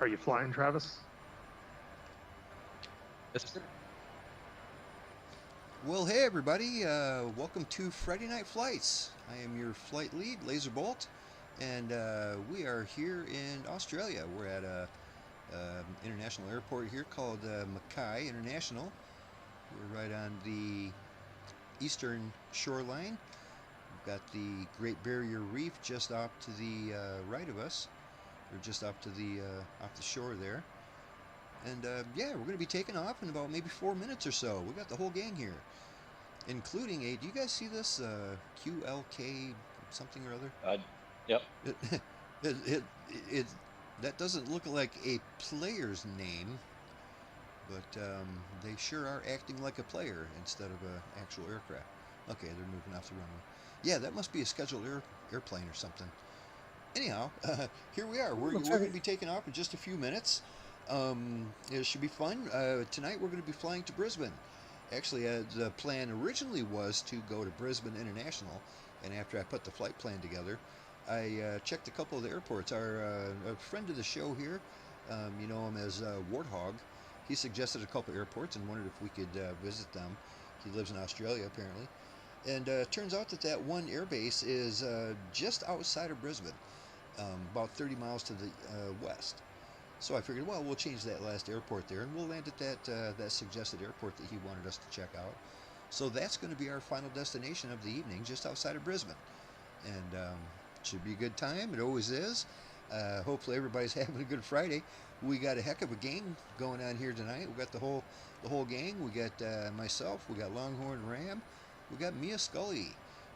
Are you flying, Travis? Yes, sir. Well, hey everybody, welcome to Friday Night Flights. I am your flight lead, Lazerbolt, and we are here in Australia. We're at a international airport here called Mackay International. We're right on the eastern shoreline. We've got the Great Barrier Reef just off to the right of us, or just off to the off the shore there. And yeah, we're going to be taking off in about maybe 4 minutes or so. We got the whole gang here, including a. Do you guys see this QLK something or other? Yep. It, it, it, it that doesn't look like a player's name, but they sure are acting like a player instead of an actual aircraft. Okay, they're moving off the runway. Yeah, that must be a scheduled airplane or something. Anyhow, here we are. We're going to be taking off in just a few minutes. It should be fun. Tonight we're going to be flying to Brisbane. Actually, the plan originally was to go to Brisbane International, and after I put the flight plan together, I checked a couple of the airports. A friend of the show here, you know him as Warthog, he suggested a couple of airports and wondered if we could visit them. He lives in Australia, apparently. And it turns out that that one airbase is just outside of Brisbane, about 30 miles to the west. So I figured, well, we'll change that last airport there, and we'll land at that suggested airport that he wanted us to check out. So that's going to be our final destination of the evening, just outside of Brisbane. And it should be a good time. It always is. Hopefully everybody's having a good Friday. We got a heck of a gang going on here tonight. We got the whole gang. We got myself. We got Longhorn Ram. We got Mia Scully.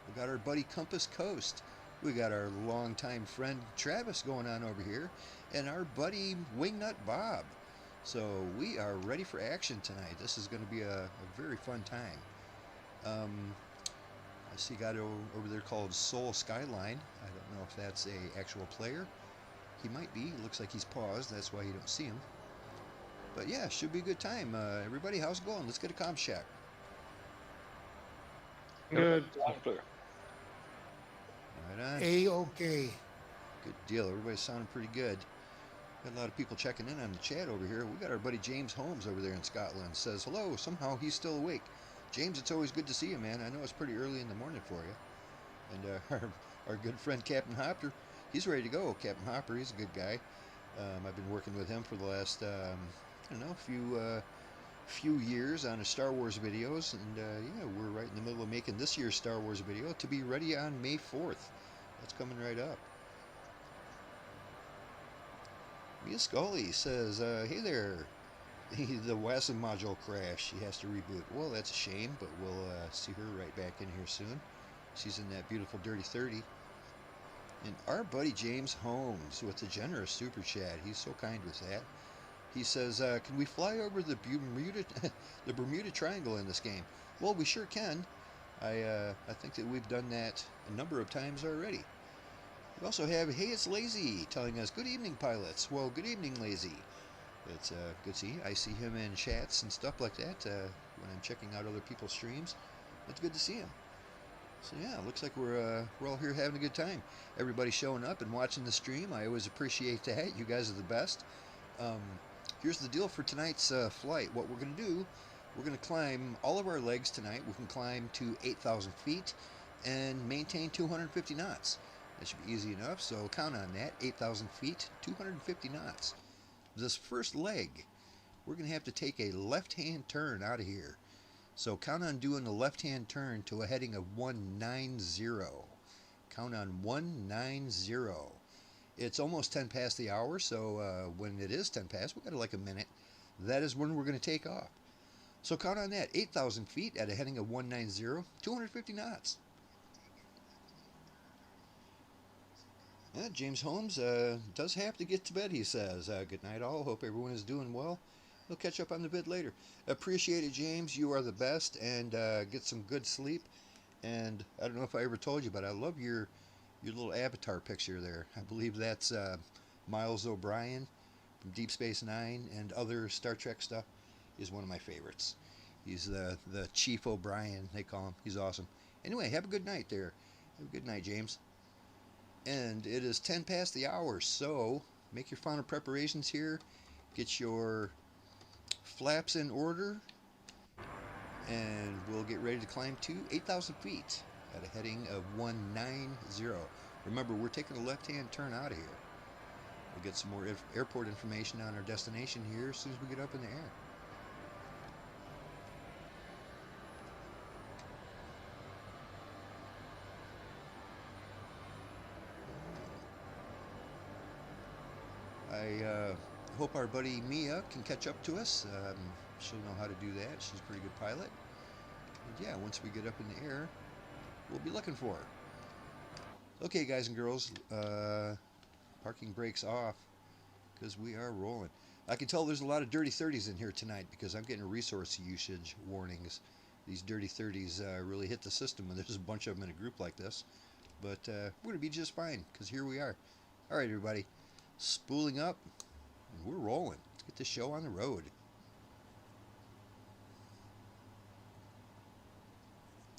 We got our buddy Compass Coast. We got our longtime friend Travis going on over here, and our buddy Wingnut Bob. So we are ready for action tonight. This is going to be a very fun time. I see a guy over there called Soul Skyline. I don't know if that's a actual player. He might be. It looks like he's paused. That's why you don't see him. But yeah, should be a good time. Everybody, how's it going? Let's get a comm check. Good. Clear. Right on. A-OK. Good deal. Everybody's sounding pretty good. Got a lot of people checking in on the chat over here. We got our buddy James Holmes over there in Scotland. Says hello. Somehow he's still awake. James, it's always good to see you, man. I know it's pretty early in the morning for you. And our good friend Captain Hopper, he's ready to go. Captain Hopper, he's a good guy. I've been working with him for the last, I don't know, few years on his Star Wars videos. And yeah, we're right in the middle of making this year's Star Wars video to be ready on May 4th. That's coming right up. Mia Scully says, hey there. The WASM module crashed. She has to reboot. Well, that's a shame, but we'll see her right back in here soon. She's in that beautiful Dirty 30. And our buddy James Holmes with the generous super chat. He's so kind with that. He says, can we fly over the Bermuda Triangle in this game? Well, we sure can. I think that we've done that a number of times already. We also have, hey, it's Lazy, telling us, good evening, pilots. Well, good evening, Lazy. It's good to see you. I see him in chats and stuff like that when I'm checking out other people's streams. It's good to see him. So yeah, it looks like we're all here having a good time. Everybody showing up and watching the stream. I always appreciate that. You guys are the best. Here's the deal for tonight's flight. What we're going to do, we're going to climb all of our legs tonight. We can climb to 8,000 feet and maintain 250 knots. That should be easy enough, so count on that. 8,000 feet, 250 knots. This first leg, we're going to have to take a left-hand turn out of here. So count on doing a left-hand turn to a heading of 190. Count on 190. It's almost 10 past the hour, so when it is 10 past, we've got like a minute. That is when we're going to take off. So count on that. 8,000 feet at a heading of 190, 250 knots. Yeah, James Holmes does have to get to bed, he says. Good night, all. Hope everyone is doing well. We'll catch up on the vid later. Appreciate it, James. You are the best, and get some good sleep. And I don't know if I ever told you, but I love your little avatar picture there. I believe that's Miles O'Brien from Deep Space Nine and other Star Trek stuff. Is one of my favorites. He's the Chief O'Brien, they call him. He's awesome. Anyway, have a good night there. Have a good night, James. And it is 10 past the hour, so make your final preparations here. Get your flaps in order, and we'll get ready to climb to 8,000 feet at a heading of 190. Remember, we're taking a left-hand turn out of here. We'll get some more airport information on our destination here as soon as we get up in the air. I hope our buddy Mia can catch up to us. She'll know how to do that. She's a pretty good pilot. And yeah, once we get up in the air, we'll be looking for her. Okay, guys and girls, parking brakes off because we are rolling. I can tell there's a lot of dirty 30s in here tonight because I'm getting resource usage warnings. These dirty 30s really hit the system when there's a bunch of them in a group like this. But we're going to be just fine because here we are. All right, everybody. Spooling up, and we're rolling. Let's get this show on the road.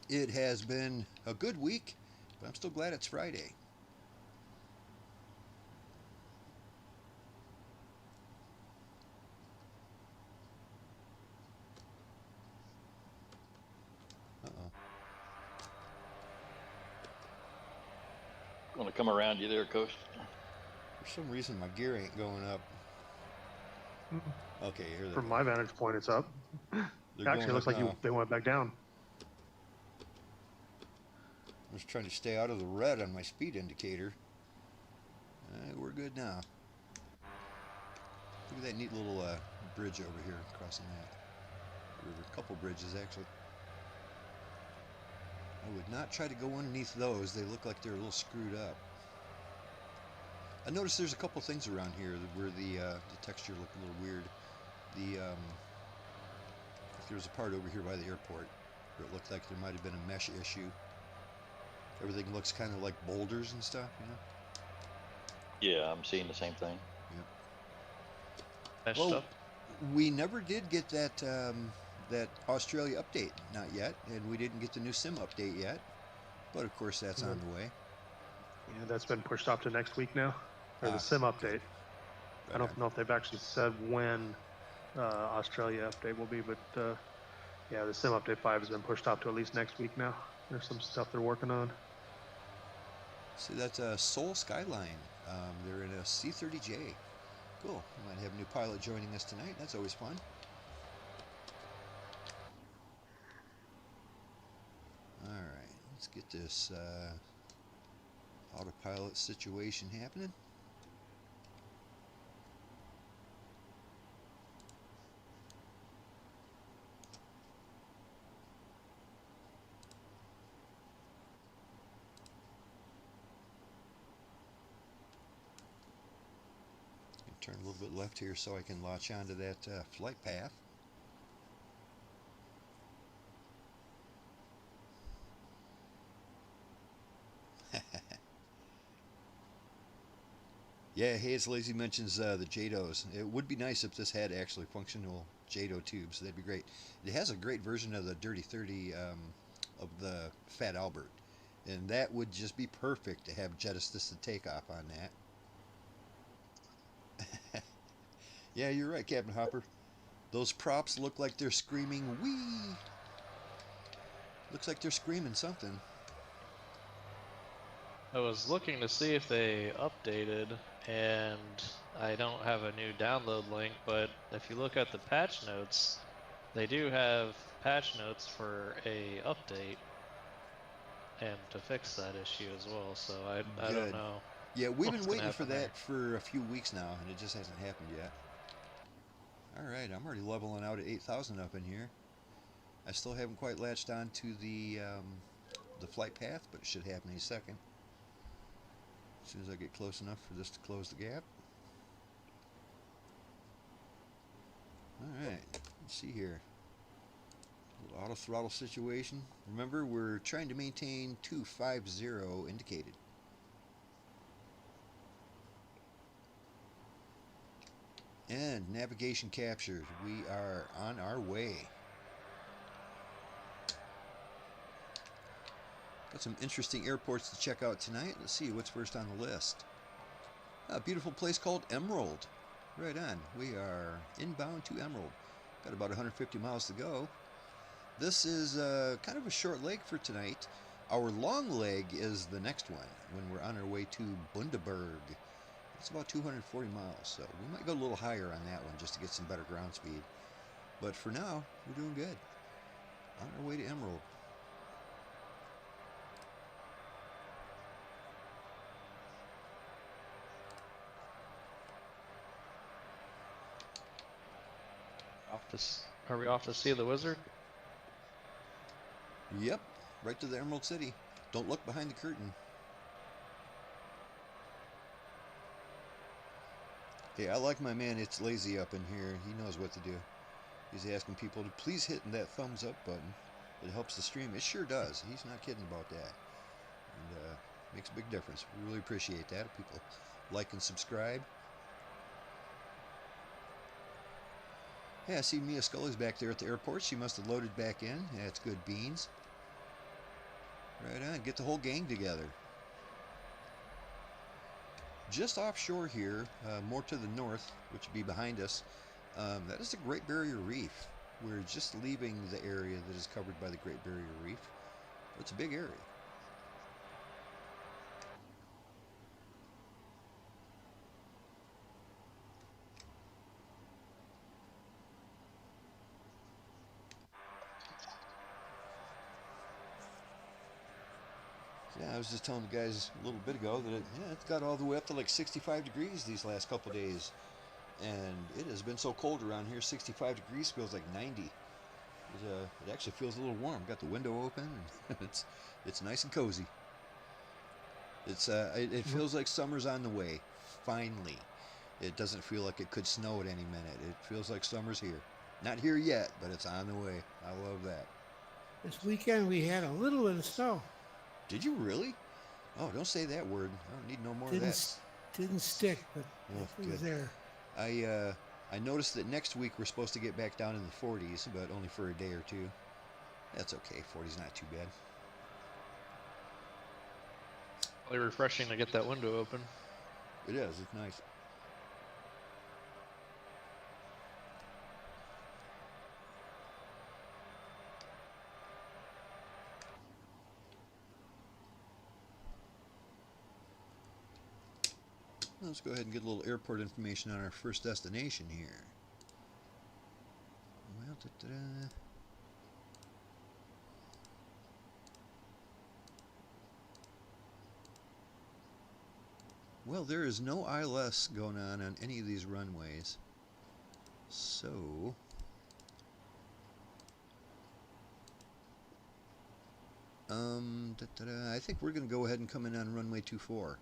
It has been a good week, but I'm still glad it's Friday. Uh-oh. Want to come around you there, Coach? For some reason, my gear ain't going up. Okay, here they From go. my vantage point, it's up. Actually, it looks like they went back down. I'm just trying to stay out of the red on my speed indicator. We're good now. Look at that neat little bridge over here crossing that river. A couple bridges, actually. I would not try to go underneath those. They look like they're a little screwed up. I noticed there's a couple things around here where the texture looked a little weird. There was a part over here by the airport where it looked like there might have been a mesh issue. Everything looks kind of like boulders and stuff, you know? Yeah, I'm seeing the same thing. Yep. Well, we never did get that that Australia update, not yet, and we didn't get the new sim update yet. But of course, that's on the way. Yeah, that's been pushed off to next week now. Or the sim update. I don't know if they've actually said when Australia update will be, but yeah, the sim update 5 has been pushed off to at least next week now. There's some stuff they're working on. See, that's a Seoul Skyline. They're in a C-130J. Cool. We might have a new pilot joining us tonight. That's always fun. All right, let's get this autopilot situation happening. Turn a little bit left here so I can latch onto that flight path. Yeah, Hayes Lazy mentions the JADOs. It would be nice if this had actually functional JADO tubes. That'd be great. It has a great version of the Dirty 30 of the Fat Albert. And that would just be perfect to have jet assisted takeoff on that. Yeah, you're right, Captain Hopper. Those props look like they're screaming, wee! Looks like they're screaming something. I was looking to see if they updated, and I don't have a new download link, but if you look at the patch notes, they do have patch notes for a update and to fix that issue as well, so I don't know. Yeah, we've been waiting for that for a few weeks now, and it just hasn't happened yet. Alright, I'm already leveling out at 8,000 up in here. I still haven't quite latched on to the flight path, but it should happen in a second. As soon as I get close enough for this to close the gap. Alright, let's see here. A little auto throttle situation. Remember, we're trying to maintain 250 indicated. And navigation captured. We are on our way. Got some interesting airports to check out tonight. Let's see what's first on the list. A beautiful place called Emerald. Right on. We are inbound to Emerald. Got about 150 miles to go. This is kind of a short leg for tonight. Our long leg is the next one when we're on our way to Bundaberg. It's about 240 miles, so we might go a little higher on that one just to get some better ground speed. But for now, we're doing good. On our way to Emerald. Are we off to see the wizard? Yep, right to the Emerald City. Don't look behind the curtain. Hey, I like my man It's Lazy up in here. He knows what to do. He's asking people to please hit that thumbs up button. It helps the stream. It sure does. He's not kidding about that. And makes a big difference. We really appreciate that. If people like and subscribe. Yeah, I see Mia Scully's back there at the airport. She must have loaded back in. Yeah, it's good beans. Right on. Get the whole gang together. Just offshore here, more to the north, which would be behind us, that is the Great Barrier Reef. We're just leaving the area that is covered by the Great Barrier Reef. It's a big area. Yeah, I was just telling the guys a little bit ago that it's got all the way up to like 65 degrees these last couple of days. And it has been so cold around here, 65 degrees feels like 90. It actually feels a little warm. Got the window open, and it's nice and cozy. It feels like summer's on the way, finally. It doesn't feel like it could snow at any minute. It feels like summer's here. Not here yet, but it's on the way. I love that. This weekend we had a little bit of snow. Did you really? Oh, don't say that word. I don't need no more of that. Didn't stick, but it was there. I noticed that next week we're supposed to get back down in the 40s, but only for a day or two. That's okay. 40's not too bad. Really refreshing to get that window open. It is. It's nice. Let's go ahead and get a little airport information on our first destination here. Well, well, there is no ILS going on any of these runways. So I think we're going to go ahead and come in on runway 24.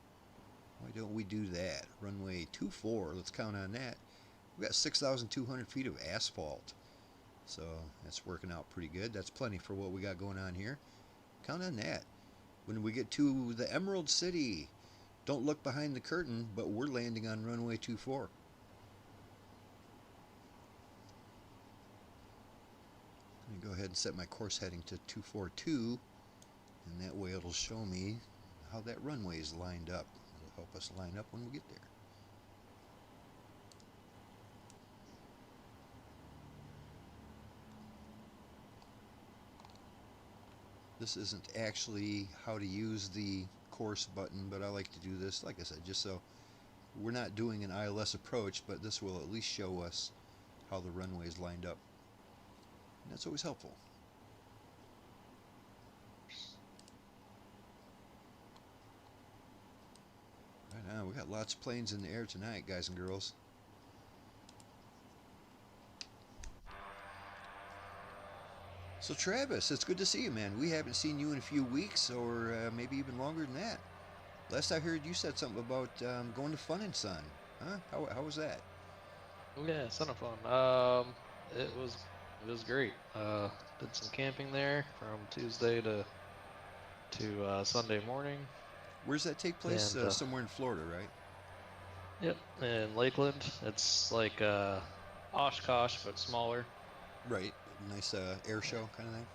Why don't we do that? Runway 24, let's count on that. We've got 6,200 feet of asphalt. So that's working out pretty good. That's plenty for what we got going on here. Count on that. When we get to the Emerald City, don't look behind the curtain, but we're landing on runway 24. Let me go ahead and set my course heading to 242, and that way it'll show me how that runway is lined up. Help us line up when we get there. This isn't actually how to use the course button, but I like to do this, like I said, just so we're not doing an ILS approach, but this will at least show us how the runway is lined up. And that's always helpful. We got lots of planes in the air tonight, guys and girls. So Travis, it's good to see you, man. We haven't seen you in a few weeks, or maybe even longer than that. Last I heard, you said something about going to Fun and Sun. Huh? How was that? Oh yeah, son of fun. It was great. Did some camping there from Tuesday to Sunday morning. Where's that take place? And, somewhere in Florida, right? Yep, in Lakeland. It's like Oshkosh, but smaller. Right. Nice air show kind of thing.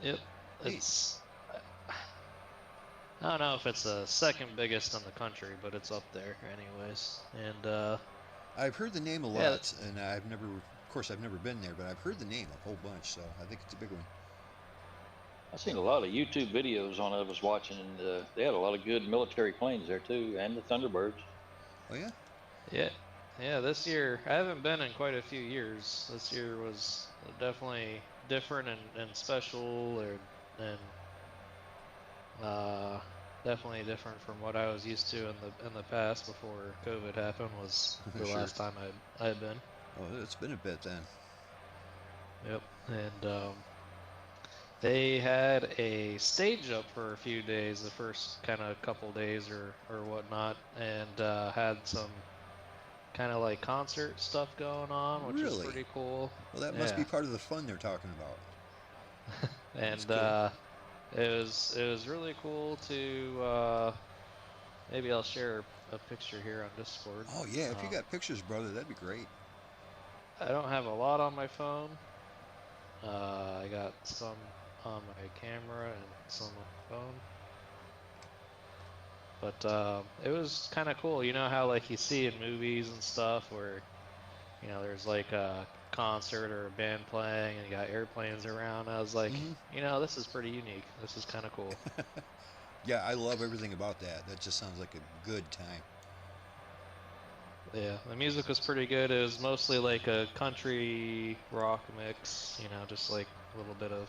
Yep. Hey. It's I don't know if it's the second biggest in the country, but it's up there anyways. And I've heard the name a yeah, lot, and I've never, of course, I've never been there, but I've heard the name a whole bunch, so I think it's a big one. I've seen a lot of YouTube videos on it. I was watching, and they had a lot of good military planes there too, and the Thunderbirds. Oh yeah? yeah. This year I haven't been in quite a few years. This year was definitely different and special, and definitely different from what I was used to in the past before COVID happened. Was the Sure. last time I had been. Oh, it's been a bit then. Yep, and they had a stage up for a few days, the first kind of couple days or whatnot, and had some kind of like concert stuff going on, which is Really? pretty cool. Well, that must be part of the fun they're talking about. And cool. it was really cool to maybe I'll share a picture here on Discord. Oh yeah, if you got pictures, brother, that'd be great. I don't have a lot on my phone. I got some on my camera and some on my phone. But it was kind of cool. You know how like you see in movies and stuff where, you know, there's like a concert or a band playing and you got airplanes around. I was like, you know, this is pretty unique. This is kind of cool. Yeah, I love everything about that. That just sounds like a good time. Yeah, the music was pretty good. It was mostly like a country rock mix, you know, just like a little bit of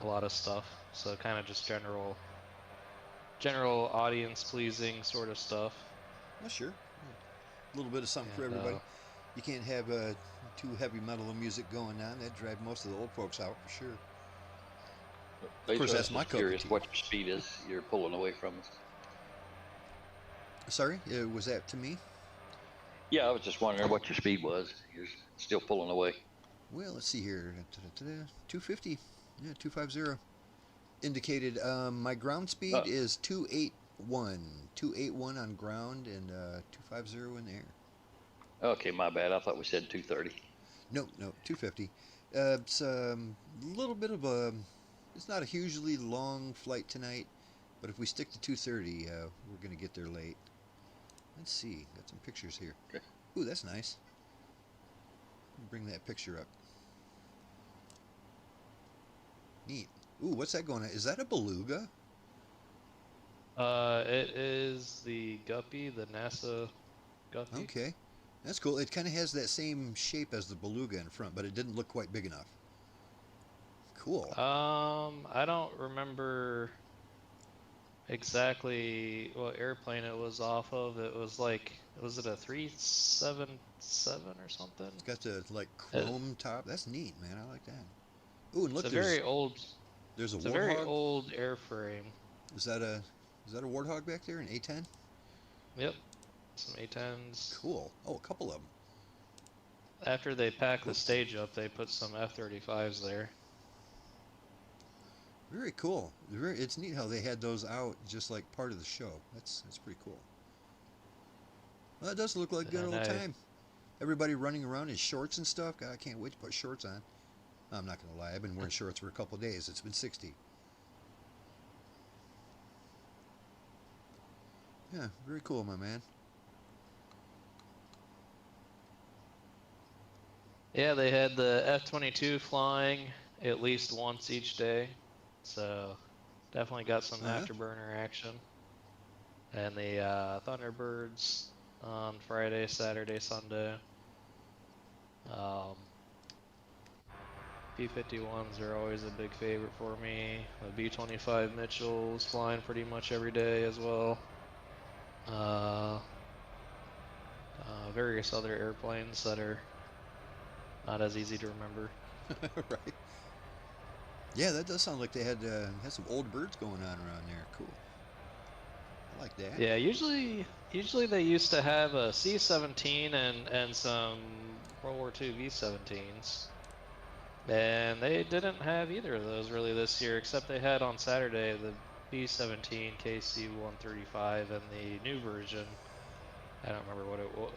a lot of stuff. So kind of just general audience pleasing sort of stuff. Well, sure. A little bit of something for everybody. You can't have too heavy metal music going on. That'd drive most of the old folks out for sure. Of course, that's my cup of curious tea. what your speed is you're pulling away from us. Sorry, was that to me? Yeah, I was just wondering what your speed was. You're still pulling away. Well, let's see here. 250. Yeah, 250. Indicated. My ground speed is 281. 281 on ground and 250 in the air. Okay, my bad. I thought we said 230. No, 250. It's a little bit of a... It's not a hugely long flight tonight, but if we stick to 230, we're going to get there late. Let's see. Got some pictures here. Okay. Ooh, that's nice. Bring that picture up. Neat. Ooh, what's that going on? Is that a beluga? It is the Guppy, the NASA Guppy. Okay. That's cool. It kind of has that same shape as the beluga in front, but it didn't look quite big enough. Cool. I don't remember exactly what airplane it was off of. It was like, was it a 377 or something? It's got the like chrome top. That's neat, man. I like that. Ooh, and look, it's a very old. There's a it's Warthog. a very old airframe. Is that a Warthog back there? An A10? Yep. Some A10s. Cool. Oh, a couple of them. After they packed the stage up, they put some F-35s there. Very cool. It's neat how they had those out just like part of the show. That's pretty cool. Well, it does look like a good old time. Everybody running around in shorts and stuff. God, I can't wait to put shorts on. I'm not going to lie. I've been wearing shorts for a couple of days. It's been 60. Yeah, very cool, my man. Yeah, they had the F-22 flying at least once each day. So definitely got some afterburner action. And the Thunderbirds on Friday, Saturday, Sunday. B-51s are always a big favorite for me. The B-25 Mitchell's flying pretty much every day as well. Various other airplanes that are not as easy to remember. Right. Yeah, that does sound like they had some old birds going on around there. Cool. I like that. Yeah, usually they used to have a C-17 and some World War II V-17s. And they didn't have either of those really this year, except they had on Saturday the B-17 KC-135 and the new version. I don't remember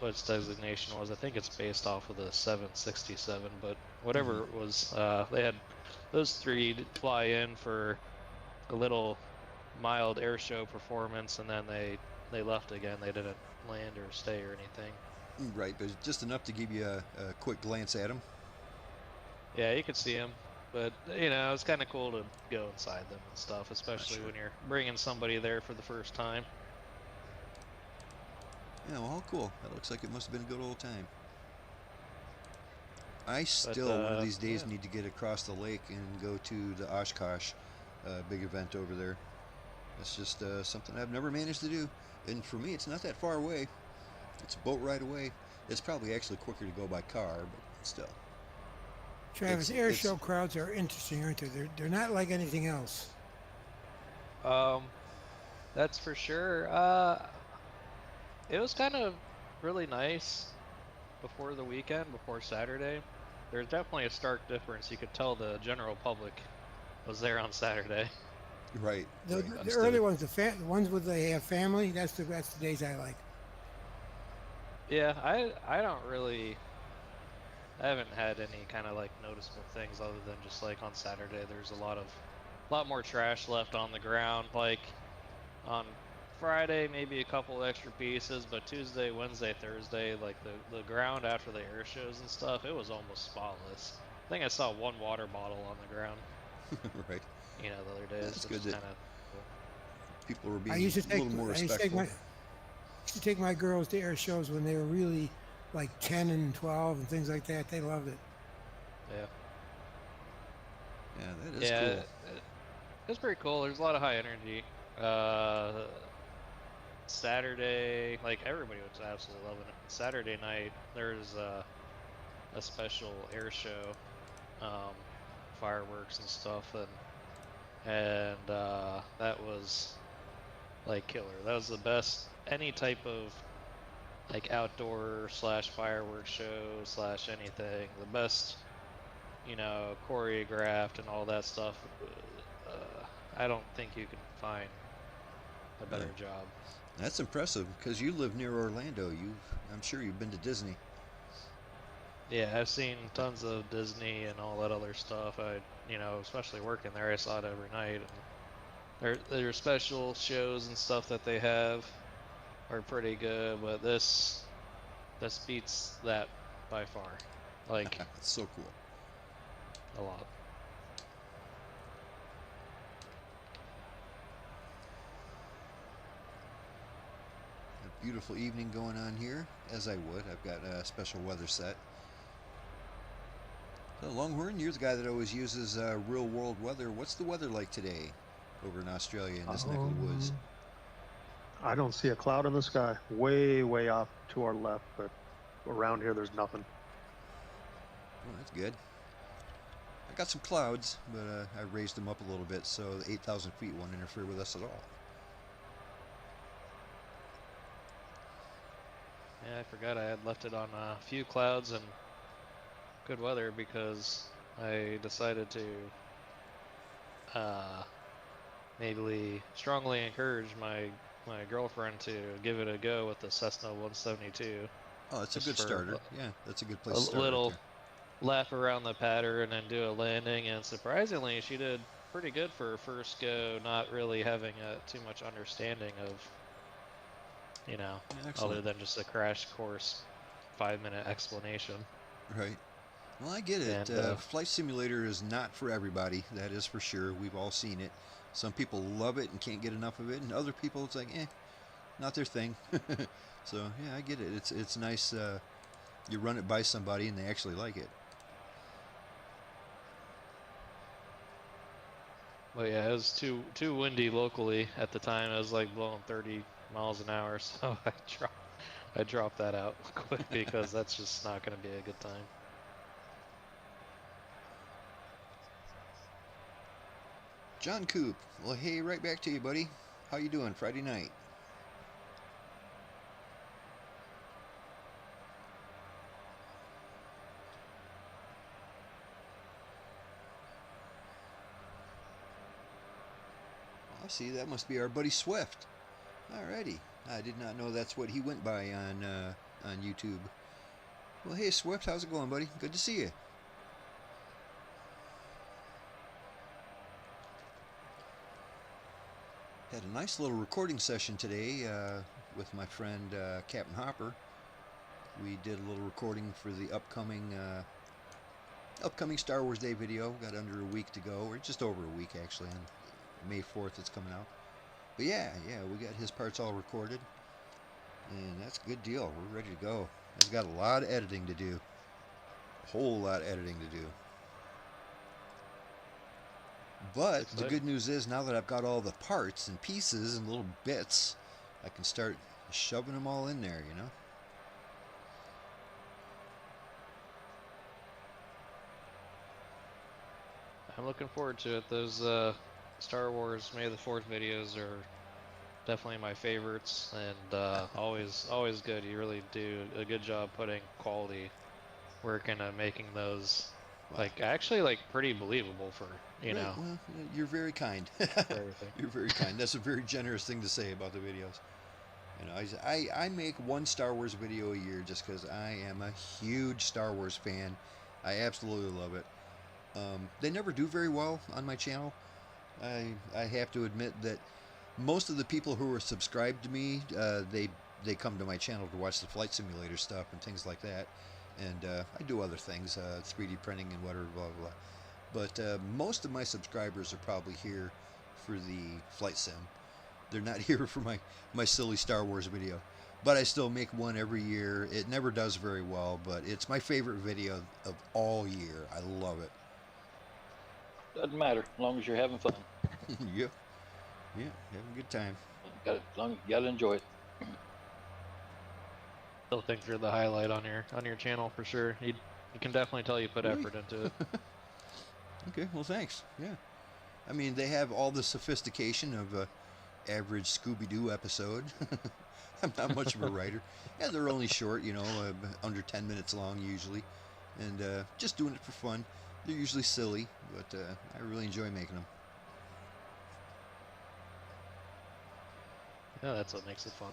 what its designation was. I think it's based off of the 767, but whatever it was, they had those three fly in for a little mild air show performance, and then they left again. They didn't land or stay or anything. Right, but just enough to give you a quick glance at them. Yeah, you could see them, but you know, it's kind of cool to go inside them and stuff, especially Sure. when you're bringing somebody there for the first time. Yeah, well, cool. That looks like it must have been a good old time. I still, one of these days, yeah. need to get across the lake and go to the Oshkosh big event over there. It's just something I've never managed to do. And for me, it's not that far away. It's a boat ride away. It's probably actually quicker to go by car, but still. Travis, air show crowds are interesting, aren't they? They're not like anything else. That's for sure. It was kind of really nice before the weekend, before Saturday. There's definitely a stark difference. You could tell the general public was there on Saturday. Right. The right. early ones, the ones where they have family, that's the days I like. Yeah, I haven't had any kind of like noticeable things other than just like on Saturday there's a lot more trash left on the ground. Like on Friday maybe a couple extra pieces, but Tuesday, Wednesday, Thursday, like the ground after the air shows and stuff, it was almost spotless. I think I saw one water bottle on the ground. Right. You know, the other day. That's good that cool. people were being I used to a little more respectful. I used to take my girls to air shows when they were really like 10 and 12 and things like that. They loved it. Yeah. Yeah, that is cool. It's pretty cool. There's a lot of high energy. Saturday, like everybody was absolutely loving it. Saturday night, there's a special air show, fireworks and stuff, and that was like killer. That was the best. Any type of like outdoor / fireworks show / anything, the best, you know, choreographed and all that stuff. I don't think you can find a better job. That's impressive because you live near Orlando. I'm sure you've been to Disney. Yeah, I've seen tons of Disney and all that other stuff. You know, especially working there, I saw it every night. And their special shows and stuff that they have are pretty good, but this beats that by far. Like It's so cool. a lot. A beautiful evening going on here, as I would. I've got a special weather set. So Longhorn, you're the guy that always uses real world weather. What's the weather like today over in Australia in this neck of the woods? I don't see a cloud in the sky. Way, way off to our left, but around here there's nothing. Well, that's good. I got some clouds, but I raised them up a little bit so the 8,000 feet won't interfere with us at all. Yeah, I forgot I had left it on a few clouds and good weather because I decided to maybe strongly encourage my girlfriend to give it a go with the Cessna 172. Oh, that's a good starter. Yeah, that's a good place to start. A little lap around the pattern and do a landing, and surprisingly she did pretty good for her first go, not really having too much understanding of, you know, other than just a crash course 5-minute explanation. Right. Well, I get it. And, Flight Simulator is not for everybody. That is for sure. We've all seen it. Some people love it and can't get enough of it, and other people it's like, not their thing. So yeah, I get it. It's nice. You run it by somebody and they actually like it. But yeah, it was too windy locally at the time. It was like blowing 30 miles an hour, so I dropped that out quick because that's just not going to be a good time. John Coop. Well, hey, right back to you, buddy. How you doing Friday night? I see. That must be our buddy Swift. Alrighty. I did not know that's what he went by on YouTube. Well, hey, Swift. How's it going, buddy? Good to see you. Had a nice little recording session today with my friend Captain Hopper. We did a little recording for the upcoming Star Wars Day video. Got under a week to go, or just over a week actually. On May 4th it's coming out. But yeah, we got his parts all recorded, and that's a good deal. We're ready to go. I've got a lot of editing to do. A whole lot of editing to do. But the good news is, now that I've got all the parts and pieces and little bits, I can start shoving them all in there, you know? I'm looking forward to it. Those Star Wars May the 4th videos are definitely my favorites, and always good. You really do a good job putting quality work into making those, like, actually, like, pretty believable for, you know. Well, you're very kind. everything. You're very kind. That's a very generous thing to say about the videos. You know, I make one Star Wars video a year just because I am a huge Star Wars fan. I absolutely love it. They never do very well on my channel. I have to admit that most of the people who are subscribed to me, they come to my channel to watch the flight simulator stuff and things like that. And I do other things, 3D printing and whatever, blah, blah, blah. But most of my subscribers are probably here for the flight sim. They're not here for my silly Star Wars video. But I still make one every year. It never does very well, but it's my favorite video of all year. I love it. Doesn't matter, as long as you're having fun. Yep. Yeah, having a good time. As long as you gotta enjoy it. Still think you're the highlight on your channel for sure. You can definitely tell you put Really? effort into it. Okay, well, thanks. Yeah. I mean, they have all the sophistication of a average Scooby-Doo episode. I'm not much of a writer. Yeah, they're only short, you know, under 10 minutes long usually. And just doing it for fun. They're usually silly, but I really enjoy making them. Yeah, that's what makes it fun.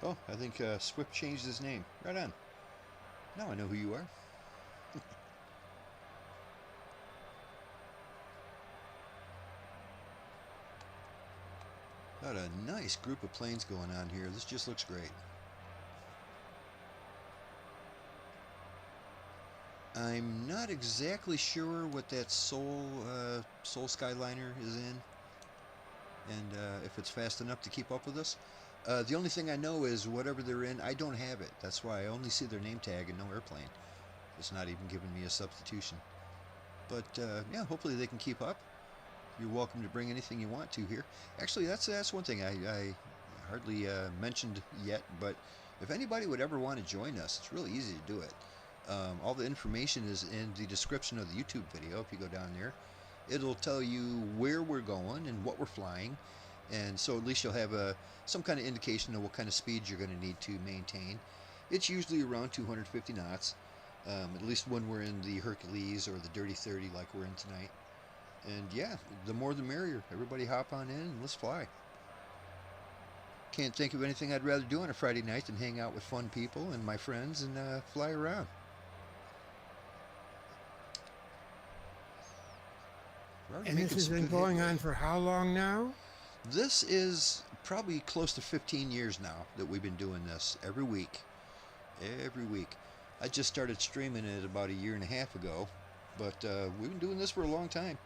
Oh, I think Swift changed his name. Right on. Now I know who you are. Got a nice group of planes going on here. This just looks great. I'm not exactly sure what that Soul Skyliner is in, and if it's fast enough to keep up with us. The only thing I know is whatever they're in, I don't have it. That's why I only see their name tag and no airplane. It's not even giving me a substitution. But yeah, hopefully they can keep up. You're welcome to bring anything you want to here. Actually, that's one thing I hardly mentioned yet, but if anybody would ever want to join us, it's really easy to do it. All the information is in the description of the YouTube video. If you go down there, it'll tell you where we're going and what we're flying, and so at least you'll have some kind of indication of what kind of speed you're going to need to maintain. It's usually around 250 knots, at least when we're in the Hercules or the Dirty 30 like we're in tonight. And yeah, the more the merrier. Everybody hop on in and let's fly. Can't think of anything I'd rather do on a Friday night than hang out with fun people and my friends and fly around. And this has been going on for how long now? This is probably close to 15 years now that we've been doing this every week. Every week. I just started streaming it about 1.5 years ago, but we've been doing this for a long time.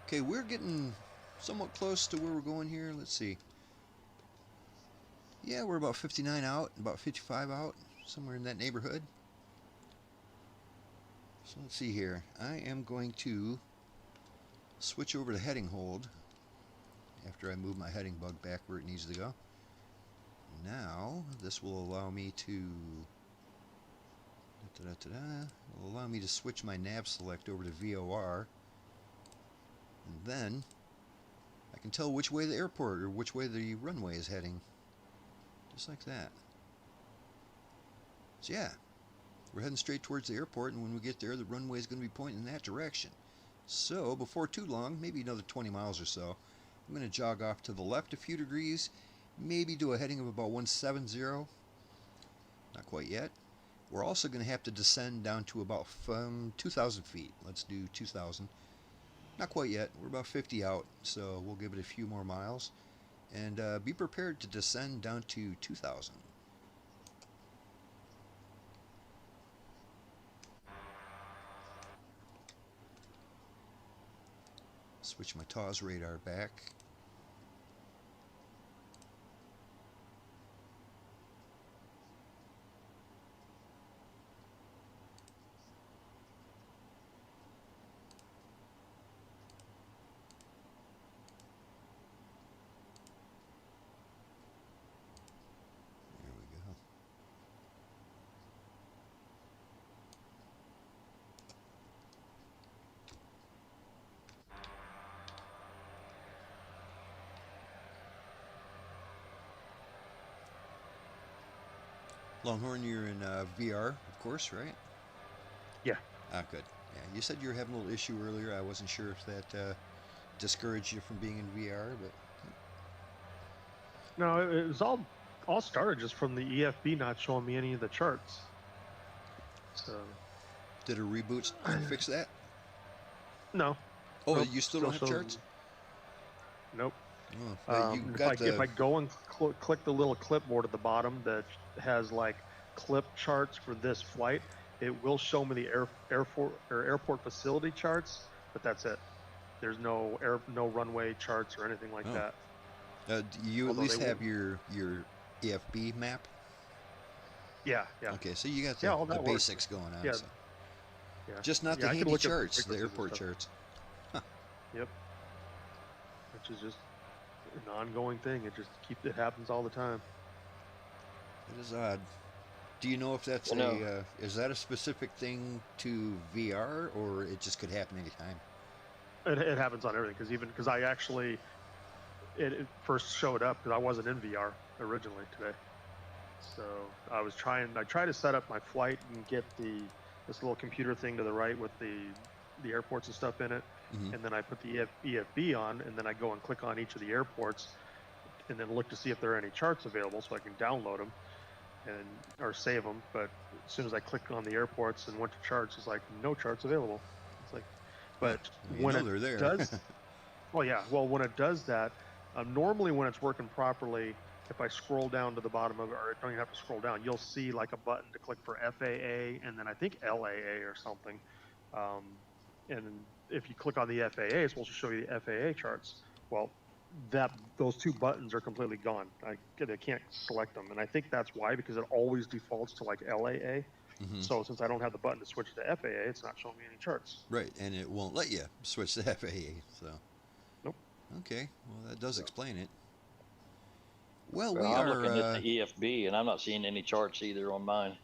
Okay, we're getting somewhat close to where we're going here. Let's see. Yeah, we're about 59 out, about 55 out, somewhere in that neighborhood. So let's see here. I am going to switch over to heading hold after I move my heading bug back where it needs to go. Now, this will allow me to will allow me to switch my nav select over to VOR. And then I can tell which way the airport or which way the runway is heading. Just like that. So yeah, We're heading straight towards the airport, and when we get there, the runway is going to be pointing in that direction. So, before too long, maybe another 20 miles or so, I'm going to jog off to the left a few degrees, maybe do a heading of about 170. Not quite yet. We're also going to have to descend down to about 2,000 feet. Let's do 2,000. Not quite yet. We're about 50 out, so we'll give it a few more miles. And be prepared to descend down to 2,000. Switch my TAWS radar back. There we go. Longhorn, you're in VR, of course, right? Yeah. Ah, good. Yeah, you said you were having a little issue earlier. I wasn't sure if that discouraged you from being in VR, but No, it was all started just from the EFB not showing me any of the charts. So did a reboot fix that? no. Oh, Nope, you still don't have shows- charts? Nope. Oh, well, you If got I go and click the little clipboard at the bottom that has like clip charts for this flight, it will show me the airport facility charts, but that's it. There's no runway charts or anything like Oh. that. do you Although at least they have your EFB map? Yeah. Okay, so you got Yeah, all the that works. basics going on. Yeah. So. Yeah. Just not Yeah, the I can handy look at charts, the frequencies and airport stuff. charts. Yep. Which is just an ongoing thing. It happens all the time. It is odd. Do you know if that's is that a specific thing to VR, or it just could happen anytime? It happens on everything because I actually it first showed up because I wasn't in VR originally today. So I tried to set up my flight and get this little computer thing to the right with the airports and stuff in it. Mhm. And then I put the EFB on, and then I go and click on each of the airports and then look to see if there are any charts available so I can download them or save them. But as soon as I clicked on the airports and went to charts, it's like no charts available. It's like, but Well, when they're there. does, well, yeah, well, when it does that, normally when it's working properly, if I scroll down to the bottom of it, or I don't even have to scroll down, you'll see like a button to click for FAA and then I think LAA or something. And if you click on the FAA, it's supposed to show you the FAA charts. Well, those two buttons are completely gone. I can't select them, and I think that's why, because it always defaults to like LAA. Mhm. So since I don't have the button to switch to FAA, it's not showing me any charts. Right, and it won't let you switch to FAA. So. Nope. Okay, well that does explain it. Well, Well, we I'm are. looking at the EFB, and I'm not seeing any charts either on mine.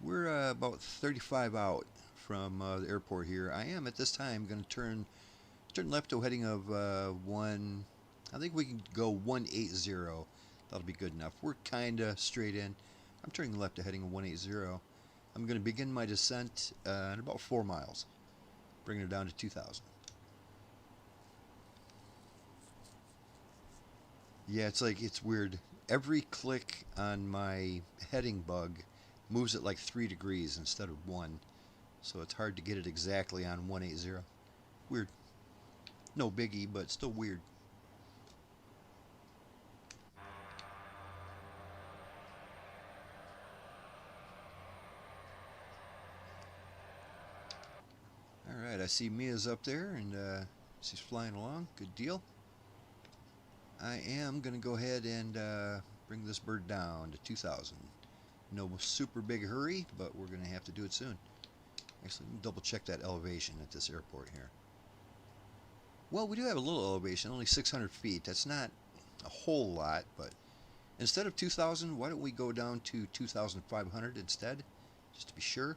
We're about 35 out from the airport here. I am at this time going to turn left to a heading of I think we can go 180. That'll be good enough. We're kind of straight in. I'm turning left to heading of 180. I'm going to begin my descent in about 4 miles, bringing it down to 2,000. Yeah, it's weird. Every click on my heading bug moves it like 3 degrees instead of 1. So it's hard to get it exactly on 180. Weird. No biggie, but still weird. Alright, I see Mia's up there and she's flying along. Good deal. I am going to go ahead and bring this bird down to 2,000. No super big hurry, but we're going to have to do it soon. Actually, let me double check that elevation at this airport here. Well, we do have a little elevation, only 600 feet. That's not a whole lot, but instead of 2,000, why don't we go down to 2,500 instead, just to be sure.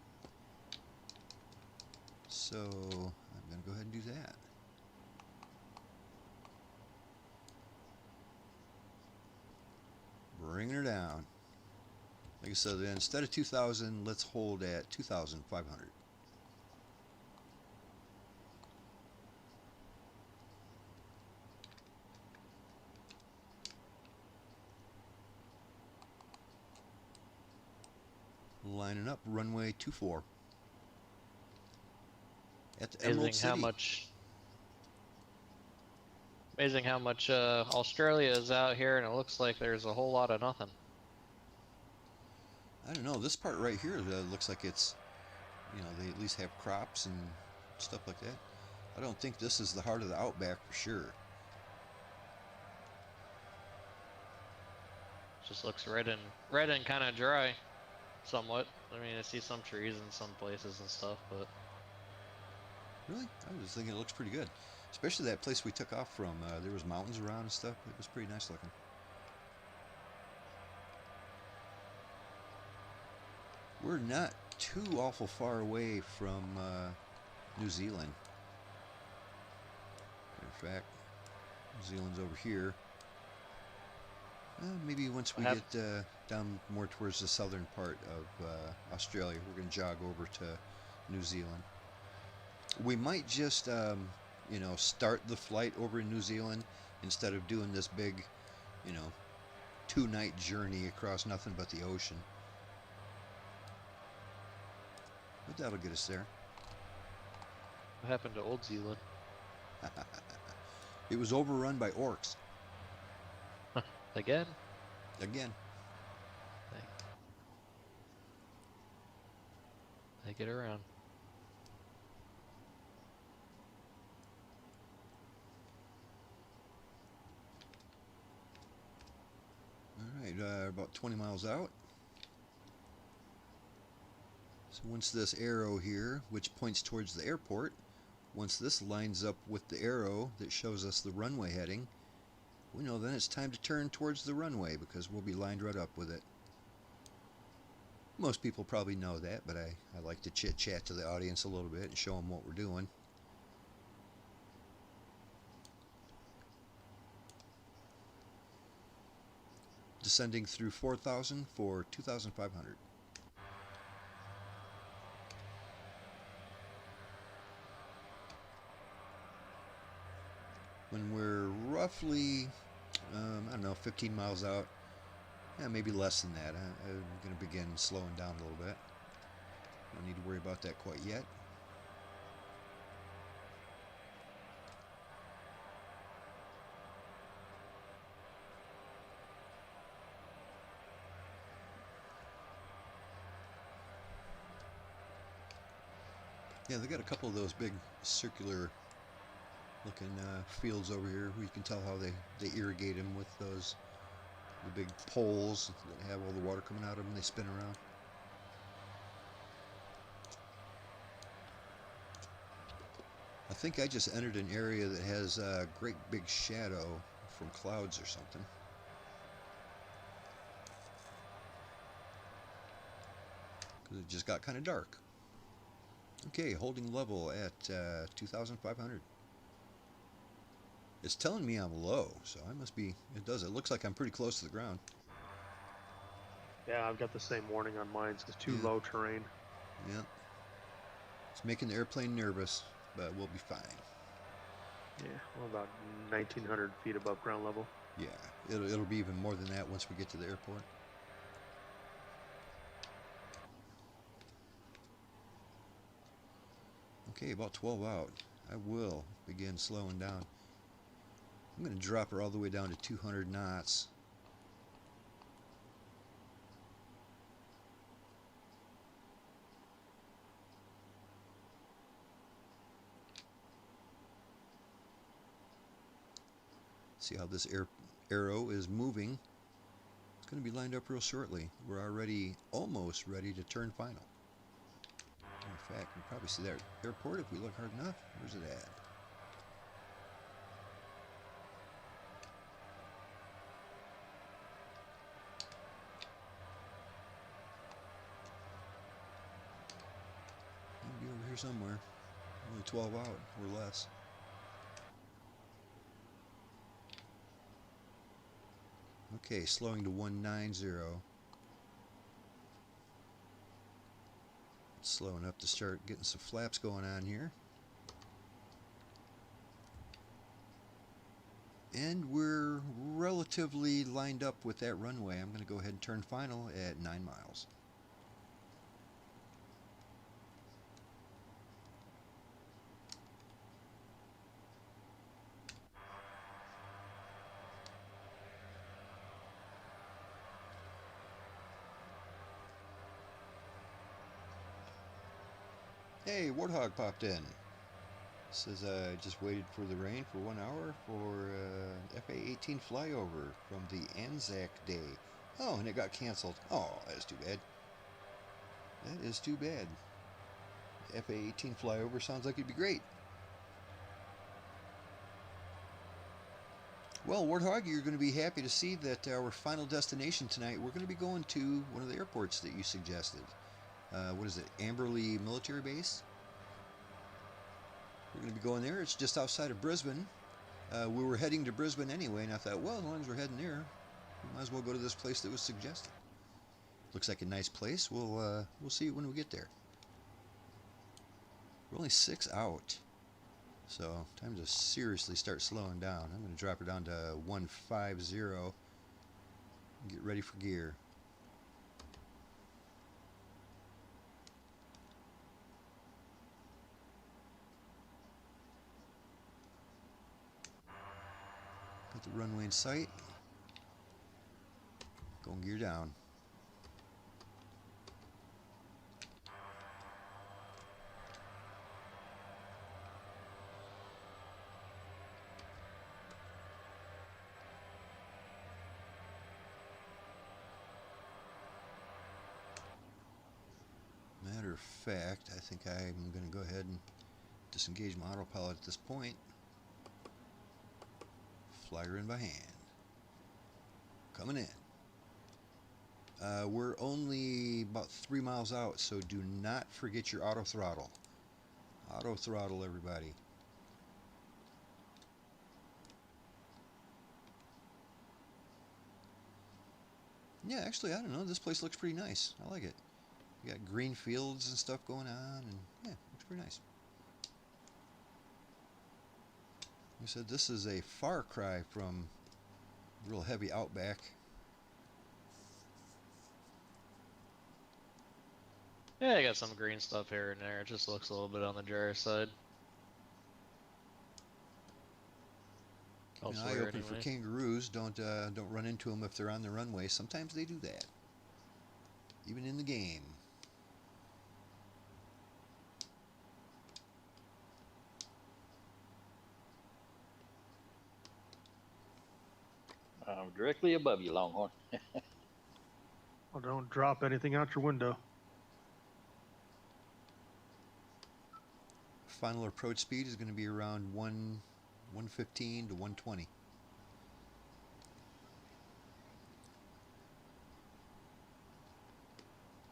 So, I'm going to go ahead and do that. Bringing her down. Like I said, then instead of 2,000, let's hold at 2,500. Lining up, runway 24. At the Emerald Amazing how City. amazing how much Australia is out here, and it looks like there's a whole lot of nothing. I don't know, this part right here looks like it's, you know, they at least have crops and stuff like that. I don't think this is the heart of the outback for sure. Just looks red and kind of dry, somewhat. I mean, I see some trees in some places and stuff, but Really? I was thinking it looks pretty good. Especially that place we took off from. There was mountains around and stuff. It was pretty nice looking. We're not too awful far away from New Zealand. In fact, New Zealand's over here. Maybe once we get down more towards the southern part of Australia, we're going to jog over to New Zealand. We might just, you know, start the flight over in New Zealand instead of doing this big, you know, 2-night journey across nothing but the ocean. But that'll get us there. what happened to Old Zealand? It was overrun by orcs. Again? Again. They get around. Alright, about 20 miles out. So once this arrow here, which points towards the airport, once this lines up with the arrow that shows us the runway heading, we know then it's time to turn towards the runway because we'll be lined right up with it. Most people probably know that, but I like to chit-chat to the audience a little bit and show them what we're doing. Descending through 4,000 for 2,500. When we're roughly, I don't know, 15 miles out, yeah, maybe less than that, I'm going to begin slowing down a little bit. Don't need to worry about that quite yet. Yeah, they got a couple of those big circular looking fields over here where you can tell how they irrigate them with the big poles that have all the water coming out of them. They spin around. I think I just entered an area that has a great big shadow from clouds or something. Because it just got kind of dark. Okay, holding level at 2,500. It's telling me I'm low, so I must be, it does. It looks like I'm pretty close to the ground. Yeah, I've got the same warning on mine. It's too low terrain. Yeah. It's making the airplane nervous, but we'll be fine. Yeah, well, about 1,900 feet above ground level. Yeah, it'll be even more than that once we get to the airport. Okay, about 12 out. I will begin slowing down. I'm going to drop her all the way down to 200 knots. See how this arrow is moving. It's going to be lined up real shortly. We're already almost ready to turn final. In fact, you can probably see that airport if we look hard enough. Where's it at? It'll be over here somewhere. Only 12 out or less. Okay, slowing to 190. slow enough to start getting some flaps going on here. And we're relatively lined up with that runway. I'm going to go ahead and turn final at 9 miles. Hey, Warthog popped in. Says I just waited for the rain for 1 hour for FA-18 flyover from the Anzac Day. Oh, and it got canceled. Oh, that's too bad. That is too bad. FA-18 flyover sounds like it'd be great. Well, Warthog, you're going to be happy to see that our final destination tonight, we're going to be going to one of the airports that you suggested. What is it? Amberley Military Base? We're going to be going there. It's just outside of Brisbane. We were heading to Brisbane anyway, and I thought, well, as long as we're heading there, we might as well go to this place that was suggested. Looks like a nice place. We'll see it when we get there. We're only 6 out, so time to seriously start slowing down. I'm going to drop it down to 150 and get ready for gear. Got the runway in sight. Going gear down. Matter of fact, I think I'm going to go ahead and disengage my autopilot at this point. Flyer in by hand. Coming in. We're only about 3 miles out, so do not forget your auto throttle. Auto throttle, everybody. Yeah, actually, I don't know. This place looks pretty nice. I like it. You got green fields and stuff going on, and yeah, looks pretty nice. Like I said, this is a far cry from real heavy outback. Yeah, I got some green stuff here and there. It just looks a little bit on the drier side. Keep an eye open for kangaroos. Don't run into them if they're on the runway. Sometimes they do that, even in the game. Directly above you, Longhorn. Well, don't drop anything out your window. Final approach speed is going to be around 115 to 120.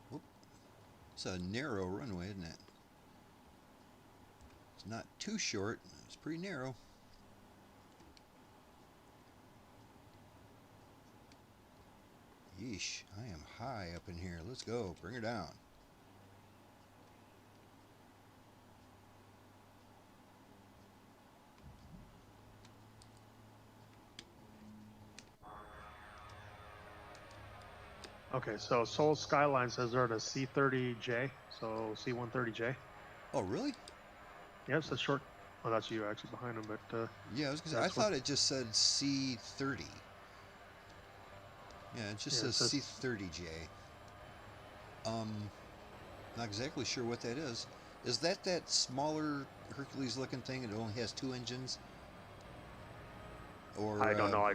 Whoop. It's a narrow runway, isn't it? It's not too short. It's pretty narrow. Yeesh, I am high up in here. Let's go. Bring her down. Okay, so Seoul Skyline says they're at a C-30J, so C-130J. Oh, really? Yeah, it's a short. Oh, that's you actually behind them, but yeah, I was gonna say, I thought it just said C-30. Yeah, it just says C-30J. Not exactly sure what that is. Is that smaller Hercules-looking thing? It only has 2 engines. Or I don't know.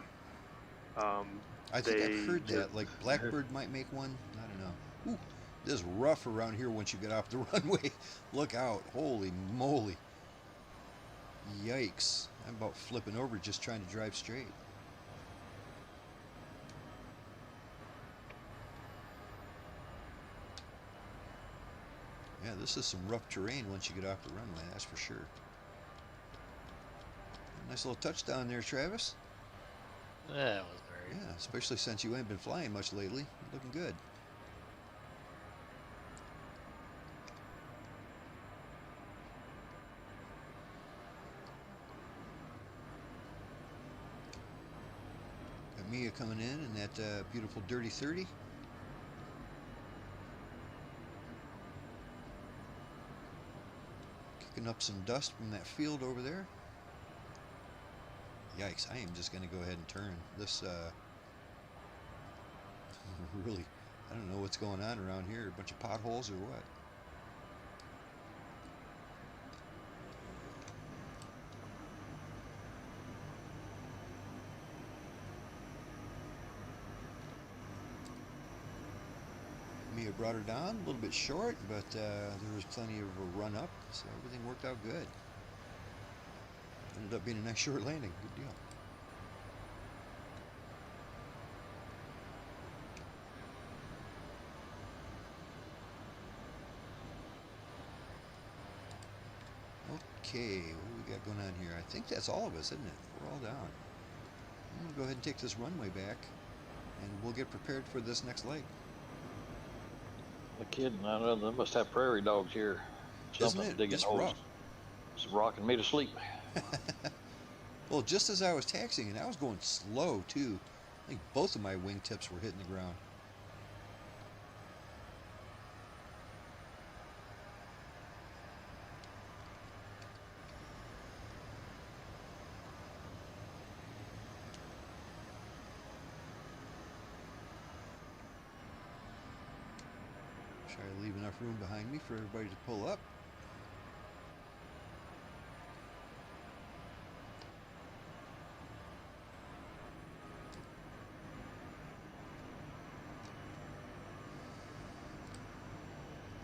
I think I've heard that. Like Blackbird might make one. I don't know. Ooh, this is rough around here once you get off the runway. Look out! Holy moly! Yikes! I'm about flipping over just trying to drive straight. Yeah, this is some rough terrain once you get off the runway, that's for sure. Nice little touchdown there, Travis. Yeah, it was very. Yeah, especially since you ain't been flying much lately. You're looking good. Mia coming in that beautiful Dirty 30. Kicking up some dust from that field over there. Yikes, I am just going to go ahead and turn. This, really, I don't know what's going on around here. A bunch of potholes or what? Mia brought her down, a little bit short, but there was plenty of a run up, so everything worked out good. Ended up being a nice short landing. Good deal. Okay, what do we got going on here? I think that's all of us, isn't it? We're all down. I'm going to go ahead and take this runway back, and we'll get prepared for this next leg. The kid, I don't know, they must have prairie dogs here. Isn't it? Digging It's holes. rough. It's rocking me to sleep. Well, just as I was taxiing, and I was going slow too. I think both of my wingtips were hitting the ground. Try to leave enough room behind me for everybody to pull up.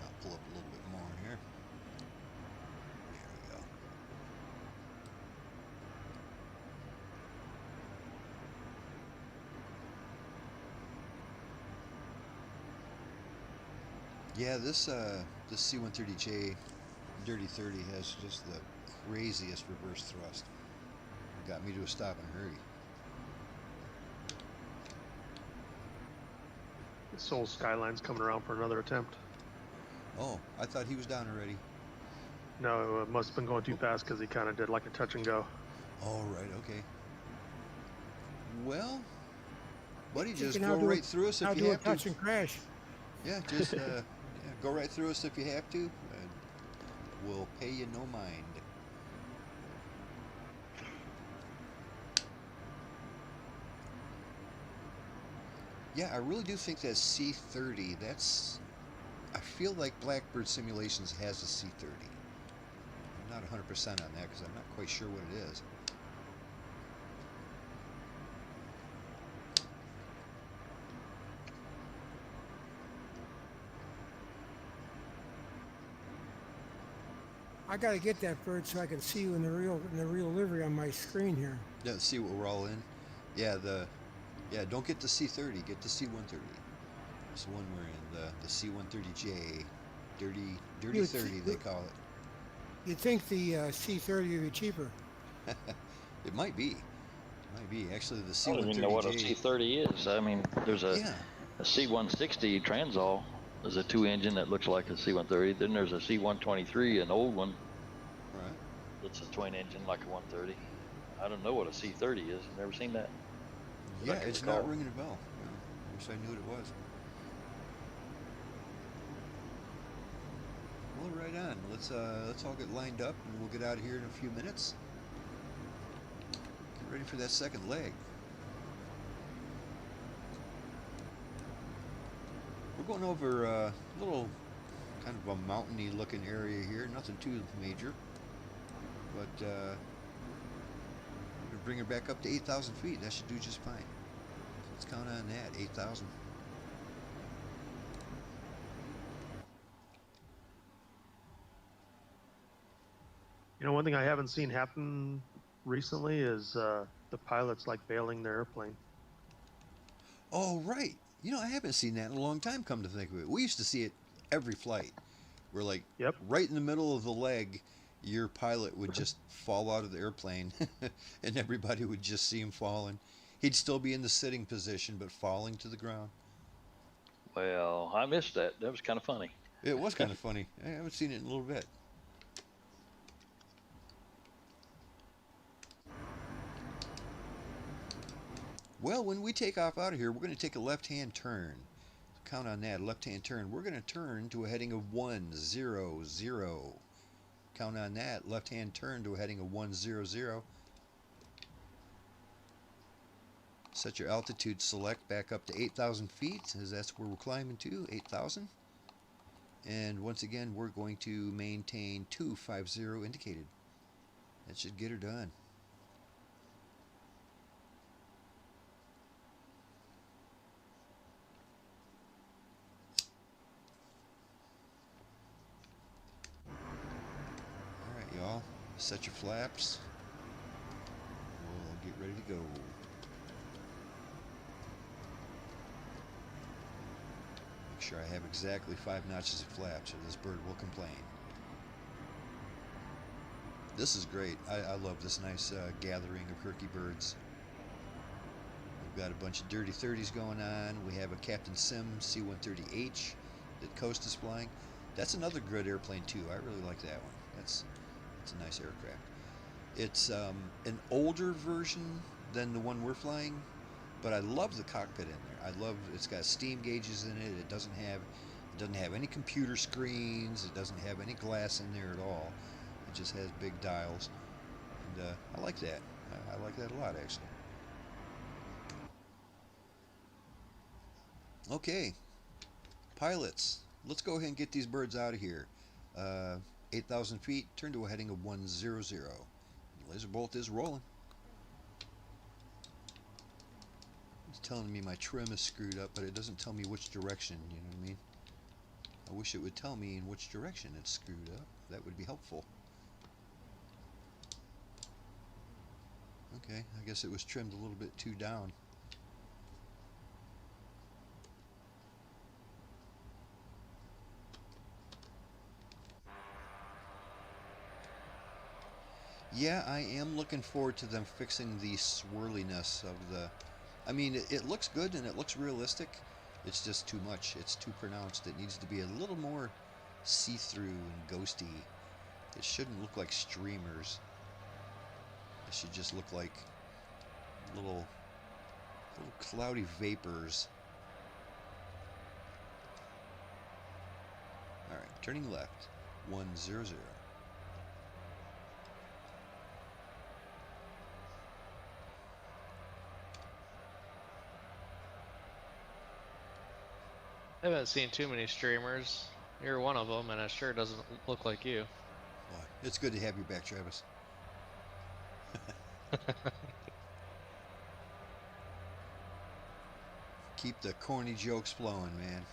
I'll pull up a little bit more here. There we go. Yeah, this C-130J Dirty 30 has just the craziest reverse thrust. Got me to a stop in a hurry. Soul Skyline's coming around for another attempt. Oh, I thought he was down already. No, it must have been going too fast because he kind of did like a touch and go. Oh, right, okay. Well, buddy, You just can go now do right it- through us Now if do you a have touch to. and crash. Yeah, just yeah, go right through us if you have to, and we'll pay you no mind. Yeah, I really do think that C-30, that's... I feel like Blackbird Simulations has a C-30. I'm not 100% on that because I'm not quite sure what it is. I gotta get that bird so I can see you in the real livery on my screen here. Yeah, see what we're all in. Yeah, don't get the C-30, get the C-130. That's the one we're in, the C-130J, dirty You- 30 they call it. You'd think the C-30 would be cheaper. It might be. It might be. Actually, the I don't even know what a C-130J... C-30 is. I mean, there's a Yeah. C-160 Transall. There's a 2-engine that looks like a C-130. Then there's a C-123, an old one. Right. It's a twin engine like a 130. I don't know what a C-30 is. I've never seen that. Yeah, I can it's recall. not ringing a bell. Yeah, wish I knew what it was. Well, right on. Let's all get lined up, and we'll get out of here in a few minutes. Get ready for that second leg. We're going over a little kind of a mountainy looking area here. Nothing too major, but we're gonna bring her back up to 8,000 feet. That should do just fine. Let's count on that, 8,000. You know, one thing I haven't seen happen recently is the pilots like bailing their airplane. Oh, right. You know, I haven't seen that in a long time, come to think of it. We used to see it every flight. We're like, Yep. right in the middle of the leg, your pilot would just fall out of the airplane, and everybody would just see him falling. He'd still be in the sitting position, but falling to the ground. Well, I missed that. That was kind of funny. It was kind of funny. I haven't seen it in a little bit. Well, when we take off out of here, we're going to take a left-hand turn. Count on that, left-hand turn. We're going to turn to a heading of 100. Count on that, left-hand turn to a heading of 100. Set your altitude select back up to 8,000 feet, as that's where we're climbing to, 8,000. And once again, we're going to maintain 250 indicated. That should get her done. Alright, y'all. Set your flaps. We'll get ready to go. Make sure I have exactly 5 notches of flaps or this bird will complain. This is great. I love this nice gathering of herky birds. We've got a bunch of dirty 30s going on. We have a Captain Sim C-130H that Coast is flying. That's another good airplane too. I really like that one. That's a nice aircraft. It's an older version than the one we're flying, but I love the cockpit in there. I love it's got steam gauges in it. It doesn't have any computer screens. It doesn't have any glass in there at all. It just has big dials, and I like that. I like that a lot, actually. Okay, pilots, let's go ahead and get these birds out of here. 8,000 feet, turn to a heading of 100. Lazerbolt is rolling. It's telling me my trim is screwed up, but it doesn't tell me which direction, you know what I mean? I wish it would tell me in which direction it's screwed up. That would be helpful. Okay, I guess it was trimmed a little bit too down. Yeah, I am looking forward to them fixing the swirliness of the... I mean, it looks good and it looks realistic. It's just too much. It's too pronounced. It needs to be a little more see-through and ghosty. It shouldn't look like streamers. It should just look like little cloudy vapors. Alright, turning left. 100. I haven't seen too many streamers. You're one of them, and it sure doesn't look like you. Boy, it's good to have you back, Travis. Keep the corny jokes flowing, man.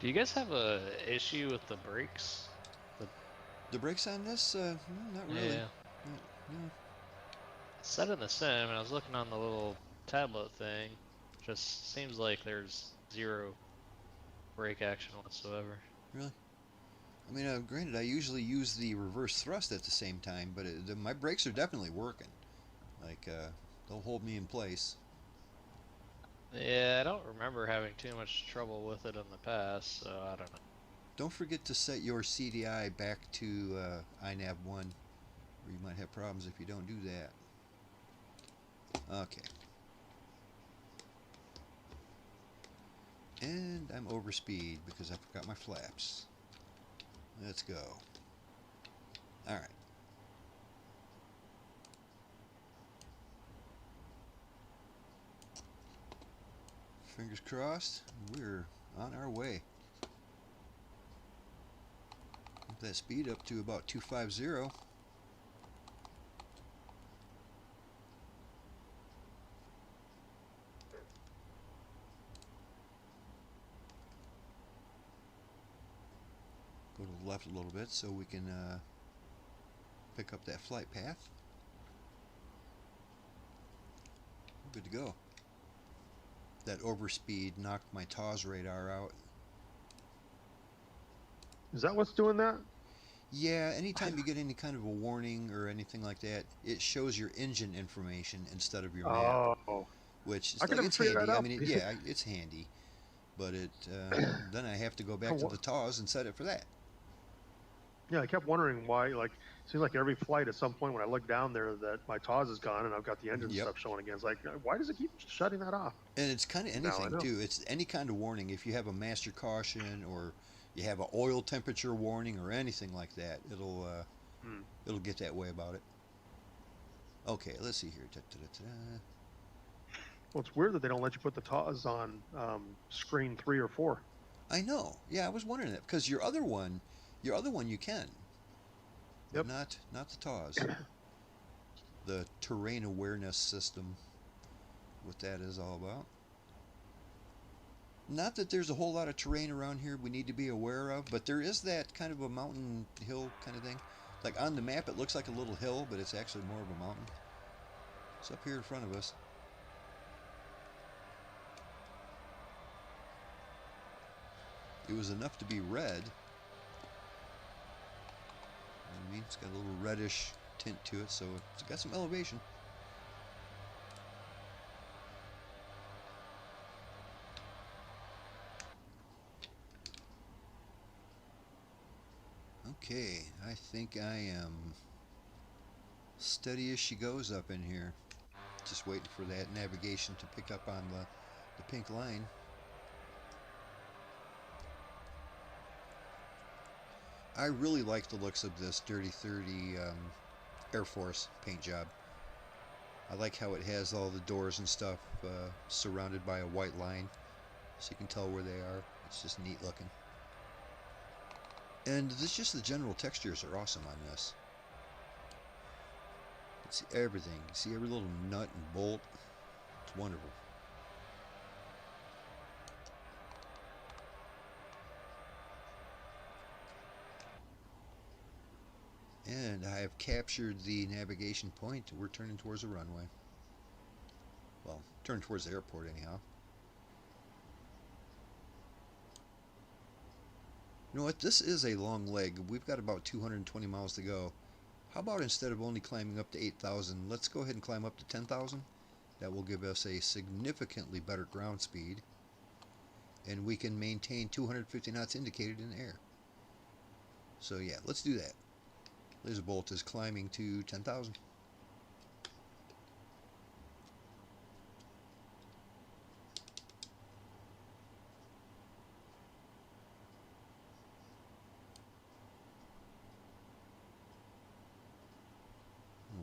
Do you guys have a issue with the brakes? The brakes on this? Not really. Yeah. No. Set in the sim, and I was looking on the little tablet thing. Just seems like there's zero brake action whatsoever. Really? I mean, granted, I usually use the reverse thrust at the same time, but my brakes are definitely working. Like, they'll hold me in place. Yeah, I don't remember having too much trouble with it in the past, so I don't know. Don't forget to set your CDI back to INAV 1, or you might have problems if you don't do that. Okay. And I'm over speed because I forgot my flaps. Let's go. Alright. Fingers crossed, we're on our way. Up that speed up to about 250. Go to the left a little bit so we can pick up that flight path. We're good to go. That overspeed knocked my TAWS radar out. Is that what's doing that? Yeah, anytime you get any kind of a warning or anything like that, it shows your engine information instead of your map. Oh. Which is I can like, never it's figure handy. that out. I mean, yeah, it's handy. But it then I have to go back to the TAWS and set it for that. Yeah, I kept wondering why, like, Seems like every flight at some point when I look down there that my TAWS is gone and I've got the engine Yep. stuff showing again. It's like, why does it keep shutting that off? And it's kind of Now I anything know. too. It's any kind of warning. If you have a master caution or you have an oil temperature warning or anything like that, it'll get that way about it. Okay, let's see here. Well, it's weird that they don't let you put the TAWS on screen 3 or 4. I know. Yeah, I was wondering that because your other one you can. But Yep. not the TAWS. The terrain awareness system. What that is all about. Not that there's a whole lot of terrain around here we need to be aware of, but there is that kind of a mountain hill kind of thing. Like on the map it looks like a little hill, but it's actually more of a mountain. It's up here in front of us. It was enough to be red. I mean, it's got a little reddish tint to it, so it's got some elevation. Okay, I think I am steady as she goes up in here. Just waiting for that navigation to pick up on the pink line. I really like the looks of this Dirty 30 Air Force paint job. I like how it has all the doors and stuff surrounded by a white line, so you can tell where they are. It's just neat looking. And just the general textures are awesome on this. You see everything. You see every little nut and bolt. It's wonderful. And I have captured the navigation point. We're turning towards the runway. Well, turning towards the airport anyhow. You know what? This is a long leg. We've got about 220 miles to go. How about instead of only climbing up to 8,000, let's go ahead and climb up to 10,000. That will give us a significantly better ground speed. And we can maintain 250 knots indicated in the air. So yeah, let's do that. Lazerbolt is climbing to 10,000.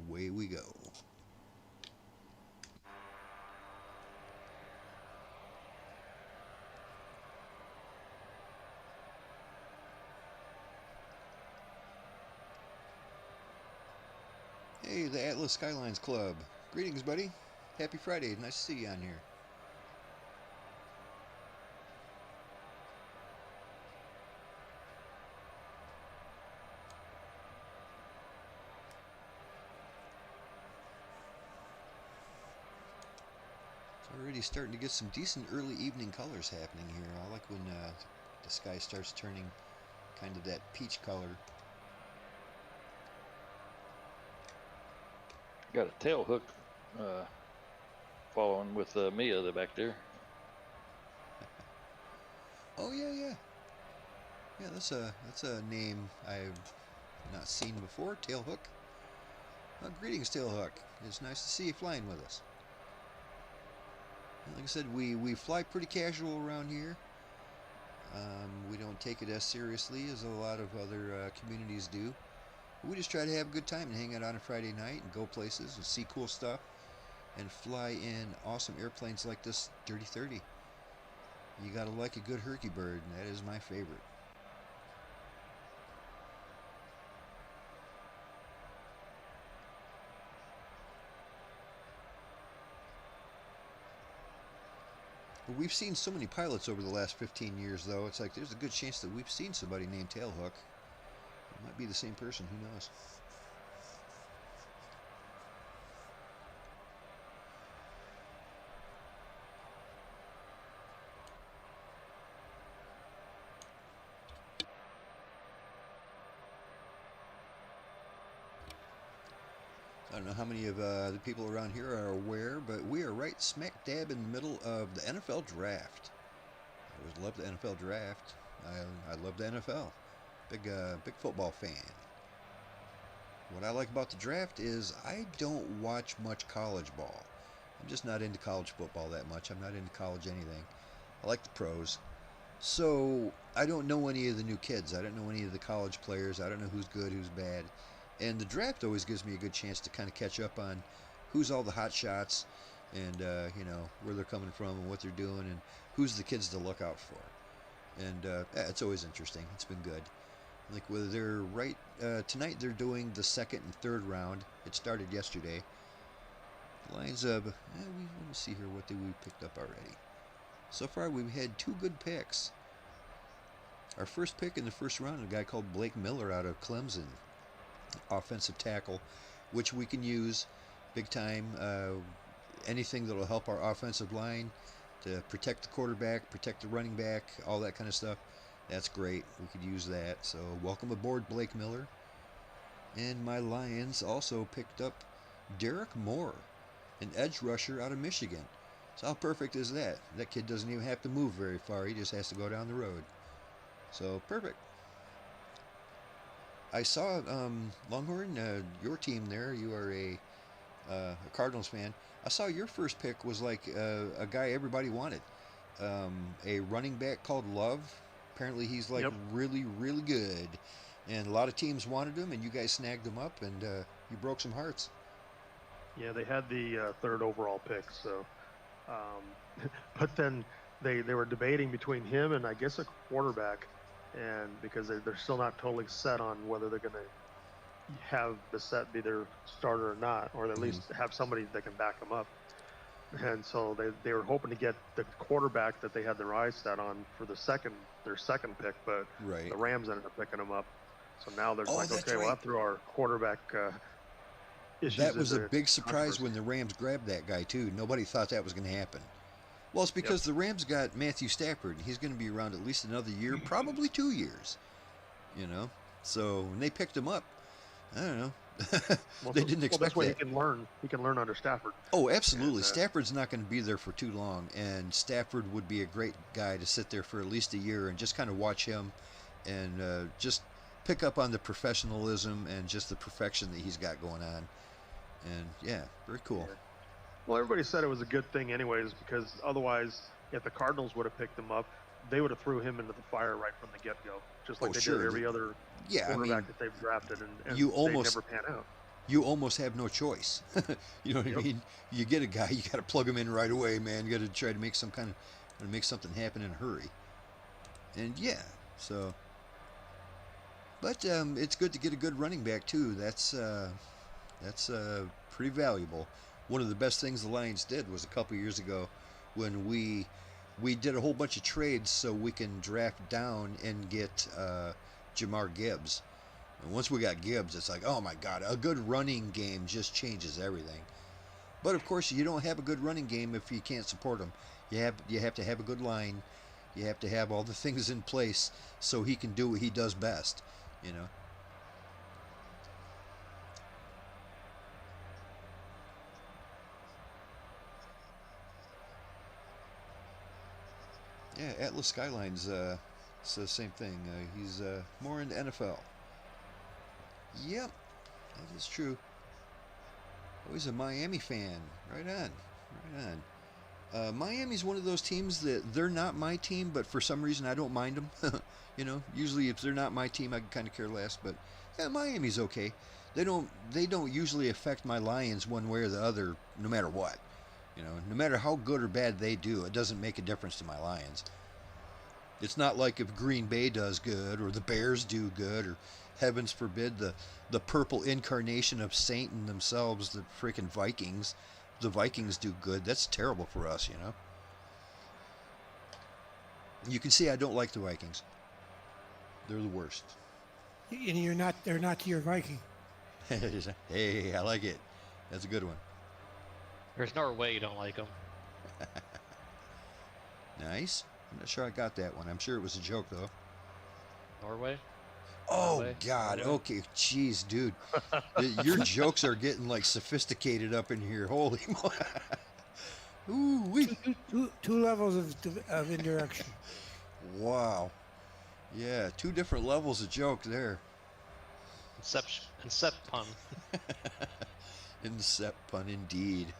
Away we go. Hey, the Atlas Skylines Club. Greetings, buddy. Happy Friday. Nice to see you on here. It's already starting to get some decent early evening colors happening here. I like when the sky starts turning kind of that peach color. Got a tail hook following with Mia back there. Oh yeah. Yeah, that's a name I've not seen before. Tailhook. Greetings, Tailhook. It's nice to see you flying with us. Like I said, we fly pretty casual around here. We don't take it as seriously as a lot of other communities do. We just try to have a good time and hang out on a Friday night and go places and see cool stuff and fly in awesome airplanes like this Dirty 30. You gotta like a good Hercules bird, and that is my favorite. But we've seen so many pilots over the last 15 years, though. It's like there's a good chance that we've seen somebody named Tailhook. It might be the same person, who knows? I don't know how many of the people around here are aware, but we are right smack dab in the middle of the NFL draft. I always loved the NFL draft. I love the NFL. Big football fan. what I like about the draft is I don't watch much college ball. I'm just not into college football that much. I'm not into college anything. I like the pros. So I don't know any of the new kids. I don't know any of the college players. I don't know who's good, who's bad. And the draft always gives me a good chance to kind of catch up on who's all the hot shots and, you know, where they're coming from and what they're doing and who's the kids to look out for. And it's always interesting. It's been good. Like whether they're right tonight, they're doing the second and third round. It started yesterday. Lines of let me see here what we picked up already. So far, we've had 2 good picks. Our first pick in the first round, a guy called Blake Miller out of Clemson, offensive tackle, which we can use big time. Anything that will help our offensive line to protect the quarterback, protect the running back, all that kind of stuff. That's great. We could use that. So welcome aboard, Blake Miller. And my Lions also picked up Derek Moore, an edge rusher out of Michigan. So how perfect is that? That kid doesn't even have to move very far. He just has to go down the road. So perfect. I saw Longhorn, your team there. You are a Cardinals fan. I saw your first pick was like a guy everybody wanted. A running back called Love. Apparently he's like really, really good. And a lot of teams wanted him, and you guys snagged him up, and you broke some hearts. Yeah, they had the 3rd overall pick, so... but then they were debating between him and I guess a quarterback, and because they're still not totally set on whether they're going to have Bissett be their starter or not, or at least have somebody that can back them up. And so they were hoping to get the quarterback that they had their eyes set on for their second pick, but the Rams ended up picking them up. So now they're like, okay, well, after our quarterback that was a big surprise when the Rams grabbed that guy too. Nobody thought that was going to happen. Well, it's because the Rams got Matthew Stafford. He's going to be around at least another year, probably 2 years. You know, so when they picked him up, I don't know. They didn't expect that's why that. he can learn. He can learn under Stafford. Oh, absolutely. And, Stafford's not going to be there for too long, and Stafford would be a great guy to sit there for at least a year and just kind of watch him and just pick up on the professionalism and just the perfection that he's got going on. And yeah, very cool. Yeah. Well, everybody said it was a good thing anyways, because otherwise, if the Cardinals would have picked him up, they would have threw him into the fire right from the get-go, just like they did every other quarterback that they've drafted, and you they never pan out. You almost have no choice. You know what I mean? You get a guy, you got to plug him in right away, man. You got to try to make something happen in a hurry. And yeah, so. But it's good to get a good running back too. That's pretty valuable. One of the best things the Lions did was a couple years ago when we did a whole bunch of trades so we can draft down and get Jamar Gibbs. And once we got Gibbs, it's like, oh my God, a good running game just changes everything. But of course, you don't have a good running game if you can't support him. You have to have a good line. You have to have all the things in place so he can do what he does best. You know. Yeah, Atlas Skylines says the same thing. He's more into NFL. Yep, that is true. Always a Miami fan. Right on. Right on. Miami's one of those teams that they're not my team, but for some reason I don't mind them. You know, usually if they're not my team, I can kind of care less. But yeah, Miami's okay. They don't usually affect my Lions one way or the other, no matter what. You know, no matter how good or bad they do, it doesn't make a difference to my Lions. It's not like if Green Bay does good or the Bears do good or, heavens forbid, the purple incarnation of Satan themselves, the freaking Vikings. The Vikings do good. That's terrible for us, you know. You can see I don't like the Vikings. They're the worst. And they're not your Viking. Hey, I like it. That's a good one. There's no way you don't like them. Nice. I'm not sure I got that one. I'm sure it was a joke, though. Norway? Oh, Norway? God. Norway? Okay. Jeez, dude. Your jokes are getting, like, sophisticated up in here. Holy moly. Ooh-wee. Two levels of indirection. Wow. Yeah, 2 different levels of joke there. Incept pun. Incept pun indeed.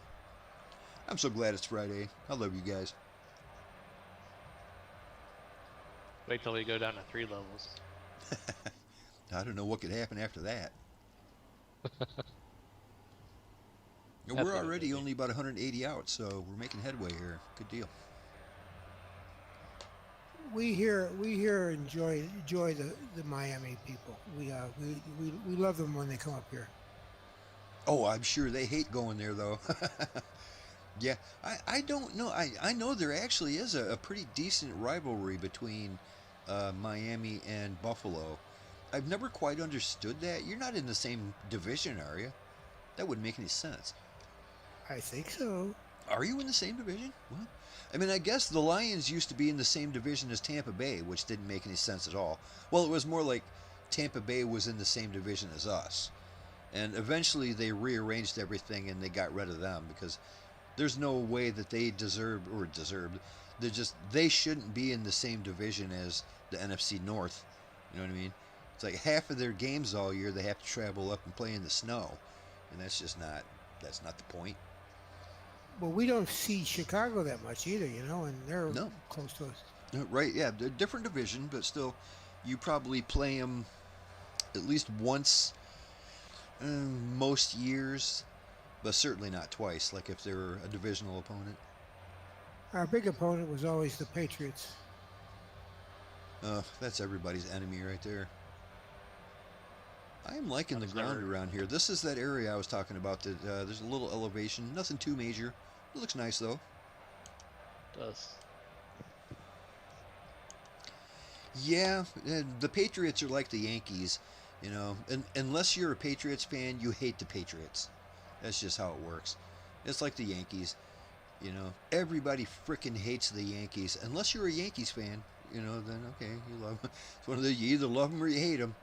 I'm so glad it's Friday. I love you guys. Wait till we go down to 3 levels. I don't know what could happen after that. That's We're what it already is. only about 180 out, so we're making headway here. Good deal. We here enjoy the Miami people. We love them when they come up here. Oh, I'm sure they hate going there, though. Yeah, I don't know. I know there actually is a pretty decent rivalry between Miami and Buffalo. I've never quite understood that. You're not in the same division, are you? That wouldn't make any sense. I think so. Are you in the same division? What? I mean, I guess the Lions used to be in the same division as Tampa Bay, which didn't make any sense at all. Well, it was more like Tampa Bay was in the same division as us. And eventually they rearranged everything and they got rid of them because there's no way that they deserved. They shouldn't be in the same division as the NFC North. You know what I mean? It's like half of their games all year they have to travel up and play in the snow. And that's not the point. Well, we don't see Chicago that much either, and they're No. close to us. Right, yeah, they're different division, but still, you probably play them at least once most years, but certainly not twice, like if they were a divisional opponent. Our big opponent was always the Patriots. That's everybody's enemy right there. I am liking the That's ground never- around here. This is that area I was talking about. That there's a little elevation, nothing too major. It looks nice though. Does. Yeah, the Patriots are like the Yankees, and unless you're a Patriots fan, you hate the Patriots. That's just how it works. It's like the Yankees, everybody frickin' hates the Yankees. Unless you're a Yankees fan, then okay, you love them. It's one of the, you either love them or you hate them.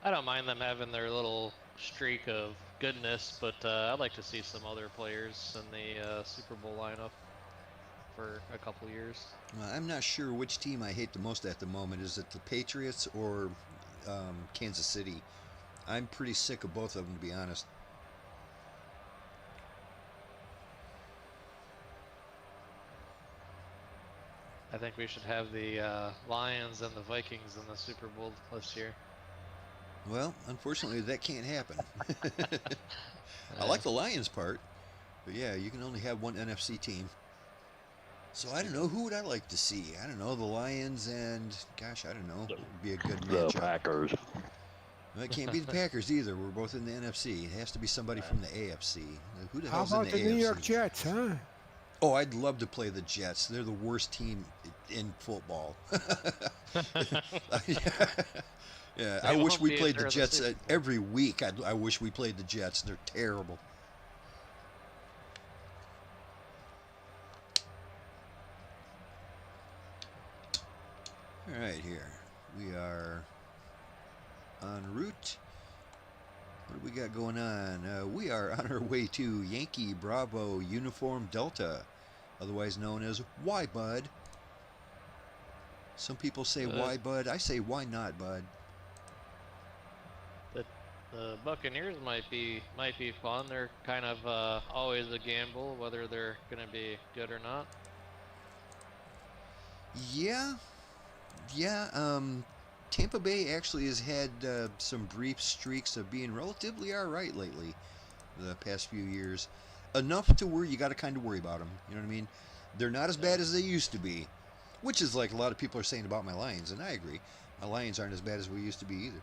I don't mind them having their little streak of goodness, but I'd like to see some other players in the Super Bowl lineup for a couple years. I'm not sure which team I hate the most at the moment. Is it the Patriots or Kansas City? I'm pretty sick of both of them, to be honest. I think we should have the Lions and the Vikings in the Super Bowl this year. Well, unfortunately, that can't happen. I like the Lions part, but yeah, you can only have one NFC team. So I don't know, who would I like to see? I don't know, the Lions and, gosh, I don't know, it would be a good The matchup. Packers. Well, it can't be the Packers either. We're both in the NFC. It has to be somebody from the AFC. Who the How hell's in about the the AFC? New York Jets, huh? Oh, I'd love to play the Jets. They're the worst team in football. Yeah, I wish won't we be played the during the Jets Super Bowl. every week. I wish we played the Jets. They're terrible. All right, here we are en route. What do we got going on? We are on our way to Yankee Bravo Uniform Delta, otherwise known as YBUD. Some people say YBUD. I say why not, bud? The Buccaneers might be fun. They're kind of always a gamble whether they're going to be good or not. Yeah. Tampa Bay actually has had some brief streaks of being relatively all right lately, the past few years. Enough to where you got to kind of worry about them. You know what I mean? They're not as bad as they used to be, which is like a lot of people are saying about my Lions, and I agree. My Lions aren't as bad as we used to be either.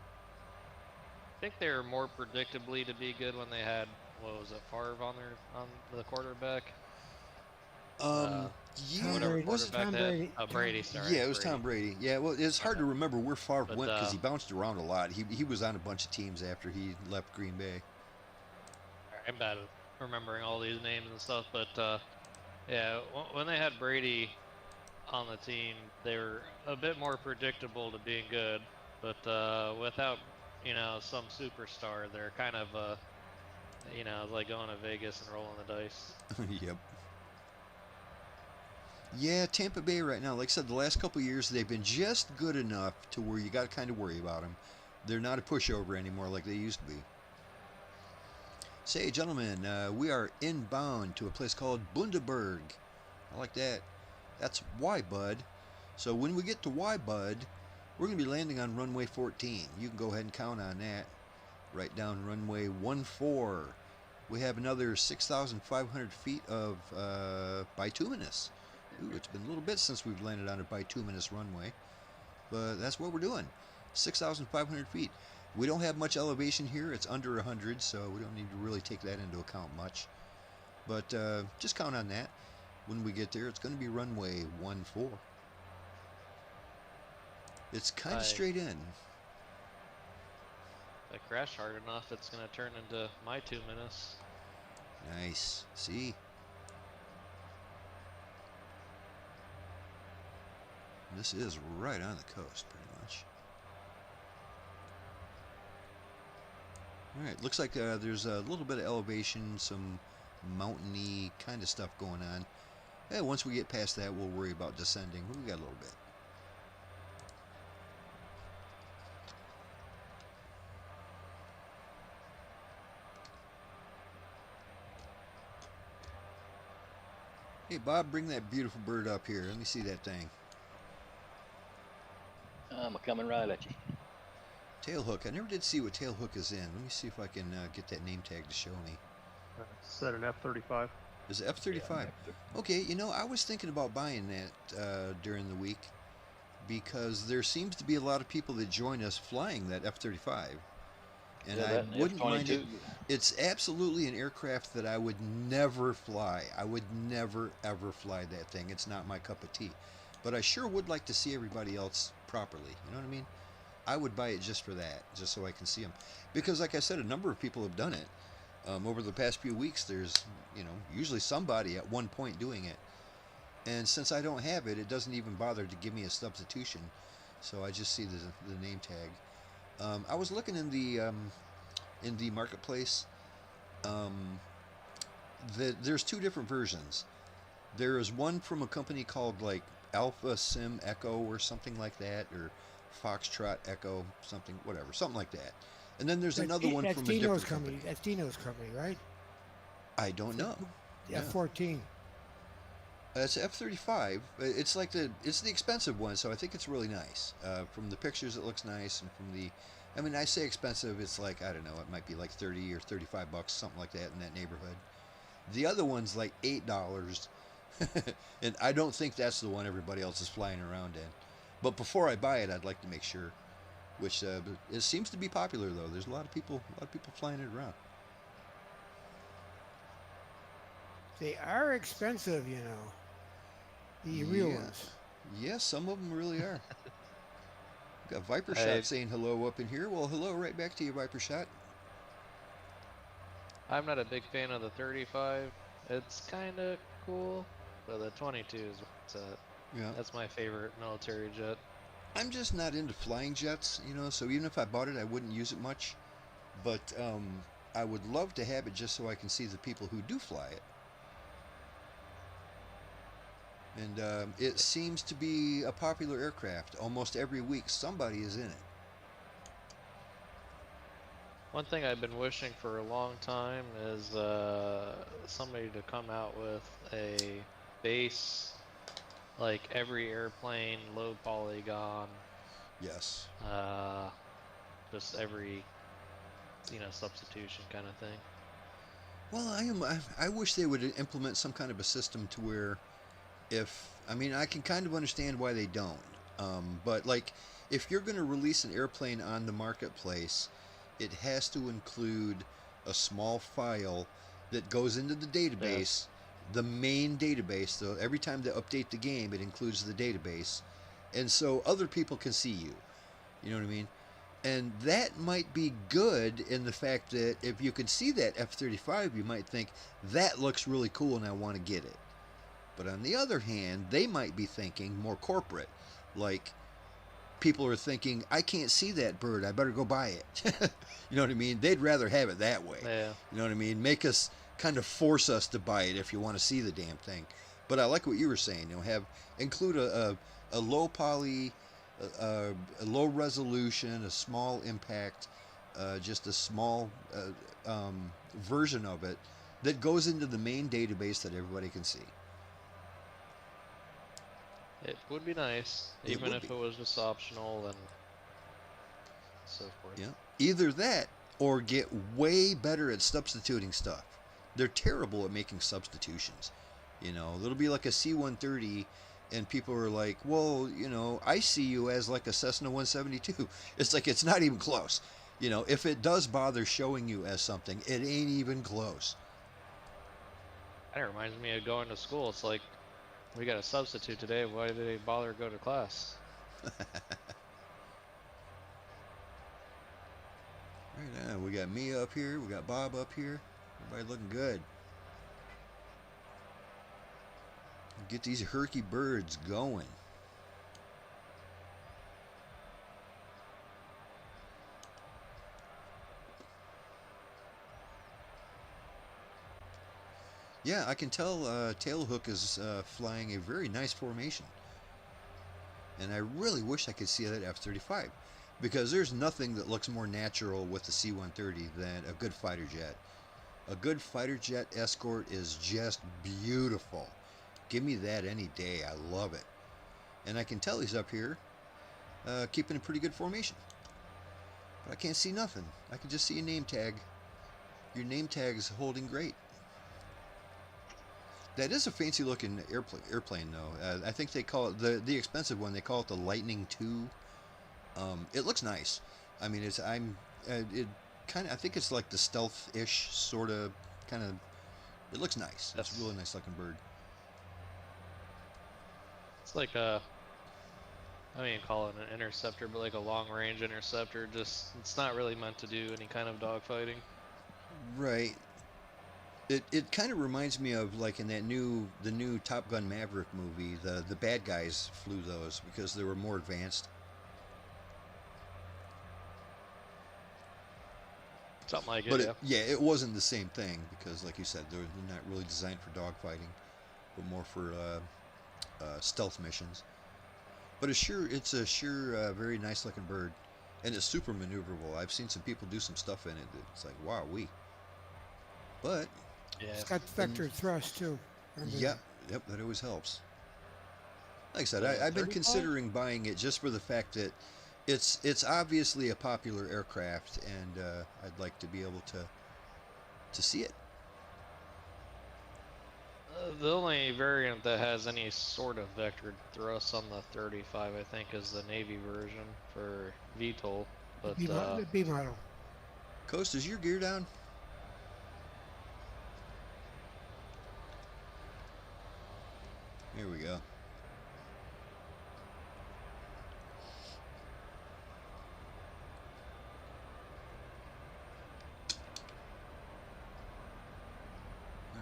I think they were more predictably to be good when they had, what was it, Favre on the quarterback. Yeah, Whatever Brady. Was it quarterback Tom they had. Brady? Oh, Brady, sorry. Yeah, it was Tom Brady. Yeah, well, it's hard to remember where Favre But, went because he bounced around a lot. He was on a bunch of teams after he left Green Bay. I'm bad at remembering all these names and stuff, but yeah, when they had Brady on the team, they were a bit more predictable to being good. But without, some superstar, they're kind of, like going to Vegas and rolling the dice. Yep. Yeah, Tampa Bay right now, like I said, the last couple of years they've been just good enough to where you got to kind of worry about them. They're not a pushover anymore like they used to be. Say, gentlemen, we are inbound to a place called Bundaberg. I like that. That's YBUD. So when we get to YBUD, we're going to be landing on runway 14. You can go ahead and count on that. Right down runway 14. We have another 6,500 feet of bituminous. Ooh, it's been a little bit since we've landed on a bituminous runway, but that's what we're doing. 6,500 feet. We don't have much elevation here. It's under 100, so we don't need to really take that into account much. But just count on that. When we get there, it's going to be runway 14. It's kind of straight in. If I crash hard enough, it's going to turn into my 2 minutes. Nice. See? This is right on the coast, pretty much. Alright, looks like there's a little bit of elevation, some mountainy kind of stuff going on. Yeah, once we get past that, we'll worry about descending. We got a little bit. Hey, Bob, bring that beautiful bird up here. Let me see that thing. I'm coming right at you. Tailhook. I never did see what tailhook is in. Let me see if I can get that name tag to show me. Set an F-35. Is it F-35? Yeah, Okay, you know, I was thinking about buying that during the week because there seems to be a lot of people that join us flying that F-35. And yeah, I wouldn't mind it. F-22. It's absolutely an aircraft that I would never fly. I would never, ever fly that thing. It's not my cup of tea. But I sure would like to see everybody else properly. You know what I mean? I would buy it just for that, just so I can see them. Because, like I said, a number of people have done it. Over the past few weeks, there's, you know, usually somebody at one point doing it. And since I don't have it, it doesn't even bother to give me a substitution. So I just see the name tag. I was looking in the marketplace. There's two different versions. There is one from a company called like Alpha Sim Echo or something like that, or Foxtrot Echo, something, whatever, something like that. And then there's another one from a different company. That's Dino's company, right? I don't know. Yeah, 14. It's F-35. It's like it's the expensive one, so I think it's really nice. From the pictures, it looks nice, and from the, I mean, I say expensive. It's like, I don't know, it might be like 30 or 35 bucks, something like that in that neighborhood. The other one's like $8, and I don't think that's the one everybody else is flying around in. But before I buy it, I'd like to make sure. Which it seems to be popular though. There's a lot of people flying it around. They are expensive, you know. The real ones. Yeah, some of them really are. Got Viper Shot saying hello up in here. Well, hello right back to you, Viper Shot. I'm not a big fan of the 35. It's kind of cool, but the 22 is what's at. Yeah. That's my favorite military jet. I'm just not into flying jets, you know, so even if I bought it, I wouldn't use it much. But I would love to have it just so I can see the people who do fly it. And it seems to be a popular aircraft. Almost every week, somebody is in it. One thing I've been wishing for a long time is somebody to come out with a base, like every airplane, low polygon. Yes. Just every, you know, substitution kind of thing. Well, I wish they would implement some kind of a system to where, I mean, I can kind of understand why they don't. But like, if you're going to release an airplane on the marketplace, it has to include a small file that goes into the database. Yes. The main database, so every time they update the game, it includes the database, and so other people can see you. You know what I mean? And that might be good in the fact that if you can see that F-35, you might think, that looks really cool and I want to get it. But on the other hand, they might be thinking more corporate. Like, people are thinking, I can't see that bird, I better go buy it. You know what I mean? They'd rather have it that way. Yeah. You know what I mean? Make us, kind of force us to buy it if you want to see the damn thing. But I like what you were saying. You know, include a low poly, a low resolution, a small impact, just a small version of it that goes into the main database that everybody can see. It would be nice, It even would if be. it was just optional and so forth. Yeah. Either that or get way better at substituting stuff. They're terrible at making substitutions. You know, it'll be like a C-130 and people are like, well, you know, I see you as like a Cessna 172. It's like, it's not even close. You know, if it does bother showing you as something, it ain't even close. That reminds me of going to school. It's like, we got a substitute today. Why did they bother to go to class? Right now, we got me up here, we got Bob up here. Everybody looking good. Get these herky birds going. Yeah, I can tell Tailhook is flying a very nice formation. And I really wish I could see that F-35. Because there's nothing that looks more natural with the C-130 than a good fighter jet. A good fighter jet escort is just beautiful. Give me that any day. I love it. And I can tell he's up here keeping a pretty good formation. But I can't see nothing. I can just see a name tag. Your name tag's holding great. That is a fancy looking airplane though. I think they call it the expensive one. They call it the Lightning II. It looks nice. I mean, it kind of, I think it's like the stealth-ish sort of kind of. It looks nice. It's a really nice looking bird. It's like a, I mean, call it an interceptor, but like a long-range interceptor. Just, it's not really meant to do any kind of dogfighting. Right. It kind of reminds me of like in the new Top Gun Maverick movie. The bad guys flew those because they were more advanced. Something like But it, yeah. it wasn't the same thing because, like you said, they're not really designed for dogfighting, but more for stealth missions. But it's a sure very nice looking bird, and it's super maneuverable. I've seen some people do some stuff in it. It's like wow, But Yeah. It's got vector thrust too. Remember yep, that always helps. Like I said, The I've been 35? considering buying it just for the fact that it's obviously a popular aircraft, and I'd like to be able to see it. The only variant that has any sort of vectored thrust on the 35, I think, is the Navy version for VTOL. But the B model. Coast, is your gear down? Here we go.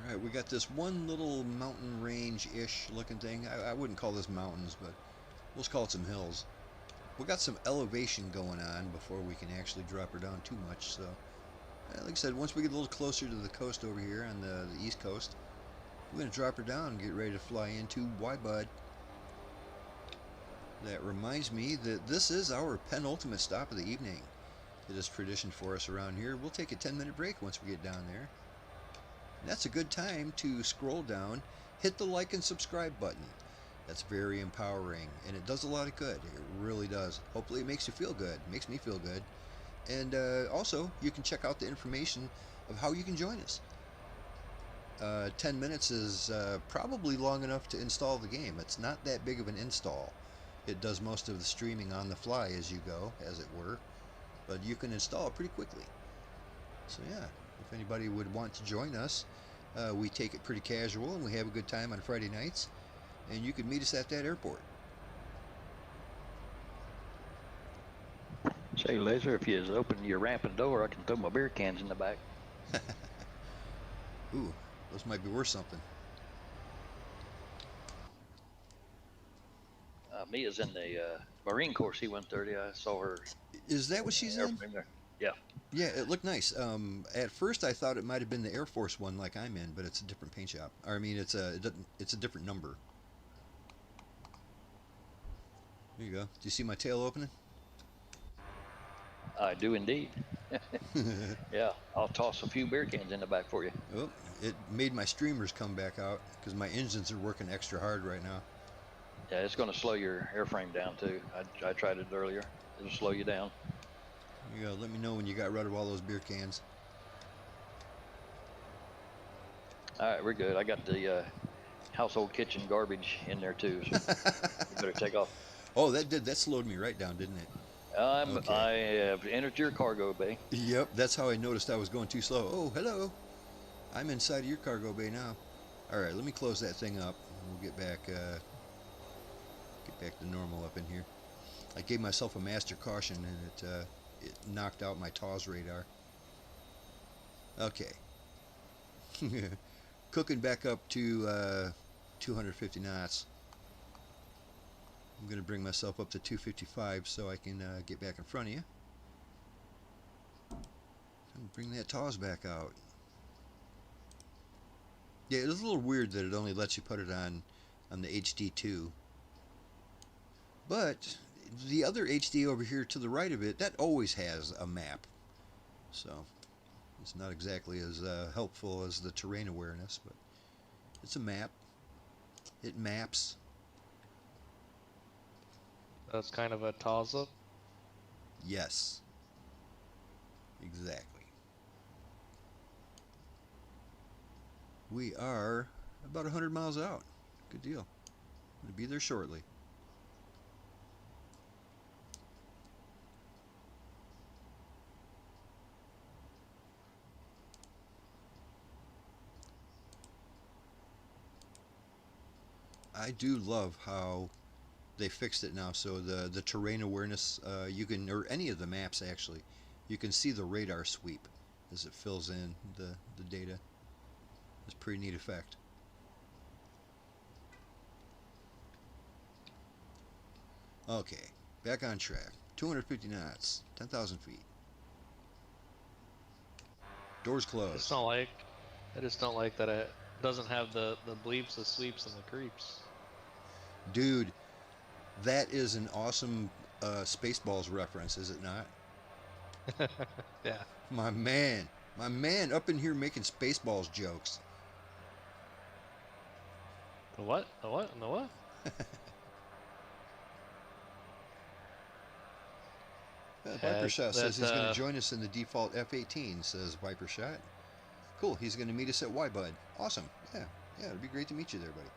Alright, we got this one little mountain range-ish looking thing. I wouldn't call this mountains, but we'll just call it some hills. We got some elevation going on before we can actually drop her down too much, so like I said, once we get a little closer to the coast over here on the east coast, we're going to drop her down and get ready to fly into YBUD. That reminds me that this is our penultimate stop of the evening. It is tradition for us around here. We'll take a 10-minute break once we get down there. And that's a good time to scroll down, hit the like and subscribe button. That's very empowering, and it does a lot of good. It really does. Hopefully it makes you feel good. It makes me feel good. And also, you can check out the information of how you can join us. 10 minutes is probably long enough to install the game. It's not that big of an install. It does most of the streaming on the fly as you go, as it were. But you can install it pretty quickly. So yeah, if anybody would want to join us, we take it pretty casual and we have a good time on Friday nights. And you can meet us at that airport. Say, Laser, if you open your ramp and door, I can throw my beer cans in the back. Ooh, those might be worth something. Mia's in the Marine Corps C-130. I saw her. Is that what she's in? Yeah. Yeah, it looked nice. At first I thought it might have been the Air Force one like I'm in, but it's a different paint shop. Or, I mean, it's a different number. There you go. Do you see my tail opening? I do indeed. Yeah, I'll toss a few beer cans in the back for you. Oh, it made my streamers come back out because my engines are working extra hard right now. Yeah, it's going to slow your airframe down too. I tried it earlier. It'll slow you down. There you go. Let me know when you got rid of all those beer cans. All right, we're good. I got the household kitchen garbage in there too, so you better take off. Oh, that slowed me right down, didn't it? Okay. I have entered your cargo bay. Yep, that's how I noticed I was going too slow. Oh, hello. I'm inside of your cargo bay now. All right, let me close that thing up. We'll get back to normal up in here. I gave myself a master caution, and it knocked out my TAWS radar. Okay. Cooking back up to 250 knots. I'm going to bring myself up to 255 so I can get back in front of you. And bring that TAWS back out. Yeah, it's a little weird that it only lets you put it on the HD2. But the other HD over here to the right of it, that always has a map. So it's not exactly as helpful as the terrain awareness, but it's a map. It maps. That's kind of a toss-up. Yes. Exactly. We are about 100 miles out. Good deal. I'm going to be there shortly. I do love how they fixed it now, so the terrain awareness, you can, or any of the maps actually, you can see the radar sweep as it fills in the data. It's a pretty neat effect. Okay, back on track. 250 knots, 10,000 feet. Doors closed. I just don't like that it doesn't have the bleeps, the sweeps, and the creeps. Dude, that is an awesome Spaceballs reference, is it not? Yeah. My man up in here making Spaceballs jokes. The what? The what? And the what? Viper Shot says he's going to join us in the default F-18, says Viper Shot. Cool, he's going to meet us at YBUD. Awesome. Yeah, it'd be great to meet you there, buddy.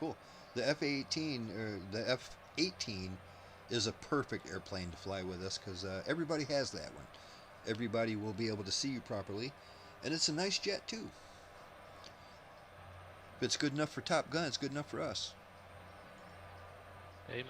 Cool. The F-18, or the F-18 is a perfect airplane to fly with us because everybody has that one. Everybody will be able to see you properly, and it's a nice jet too. If it's good enough for Top Gun, it's good enough for us. Amen.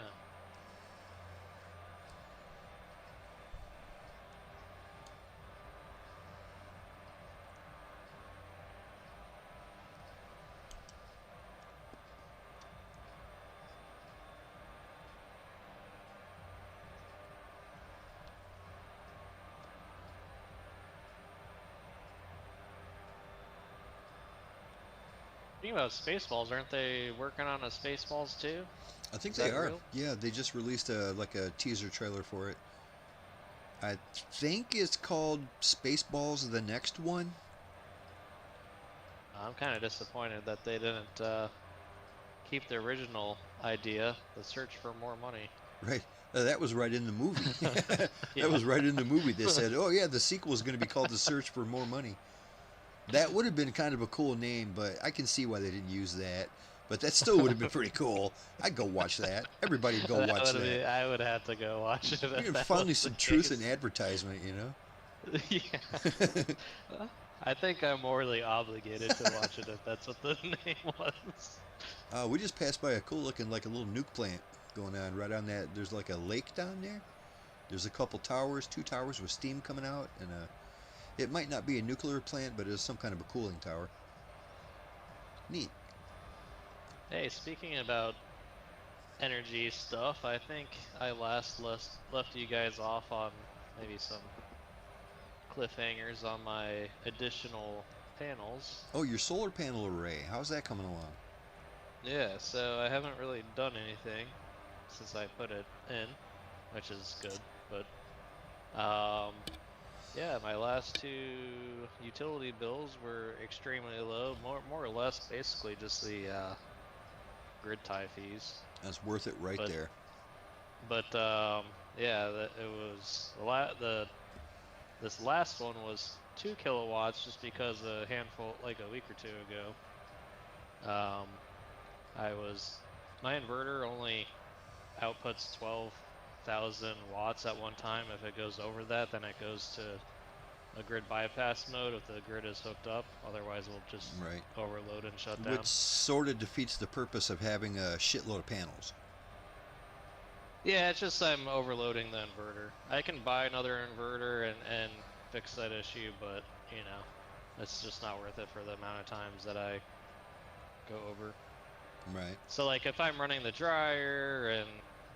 Speaking about Spaceballs, aren't they working on a Spaceballs too? I think Is they that are. real? Yeah, they just released a teaser trailer for it. I think it's called Spaceballs the next one. I'm kind of disappointed that they didn't keep the original idea, the search for more money. Right. That was right in the movie. Yeah. That was right in the movie. They said, oh yeah, the sequel is going to be called The Search for More Money. That would have been kind of a cool name, but I can see why they didn't use that. But that still would have been pretty cool. I'd go watch that. Everybody would go watch that. I would have to go watch it. You can finally some truth in advertisement, you know? Yeah. Well, I think I'm morally obligated to watch it if that's what the name was. We just passed by a cool looking, like a little nuke plant going on right on that. There's like a lake down there. There's a couple towers, 2 towers with steam coming out, and it might not be a nuclear plant, but it's some kind of a cooling tower. Neat. Hey, speaking about energy stuff, I think I last left you guys off on maybe some cliffhangers on my additional panels. Oh, your solar panel array. How's that coming along? Yeah, so I haven't really done anything since I put it in, which is good, but yeah, my last 2 utility bills were extremely low, more or less basically just the grid tie fees. That's worth it right But- there. But yeah, it was this last one was 2 kilowatts just because a handful, like a week or 2 ago, my inverter only outputs 12,000 watts at one time. If it goes over that, then it goes to a grid bypass mode if the grid is hooked up. Otherwise, we'll just Right. overload and shut down. Which sort of defeats the purpose of having a shitload of panels. Yeah, it's just I'm overloading the inverter. I can buy another inverter and fix that issue, but you know, it's just not worth it for the amount of times that I go over. Right. So like if I'm running the dryer and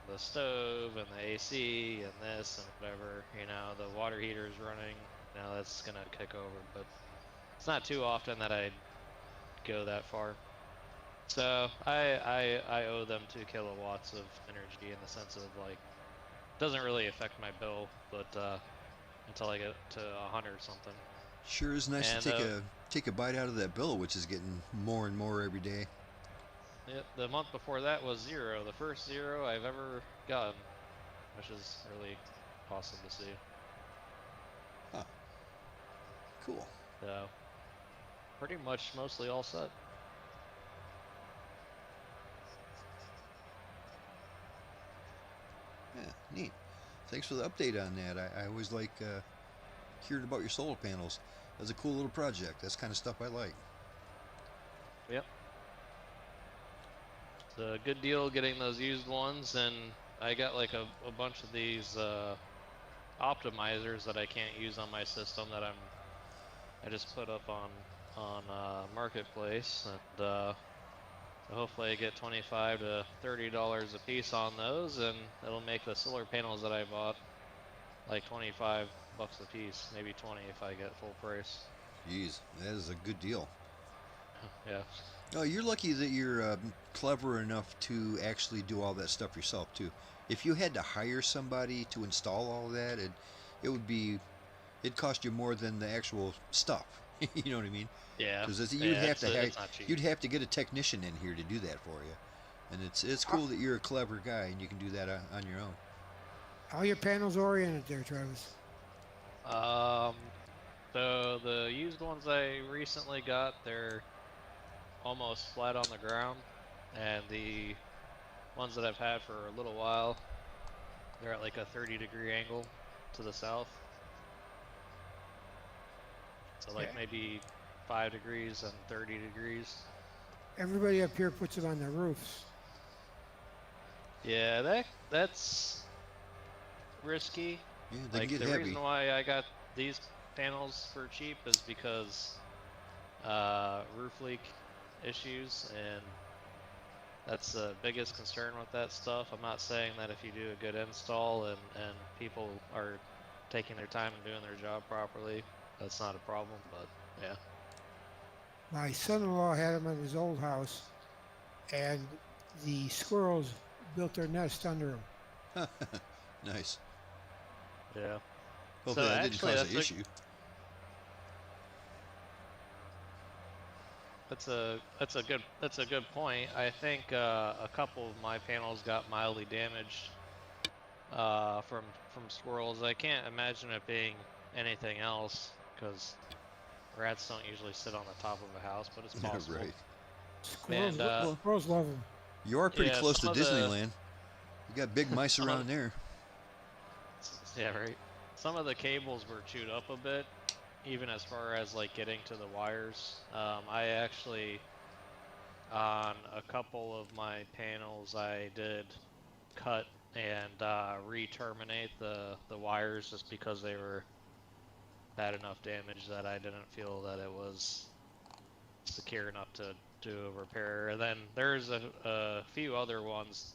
the stove and the AC and this and whatever, you know, the water heater is running, you know, that's gonna kick over, but it's not too often that I go that far. So I owe them 2 kilowatts of energy in the sense of like, doesn't really affect my bill, but until I get to 100 or something. Sure is nice And, to take a bite out of that bill, which is getting more and more every day. Yeah, the month before that was 0, the first 0 I've ever gotten, which is really awesome to see. Huh. Cool. So pretty much mostly all set. Yeah, neat. Thanks for the update on that. I always like hearing about your solar panels. That's a cool little project. That's kind of stuff I like. Yep. It's a good deal getting those used ones, and I got like a bunch of these optimizers that I can't use on my system that I just put up on Marketplace, and hopefully I get $25 to $30 a piece on those, and it'll make the solar panels that I bought like 25 bucks a piece, maybe 20 if I get full price. Jeez, that is a good deal. Yeah. Oh, you're lucky that you're clever enough to actually do all that stuff yourself too. If you had to hire somebody to install all that, it'd cost you more than the actual stuff. You know what I mean? Yeah. Because It's not cheap. you'd have to get a technician in here to do that for you. And it's cool that you're a clever guy and you can do that on your own. How your panels oriented there, Travis? So the used ones I recently got, they're almost flat on the ground, and the ones that I've had for a little while, they're at like a 30-degree angle to the south. So like Yeah. maybe 5 degrees and 30 degrees. Everybody up here puts it on their roofs. Yeah, that's risky. Yeah, they Like can the get heavy. reason why I got these panels for cheap is because roof leak issues, and that's the biggest concern with that stuff. I'm not saying that if you do a good install and people are taking their time and doing their job properly, that's not a problem, but yeah. My son-in-law had them in his old house, and the squirrels built their nest under them. Nice. Yeah. Hopefully So that didn't actually, cause that's an a- issue. That's a good point. I think a couple of my panels got mildly damaged from squirrels. I can't imagine it being anything else because rats don't usually sit on the top of a house, but it's possible. Right. Squirrels, And, squirrels love them. You are pretty Yeah, close to some of the- Disneyland. You got big mice some of- around there. Yeah, right. Some of the cables were chewed up a bit, even as far as like getting to the wires. I actually, on a couple of my panels, I did cut and re-terminate the wires just because they were bad enough damage that I didn't feel that it was secure enough to do a repair. And then there's a few other ones,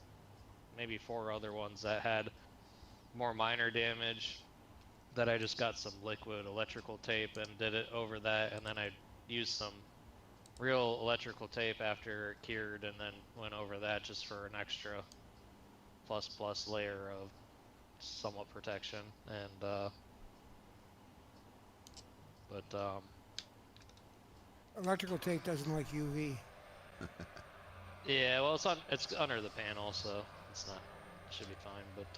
maybe 4 other ones that had more minor damage, that I just got some liquid electrical tape and did it over that, and then I used some real electrical tape after it cured, and then went over that just for an extra plus layer of somewhat protection. And Electrical tape doesn't like UV. yeah, well, it's under the panel, so it's not, it should be fine. But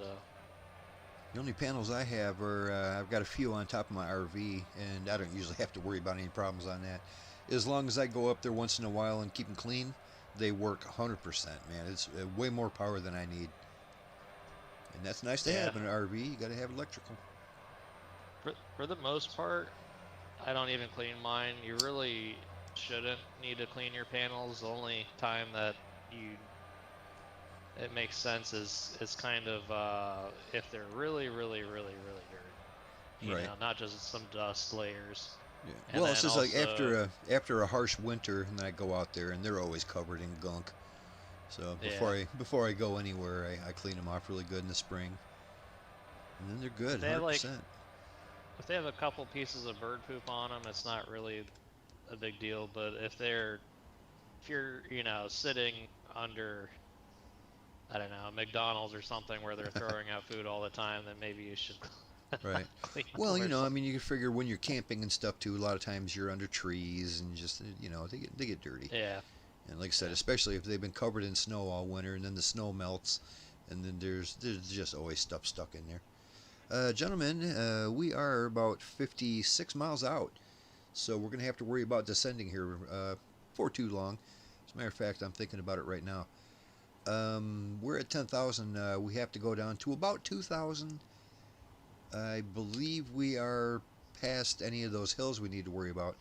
The only panels I have are, I've got a few on top of my RV, and I don't usually have to worry about any problems on that. As long as I go up there once in a while and keep them clean, they work 100%, man. It's way more power than I need. And that's nice to have in an RV. You got to have electrical. for the most part, I don't even clean mine. You really shouldn't need to clean your panels. The only time that it makes sense is kind of if they're really dirty, you Right. know, not just some dust layers. Yeah. And Well, it's then just like also- after a harsh winter, and I go out there, and they're always covered in gunk. So before I go anywhere, I clean them off really good in the spring, and then they're good, They have, 100%. if they have a couple pieces of bird poop on them, it's not really a big deal. But if you're, you know, sitting under, I don't know, McDonald's or something where they're throwing out food all the time, then maybe you should Right. clean Well, them you or know, I something. mean, you can figure when you're camping and stuff too. A lot of times you're under trees and just, you know, they get dirty. Yeah. And like I said, Yeah. especially if they've been covered in snow all winter, and then the snow melts, and then there's just always stuff stuck in there. Gentlemen, we are about 56 miles out, so we're gonna have to worry about descending here for too long. As a matter of fact, I'm thinking about it right now. We're at 10,000. We have to go down to about 2,000. I believe we are past any of those hills we need to worry about.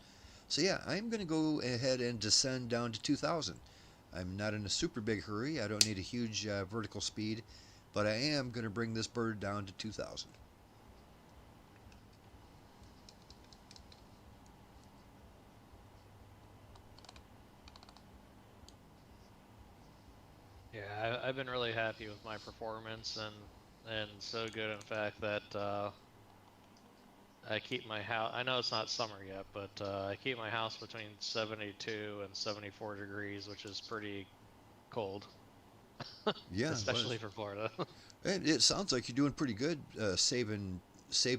So yeah, I'm going to go ahead and descend down to 2,000. I'm not in a super big hurry. I don't need a huge vertical speed, but I am going to bring this bird down to 2,000. Yeah, I've been really happy with my performance, and so good in fact that I keep my house. I know it's not summer yet, but I keep my house between 72 and 74 degrees, which is pretty cold. Yeah, especially for Florida. And it sounds like you're doing pretty good saving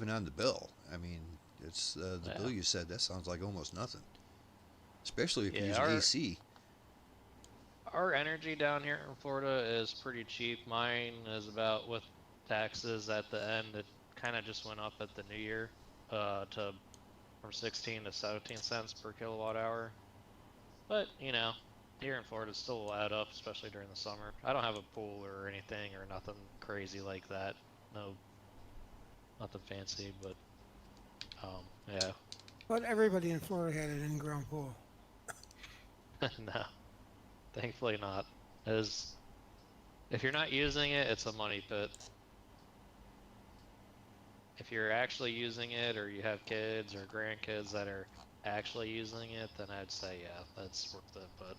on the bill. I mean, it's the bill you said, that sounds like almost nothing, especially if you're using AC. Our energy down here in Florida is pretty cheap. Mine is about, with taxes at the end, it kind of just went up at the new year to from 16 to 17 cents per kilowatt hour. But, you know, here in Florida it still will add up, especially during the summer. I don't have a pool or anything or nothing crazy like that. No, nothing fancy, but yeah. But everybody in Florida had an in-ground pool. No, thankfully not. If you're not using it, it's a money pit. If you're actually using it, or you have kids or grandkids that are actually using it, then I'd say, yeah, that's worth it. But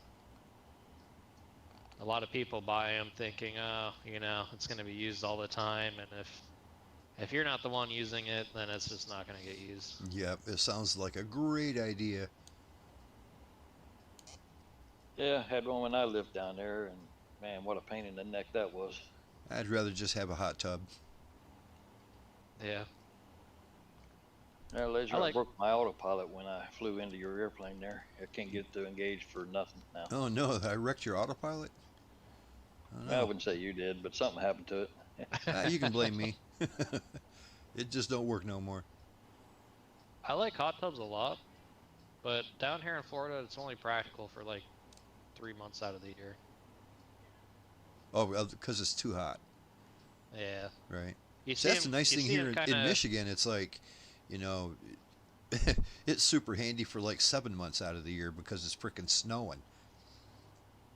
a lot of people buy them thinking, oh, you know, it's going to be used all the time, and if you're not the one using it, then it's just not going to get used. Yep, it sounds like a great idea. Yeah, I had one when I lived down there, and man, what a pain in the neck that was. I'd rather just have a hot tub. Yeah. Yeah, Laser, I broke my autopilot when I flew into your airplane there. I can't get it to engage for nothing now. Oh no, I wrecked your autopilot? Oh, no. I wouldn't say you did, but something happened to it. You can blame me. It just don't work no more. I like hot tubs a lot, but down here in Florida, it's only practical for like 3 months out of the year. Oh, because it's too hot. Yeah. Right. So that's the nice thing here in Michigan. It's like, you know, it's super handy for like 7 months out of the year because it's freaking snowing.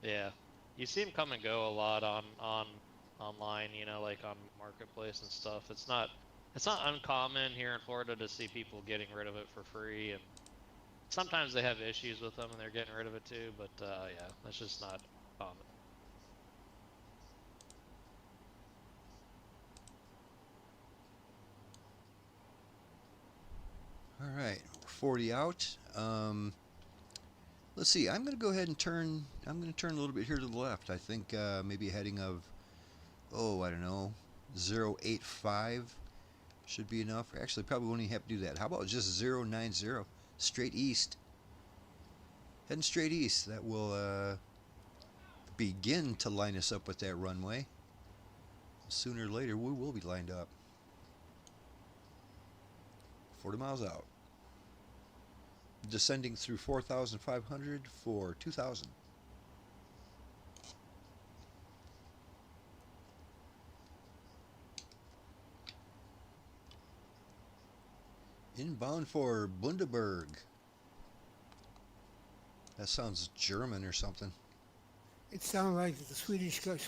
Yeah. You see them come and go a lot on online, you know, like on Marketplace and stuff. It's not uncommon here in Florida to see people getting rid of it for free, and sometimes they have issues with them and they're getting rid of it too, but yeah, that's just not common. All right, 40 out. Let's see. I'm going to go ahead and turn. I'm going to turn a little bit here to the left. I think maybe a heading of, oh, I don't know, 085 should be enough. Actually, probably won't even have to do that. How about just 090, straight east? Heading straight east. That will begin to line us up with that runway. Sooner or later, we will be lined up. 40 miles out. Descending through 4,500 for 2,000. Inbound for Bundaberg. That sounds German or something. It sounds like the Swedish cook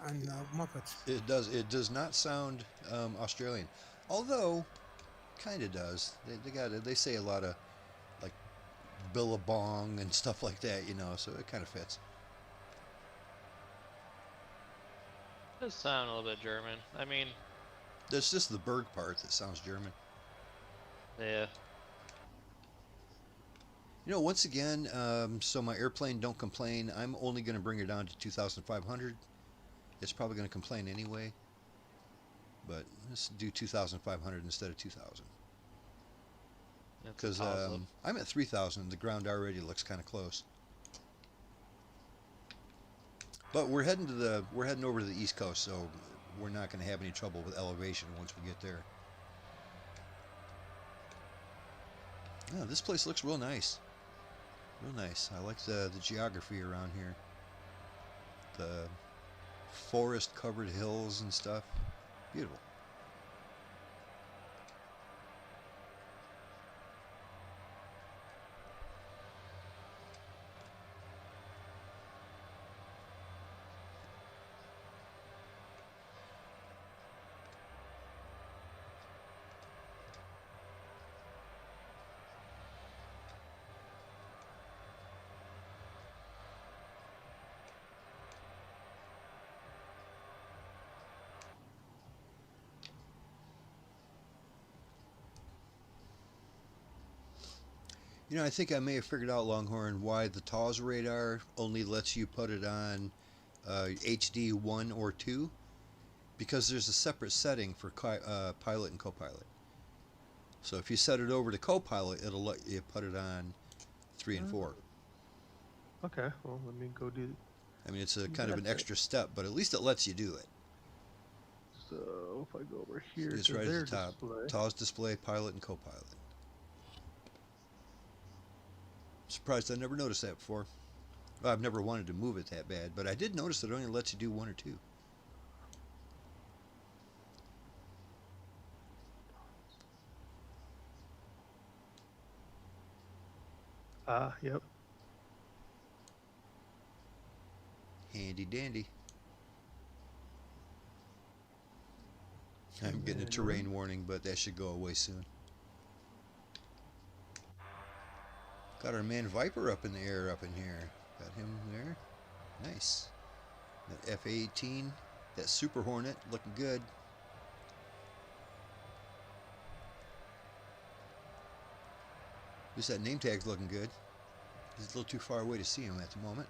on Muppets. It does. It does not sound Australian, although kind of does. They say a lot of like billabong and stuff like that, you know. So it kind of fits. It does sound a little bit German. I mean, There's just the Berg part that sounds German. yeah. You know, once again, so my airplane don't complain. I'm only going to bring her down to 2,500. It's probably going to complain anyway. But let's do 2,500 instead of 2,000. Because I'm at 3,000. The ground already looks kind of close. But we're heading over to the East Coast, so we're not going to have any trouble with elevation once we get there. Yeah, this place looks real nice. Real nice. I like the geography around here. The forest-covered hills and stuff. Beautiful. You know, I think I may have figured out, Longhorn, why the TAWS radar only lets you put it on HD 1 or 2. Because there's a separate setting for pilot and co-pilot. So if you set it over to co-pilot, it'll let you put it on 3 and 4. Okay, well, let me go do. I mean, it's a kind of an extra step, but at least it lets you do it. So if I go over here It's to right their at the top. display. TAWS display, pilot, and co-pilot. Surprised I never noticed that before. Well, I've never wanted to move it that bad, but I did notice that it only lets you do 1 or 2. Yep. Handy dandy. I'm getting a terrain warning, but that should go away soon. Got our man Viper up in the air up in here. Got him there. Nice. That F-18, that Super Hornet, looking good. At least that name tag's looking good. He's a little too far away to see him at the moment.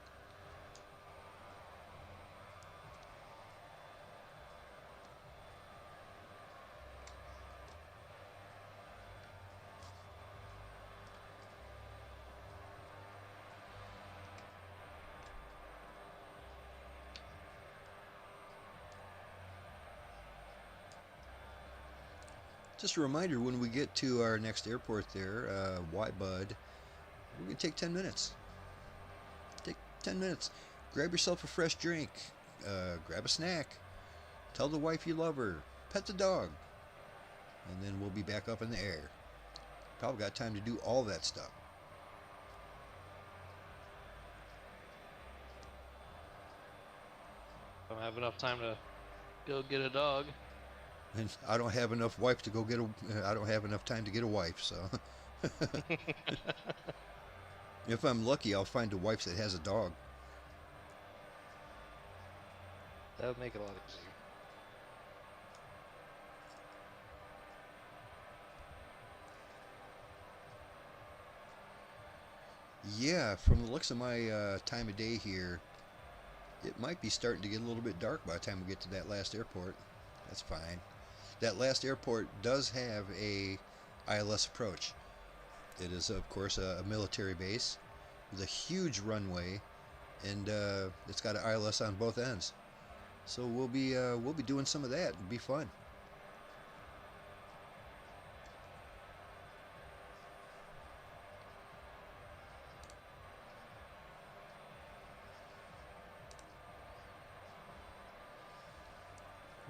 Just a reminder, when we get to our next airport there, YBUD, we're going to take 10 minutes. Take 10 minutes. Grab yourself a fresh drink. Grab a snack. Tell the wife you love her. Pet the dog. And then we'll be back up in the air. Probably got time to do all that stuff. Don't have enough time to go get a dog. And I don't have enough wife to go get a. I don't have enough time to get a wife, so. If I'm lucky, I'll find a wife that has a dog. That would make it a lot easier. Yeah, from the looks of my time of day here, it might be starting to get a little bit dark by the time we get to that last airport. That's fine. That last airport does have a ILS approach. It is, of course, a military base with a huge runway, and it's got an ILS on both ends. So we'll be doing some of that. It'll be fun.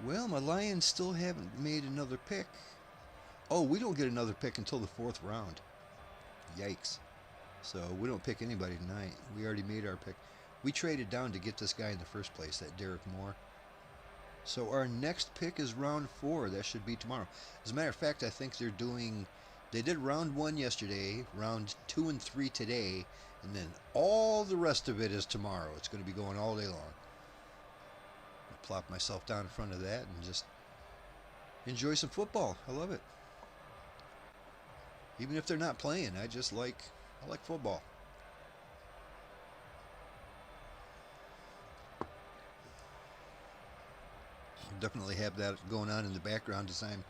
Well, my Lions still haven't made another pick. Oh, we don't get another pick until the 4th round. Yikes. So we don't pick anybody tonight. We already made our pick. We traded down to get this guy in the first place, that Derek Moore. So our next pick is round 4. That should be tomorrow. As a matter of fact, I think they did round 1 yesterday, round 2 and 3 today, and then all the rest of it is tomorrow. It's going to be going all day long. I'll plop myself down in front of that and just enjoy some football. I love it. Even if they're not playing, I like football. I'll definitely have that going on in the background as I'm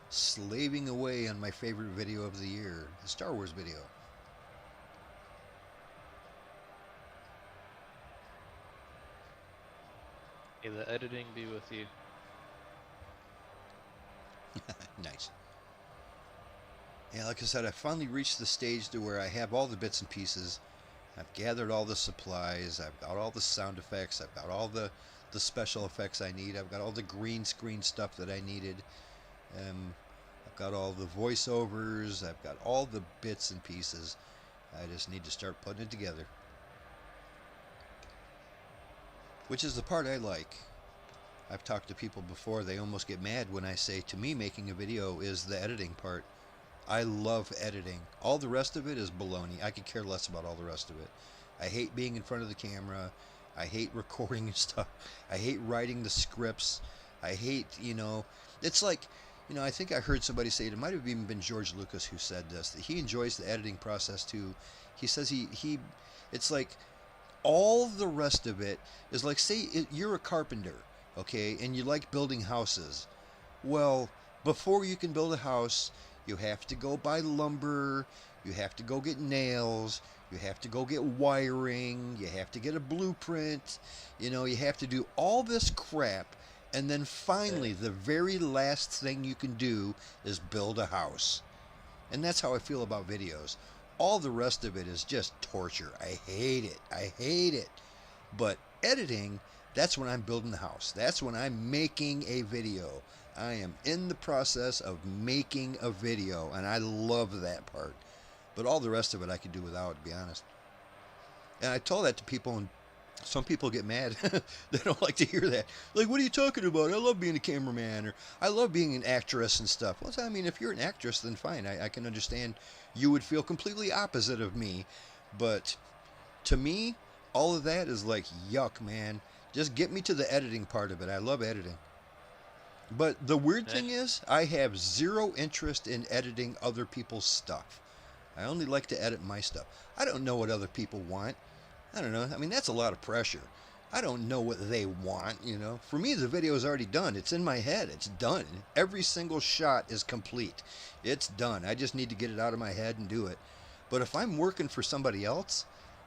slaving away on my favorite video of the year, the Star Wars video. May the editing be with you. Nice. Yeah, like I said, I finally reached the stage to where I have all the bits and pieces. I've gathered all the supplies. I've got all the sound effects. I've got all the special effects I need. I've got all the green screen stuff that I needed. I've got all the voiceovers. I've got all the bits and pieces. I just need to start putting it together. Which is the part I like. I've talked to people before. They almost get mad when I say, to me, making a video is the editing part. I love editing. All the rest of it is baloney. I could care less about all the rest of it. I hate being in front of the camera. I hate recording stuff. I hate writing the scripts. I hate, it's like, I think I heard somebody say, it might have even been George Lucas who said this, that he enjoys the editing process too. He says it's like all the rest of it is like, say you're a carpenter, okay, and you like building houses. Well, before you can build a house, you have to go buy lumber, you have to go get nails, you have to go get wiring, you have to get a blueprint, you have to do all this crap, and then finally the very last thing you can do is build a house. And that's how I feel about videos. All the rest of it is just torture. I hate it. I hate it. But editing, that's when I'm building the house. That's when I'm making a video. I am in the process of making a video, and I love that part. But all the rest of it I could do without, to be honest. And I told that to people, and some people get mad. They don't like to hear that. Like, what are you talking about? I love being a cameraman, or I love being an actress and stuff. Well, I mean, if you're an actress, then fine. I can understand you would feel completely opposite of me. But to me, all of that is like, yuck, man. Just get me to the editing part of it. I love editing. But the weird thing is, I have zero interest in editing other people's stuff. I only like to edit my stuff. I don't know what other people want. I don't know. I mean, that's a lot of pressure. I don't know what they want, For me, the video is already done. It's in my head. It's done. Every single shot is complete. It's done. I just need to get it out of my head and do it. But if I'm working for somebody else,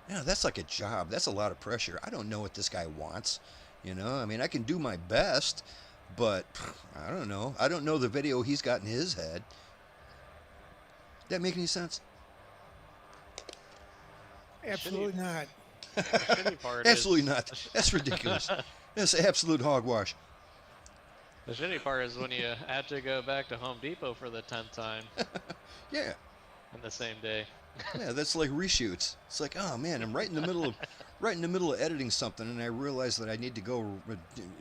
that's like a job. That's a lot of pressure. I don't know what this guy wants, I mean, I can do my best, but I don't know. I don't know the video he's got in his head. That make any sense? Absolutely not. The shitty part Absolutely not. That's ridiculous. That's absolute hogwash. The shitty part is when you have to go back to Home Depot for the 10th time. Yeah. In the same day. Yeah, that's like reshoots. It's like, oh man, I'm right in the middle of editing something, and I realize that I need to go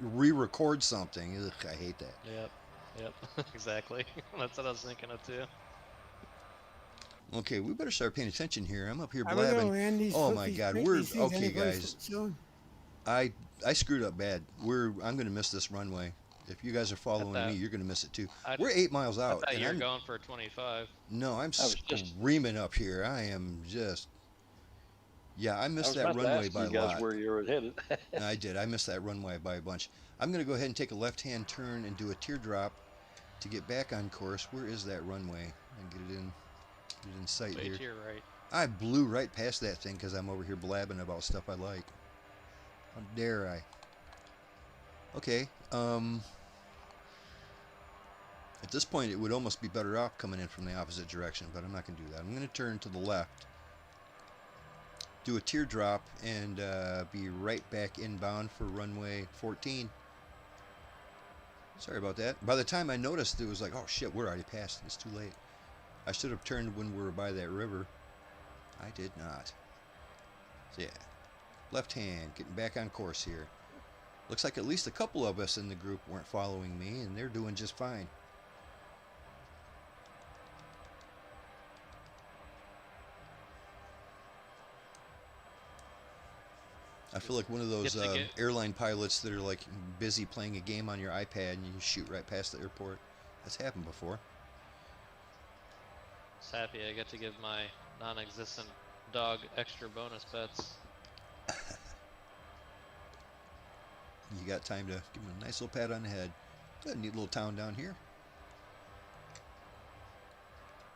re-record something. Ugh, I hate that. Yep, exactly. That's what I was thinking of too. Okay, we better start paying attention here. I'm up here Are we gonna blabbing. land these- Oh my these- God, make we're these things okay, any place guys. Soon? I screwed up bad. I'm gonna miss this runway. If you guys are following me, you're gonna miss it too. We're 8 miles I out. thought you were I'm going for 25. No, I'm was just- screaming up here. I am just. Yeah, I I missed was that about to runway ask by you a guys lot. where you were headed. I did. I missed that runway by a bunch. I'm going to go ahead and take a left-hand turn and do a teardrop to get back on course. Where is that runway? And get it in sight Way here. to your right. I blew right past that thing because I'm over here blabbing about stuff I like. How dare I? Okay. At this point, it would almost be better off coming in from the opposite direction, but I'm not going to do that. I'm going to turn to the left, do a teardrop, and be right back inbound for runway 14. Sorry about that. By the time I noticed, it was like, oh shit, we're already past. It's too late. I should have turned when we were by that river. I did not. So yeah, left hand, getting back on course here. Looks like at least a couple of us in the group weren't following me, and they're doing just fine. I feel like one of those airline pilots that are like busy playing a game on your iPad and you shoot right past the airport. That's happened before. Just happy I get to give my non-existent dog extra bonus bets. You got time to give him a nice little pat on the head. Got a neat little town down here.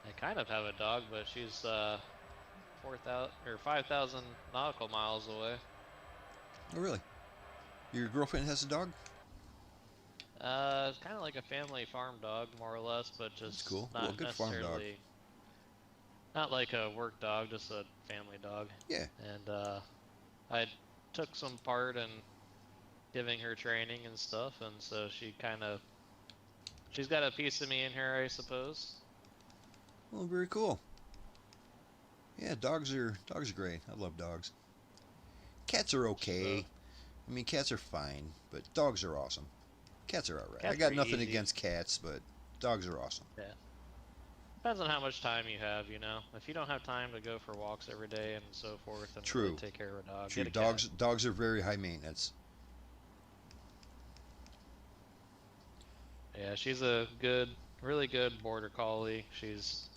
I kind of have a dog, but she's 4,000 or 5,000 nautical miles away. Oh, really? Your girlfriend has a dog? It's kind of like a family farm dog, more or less, but just That's cool. not Well, good farm dog. necessarily, not like a work dog, just a family dog. Yeah. And I took some part in giving her training and stuff, and so she's got a piece of me in her, I suppose. Well, very cool. Yeah, dogs are great. I love dogs. Cats are okay. I mean, cats are fine, but dogs are awesome. Cats are alright. I got nothing against cats, but dogs are awesome. Yeah. Depends on how much time you have, you know. If you don't have time to go for walks every day and so forth, and True. really take care of a dog. True. Get a cat. Dogs are very high maintenance. Yeah, she's a really good border collie. She's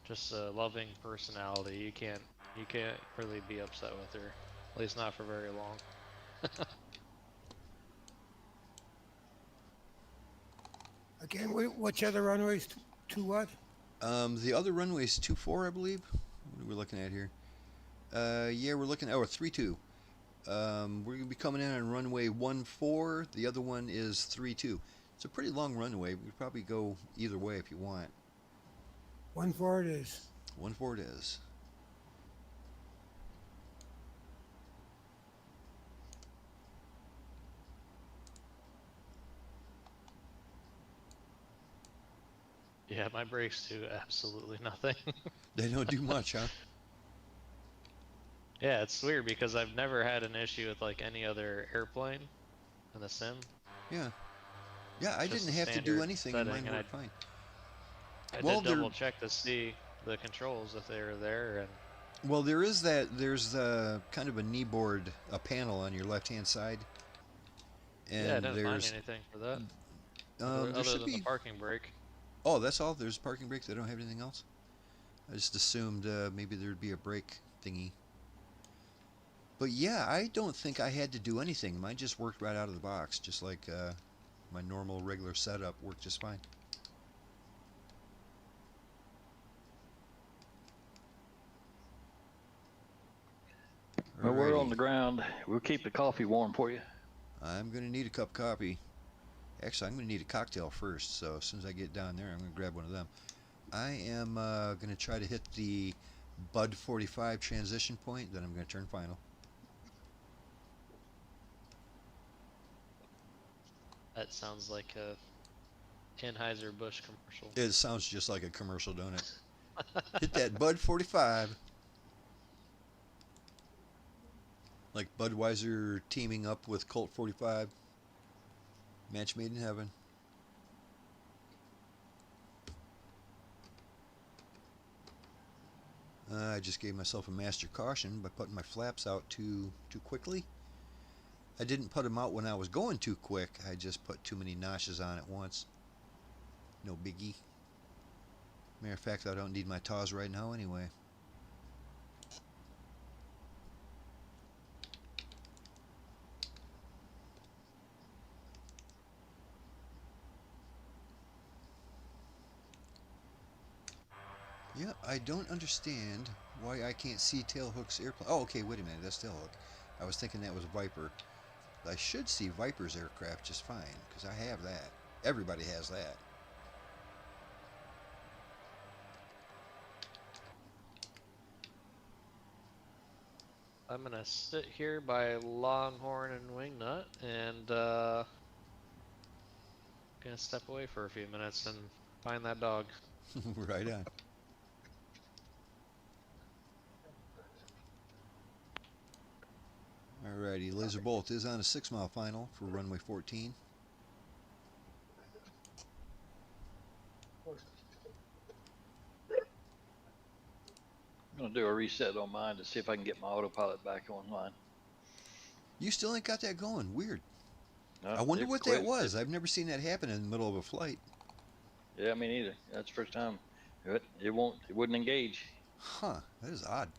just a loving personality. You can't really be upset with her. At least not for very long. Again, which other runways to what? The other runway is 24, I believe. What are we looking at here? Yeah, we're looking at 32. We're going to be coming in on runway 14. The other one is 32. It's a pretty long runway. We could probably go either way if you want. 14 it is. 14 it is. Yeah, my brakes do absolutely nothing. They don't do much, huh? Yeah, it's weird because I've never had an issue with like any other airplane in the sim. Yeah. Yeah, I Just didn't a have to do standard anything. setting, Mine and worked fine. I Well, did double check to see the controls if they were there, and Well, there's kind of a kneeboard, a panel on your left-hand side. And yeah, I didn't find there's anything for that. there other should than be. the parking brake. Oh, that's all. There's parking brake. They don't have anything else. I just assumed maybe there'd be a brake thingy. But yeah, I don't think I had to do anything. Mine just worked right out of the box, just like my normal regular setup worked just fine. Well, we're Alrighty. on the ground. We'll keep the coffee warm for you. I'm going to need a cup of coffee. Actually, I'm going to need a cocktail first, so as soon as I get down there, I'm going to grab one of them. I am going to try to hit the BUD 45 transition point, then I'm going to turn final. That sounds like a Anheuser-Busch commercial. It sounds just like a commercial, don't it? Hit that BUD 45. Like Budweiser teaming up with Colt 45. Match made in heaven. I just gave myself a master caution by putting my flaps out too quickly. I didn't put them out when I was going too quick. I just put too many notches on at once. No biggie. Matter of fact, I don't need my TAWs right now anyway. Yeah, I don't understand why I can't see Tailhook's airplane. Oh, okay, wait a minute, that's Tailhook. I was thinking that was Viper. I should see Viper's aircraft just fine, because I have that. Everybody has that. I'm gonna sit here by Longhorn and Wingnut and gonna step away for a few minutes and find that dog. Right on. Alrighty, Lazerbolt is on a 6-mile final for runway 14. I'm gonna do a reset on mine to see if I can get my autopilot back online. You still ain't got that going. Weird. No, I wonder it what quit. that was. I've never seen that happen in the middle of a flight. Yeah, me neither. That's the first time. It wouldn't engage. Huh, that is odd.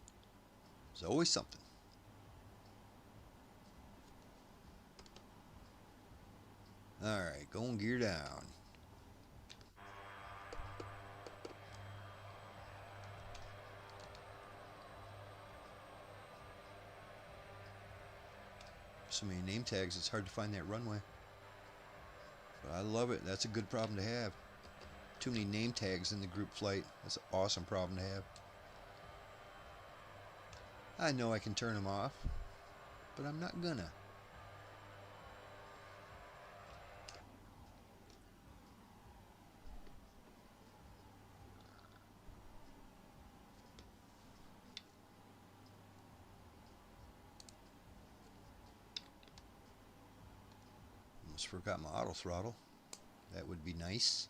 There's always something. Alright, going gear down. So many name tags, it's hard to find that runway. But I love it. That's a good problem to have. Too many name tags in the group flight. That's an awesome problem to have. I know I can turn them off, but I'm not gonna. Almost forgot my auto throttle. That would be nice.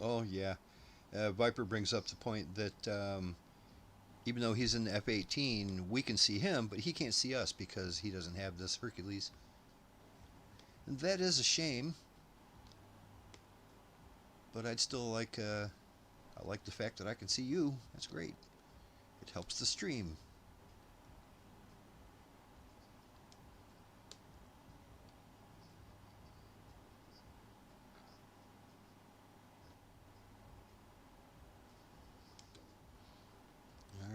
Oh yeah, Viper brings up the point that even though he's in the F-18, we can see him, but he can't see us because he doesn't have this Hercules. And that is a shame. But I'd still like, I like the fact that I can see you. That's great. It helps the stream.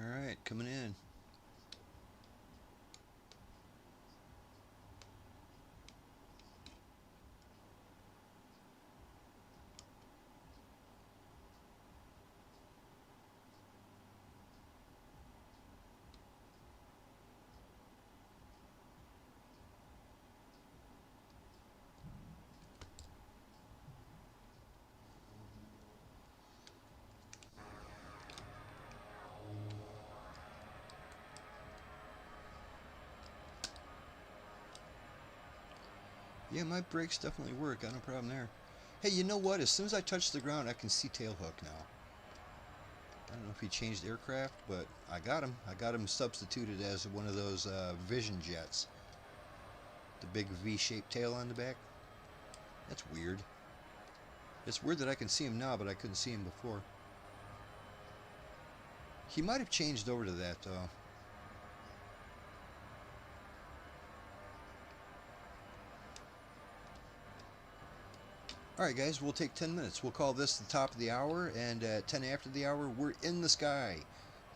Alright, coming in. Yeah, my brakes definitely work. Got no problem there. Hey, you know what? As soon as I touch the ground, I can see Tailhook now. I don't know if he changed aircraft, but I got him. I got him substituted as one of those Vision jets. The big V-shaped tail on the back. That's weird. It's weird that I can see him now, but I couldn't see him before. He might have changed over to that, though. Alright guys, we'll take 10 minutes. We'll call this the top of the hour, and at 10 after the hour, we're in the sky.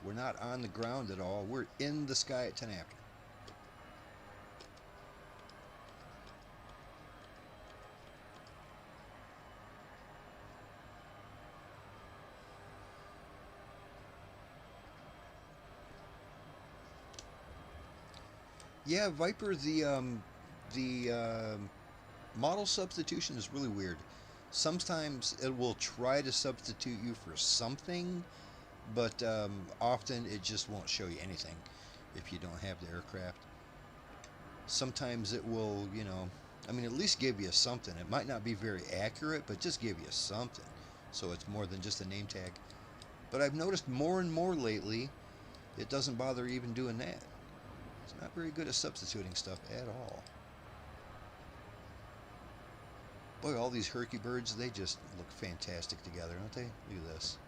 We're not on the ground at all. We're in the sky at 10 after. Yeah, Viper, the model substitution is really weird. Sometimes it will try to substitute you for something, but often it just won't show you anything if you don't have the aircraft. Sometimes it will, you know, I mean, at least give you something. It might not be very accurate, but just give you something, so it's more than just a name tag. But I've noticed more and more lately, it doesn't bother even doing that. It's not very good at substituting stuff at all. Boy, all these Herky birds, they just look fantastic together, don't they? Look at this.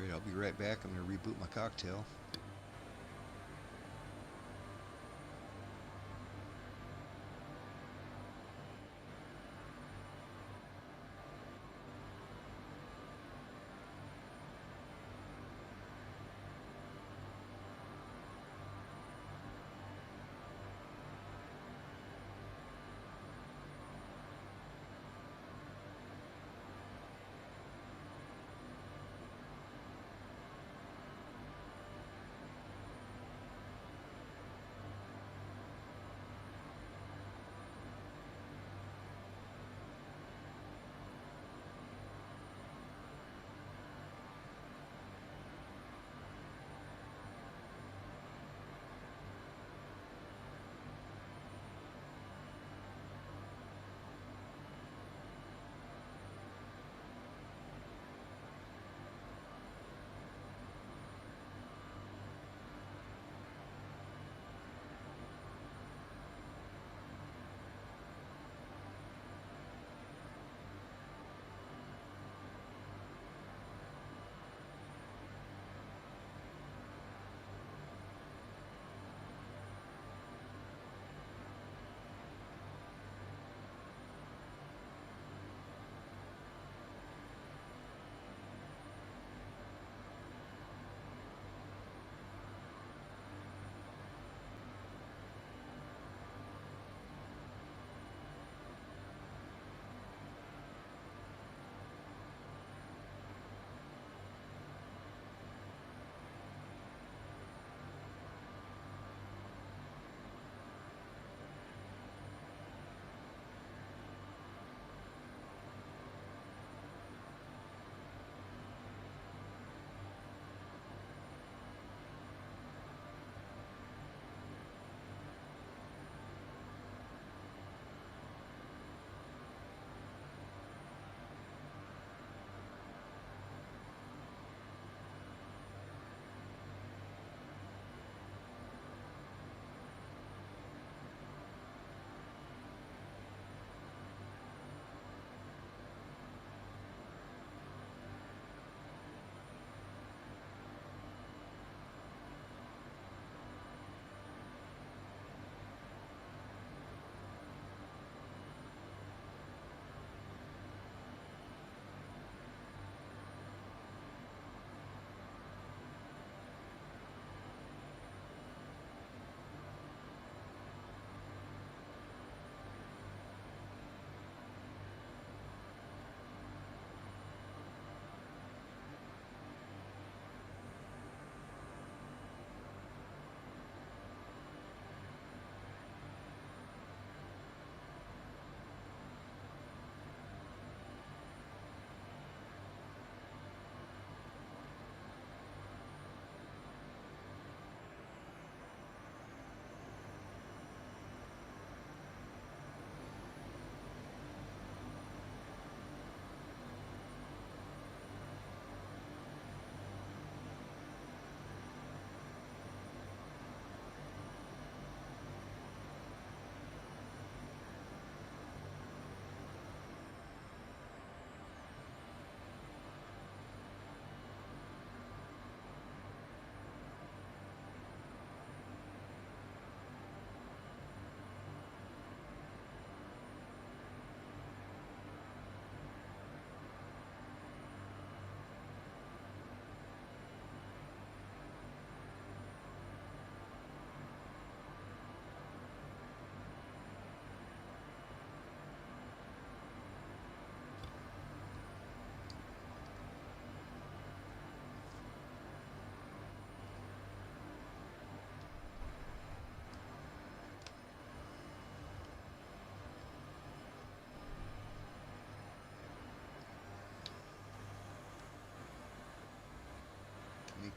Alright, I'll be right back. I'm going to reboot my cocktail.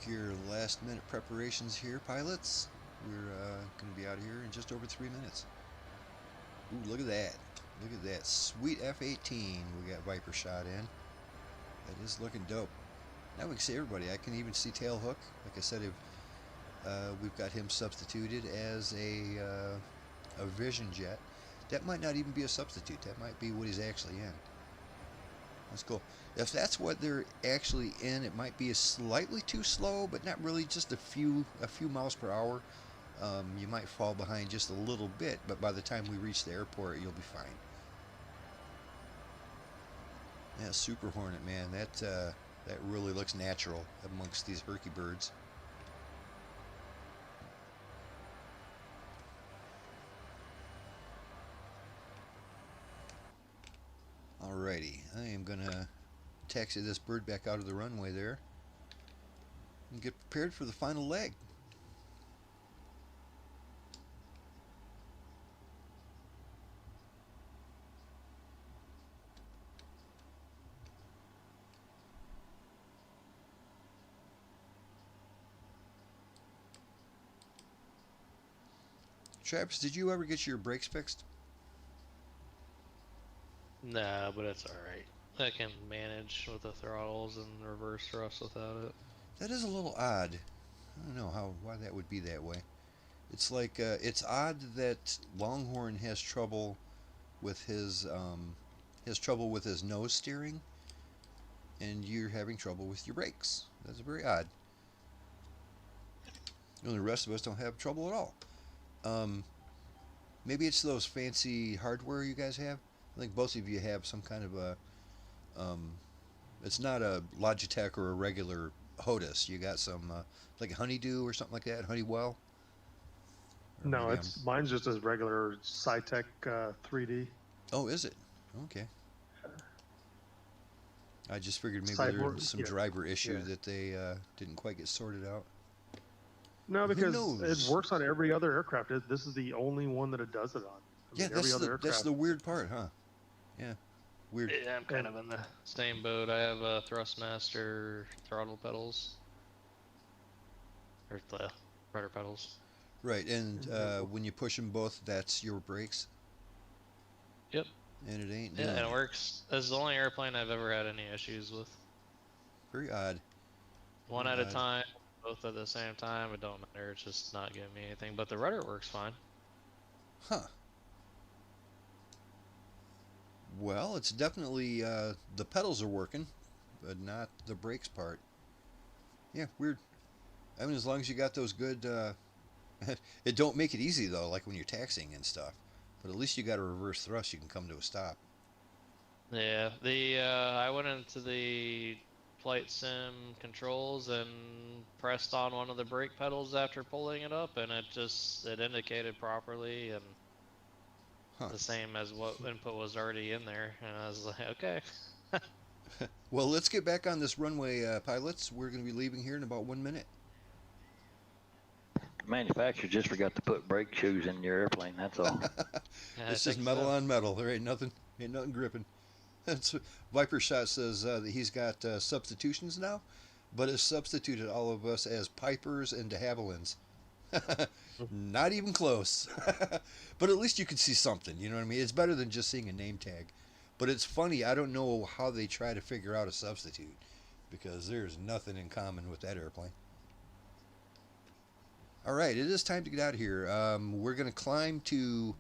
your last minute preparations here, pilots. We're going to be out of here in just over 3 minutes. Ooh, look at that. Look at that sweet F-18 we got Viper shot in. That is looking dope. Now we can see everybody. I can even see Tailhook. Like I said, we've got him substituted as a Vision jet. That might not even be a substitute. That might be what he's actually in. That's cool. If that's what they're actually in, it might be a slightly too slow, but not really, just a few miles per hour. You might fall behind just a little bit, but by the time we reach the airport, you'll be fine. Yeah, Super Hornet, man, that really looks natural amongst these Herky birds. Alrighty, I am gonna taxi this bird back out of the runway there and get prepared for the final leg. Travis, did you ever get your brakes fixed? Nah, but it's alright. I can manage with the throttles and reverse thrust without it. That is a little odd. I don't know why that would be that way. It's like it's odd that Longhorn has trouble with his nose steering, and you're having trouble with your brakes. That's very odd. And the rest of us don't have trouble at all. Maybe it's those fancy hardware you guys have. I think both of you have some kind of a, it's not a Logitech or a regular HOTUS. You got some, like a Honeydew or something like that, Honeywell? Or No, mine's just a regular Cytec 3D. Oh, is it? Okay. I just figured maybe there was some driver issue that they didn't quite get sorted out. No, because it works on every other aircraft. This is the only one that it does it on. Yeah, that's the weird part, huh? Yeah, weird. Yeah, I'm kind of in the same boat. I have Thrustmaster throttle pedals. Or the rudder pedals. Right, and when you push them both, that's your brakes? Yep. And it ain't Yeah, and it works. This is the only airplane I've ever had any issues with. Very odd. One at a time, both at the same time, it don't matter. It's just not giving me anything. But the rudder works fine. Huh. Well, it's definitely, the pedals are working, but not the brakes part. Yeah, weird. I mean, as long as you got those good, it don't make it easy, though, like when you're taxiing and stuff. But at least you got a reverse thrust, you can come to a stop. Yeah, I went into the flight sim controls and pressed on one of the brake pedals after pulling it up, and it indicated properly and the same as what input was already in there, and I was like, okay. Well, let's get back on this runway, pilots. We're going to be leaving here in about 1 minute. The manufacturer just forgot to put brake shoes in your airplane, that's all. Yeah, It's just metal on metal. There ain't nothing gripping. Viper Shot says that he's got substitutions now, but has substituted all of us as Pipers and de Havillands. Not even close. But at least you can see something, you know what I mean? It's better than just seeing a name tag. But it's funny, I don't know how they try to figure out a substitute, because there's nothing in common with that airplane. Alright, it is time to get out of here. We're going to climb to,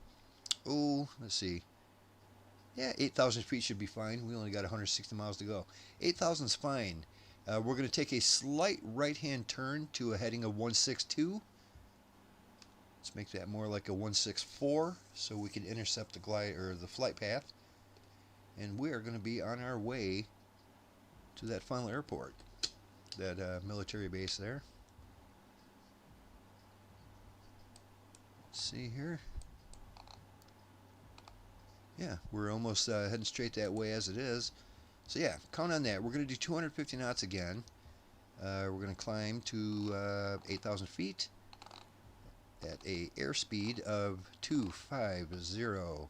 let's see. Yeah, 8,000 feet should be fine. We only got 160 miles to go. 8,000's fine. We're going to take a slight right-hand turn to a heading of 162. Let's make that more like a 164 so we can intercept the flight path. And we are going to be on our way to that final airport, that military base there. Let's see here. Yeah, we're almost heading straight that way as it is. So yeah, count on that. We're going to do 250 knots again. We're going to climb to 8,000 feet at a airspeed of 250.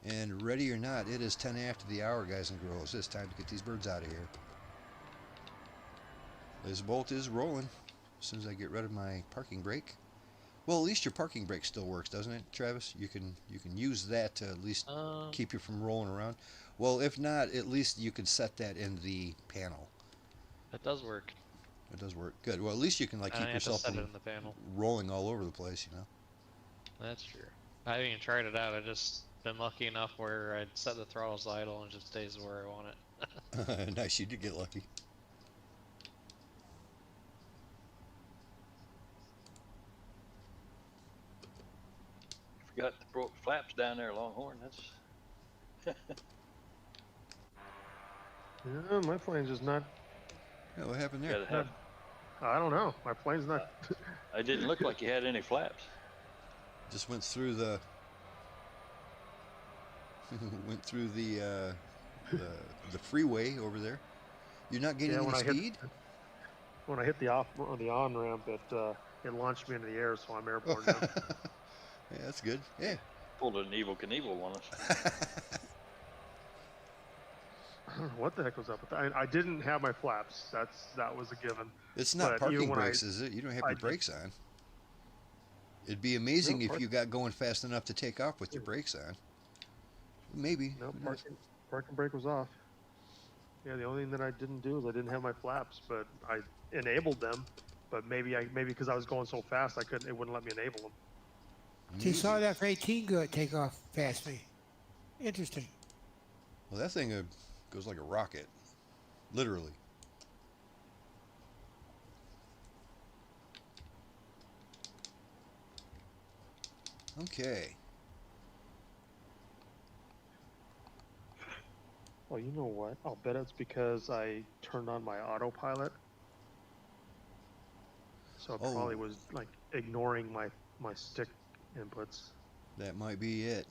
And ready or not, it is 10 after the hour, guys and girls. It's time to get these birds out of here. Lazerbolt is rolling. As soon as I get rid of my parking brake. Well, at least your parking brake still works, doesn't it, Travis? You can use that to at least keep you from rolling around. Well, if not, at least you can set that in the panel. It does work. It does work. Good. Well, at least you can like I keep have to yourself set it from in the panel. rolling all over the place, you know. That's true. I haven't even tried it out. I just been lucky enough where I'd set the throttles to idle and it just stays where I want it. Nice, you did get lucky. Forgot to throw flaps down there, Longhorn. That's Yeah, my plane's just not. Yeah, what happened there? gotta have. I don't know. My plane's not. It didn't look like you had any flaps. Just went through the the freeway over there. You're not getting any speed? When I hit the on ramp, it launched me into the air, so I'm airborne now. Yeah, that's good. Yeah. Pulled an Evel Knievel on us. I don't know what the heck was up with that. I didn't have my flaps. That was a given. It's not But parking even when brakes, is it? You don't have your did- brakes on. It'd be amazing No, if you got going fast enough to take off with your brakes on. Maybe. No, Who knows? parking brake was off. Yeah, the only thing that I didn't do is I didn't have my flaps, but I enabled them. But maybe because I was going so fast, it wouldn't let me enable them. See, saw that F-18 take off past me. Interesting. Well, that thing goes like a rocket. Literally. Okay. Well, you know what? I'll bet it's because I turned on my autopilot. So it probably Oh. was like ignoring my stick inputs. That might be it.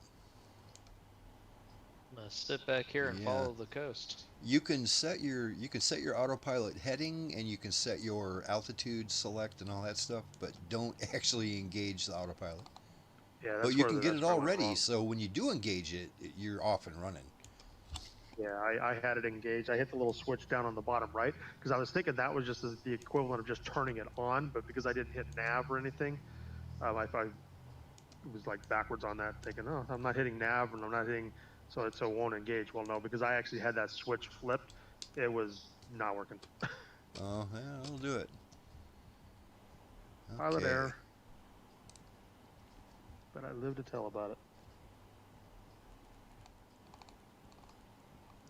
I'm gonna sit back here and Yeah. follow the coast. You can set your autopilot heading, and you can set your altitude select and all that stuff, but don't actually engage the autopilot. Yeah, But you where can get that's it where I went already, wrong. so when you do engage it, you're off and running. Yeah, I had it engaged. I hit the little switch down on the bottom right because I was thinking that was just the equivalent of just turning it on, but because I didn't hit nav or anything, I was like backwards on that, thinking, oh, I'm not hitting nav and I'm not hitting, so it won't engage. Well, no, because I actually had that switch flipped, it was not working. Oh, yeah, that'll do it. Pilot Okay. error. But I live to tell about it.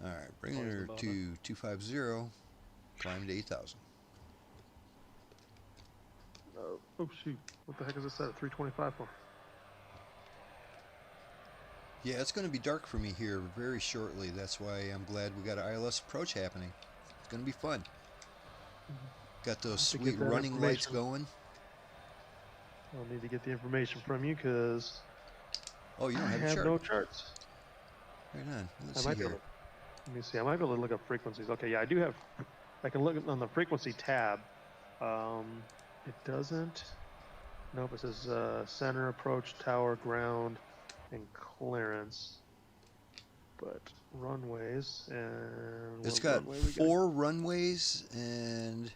All right, bring Close the her bottom. to 250, climb to 8,000. Oh shoot! What the heck is this at 325 for? Yeah, it's going to be dark for me here very shortly. That's why I'm glad we got an ILS approach happening. It's going to be fun. Got those To get sweet that running lights information. going. I'll need to get the information from you because Oh, you don't I have a have chart. no charts. Right on. Let's I see might be here. able to, let me see. I might be able to look up frequencies. Okay, yeah, I do have. I can look on the frequency tab. It doesn't. Nope, it says center, approach, tower, ground, and clearance. But runways and It's what got runway we 4 runways, and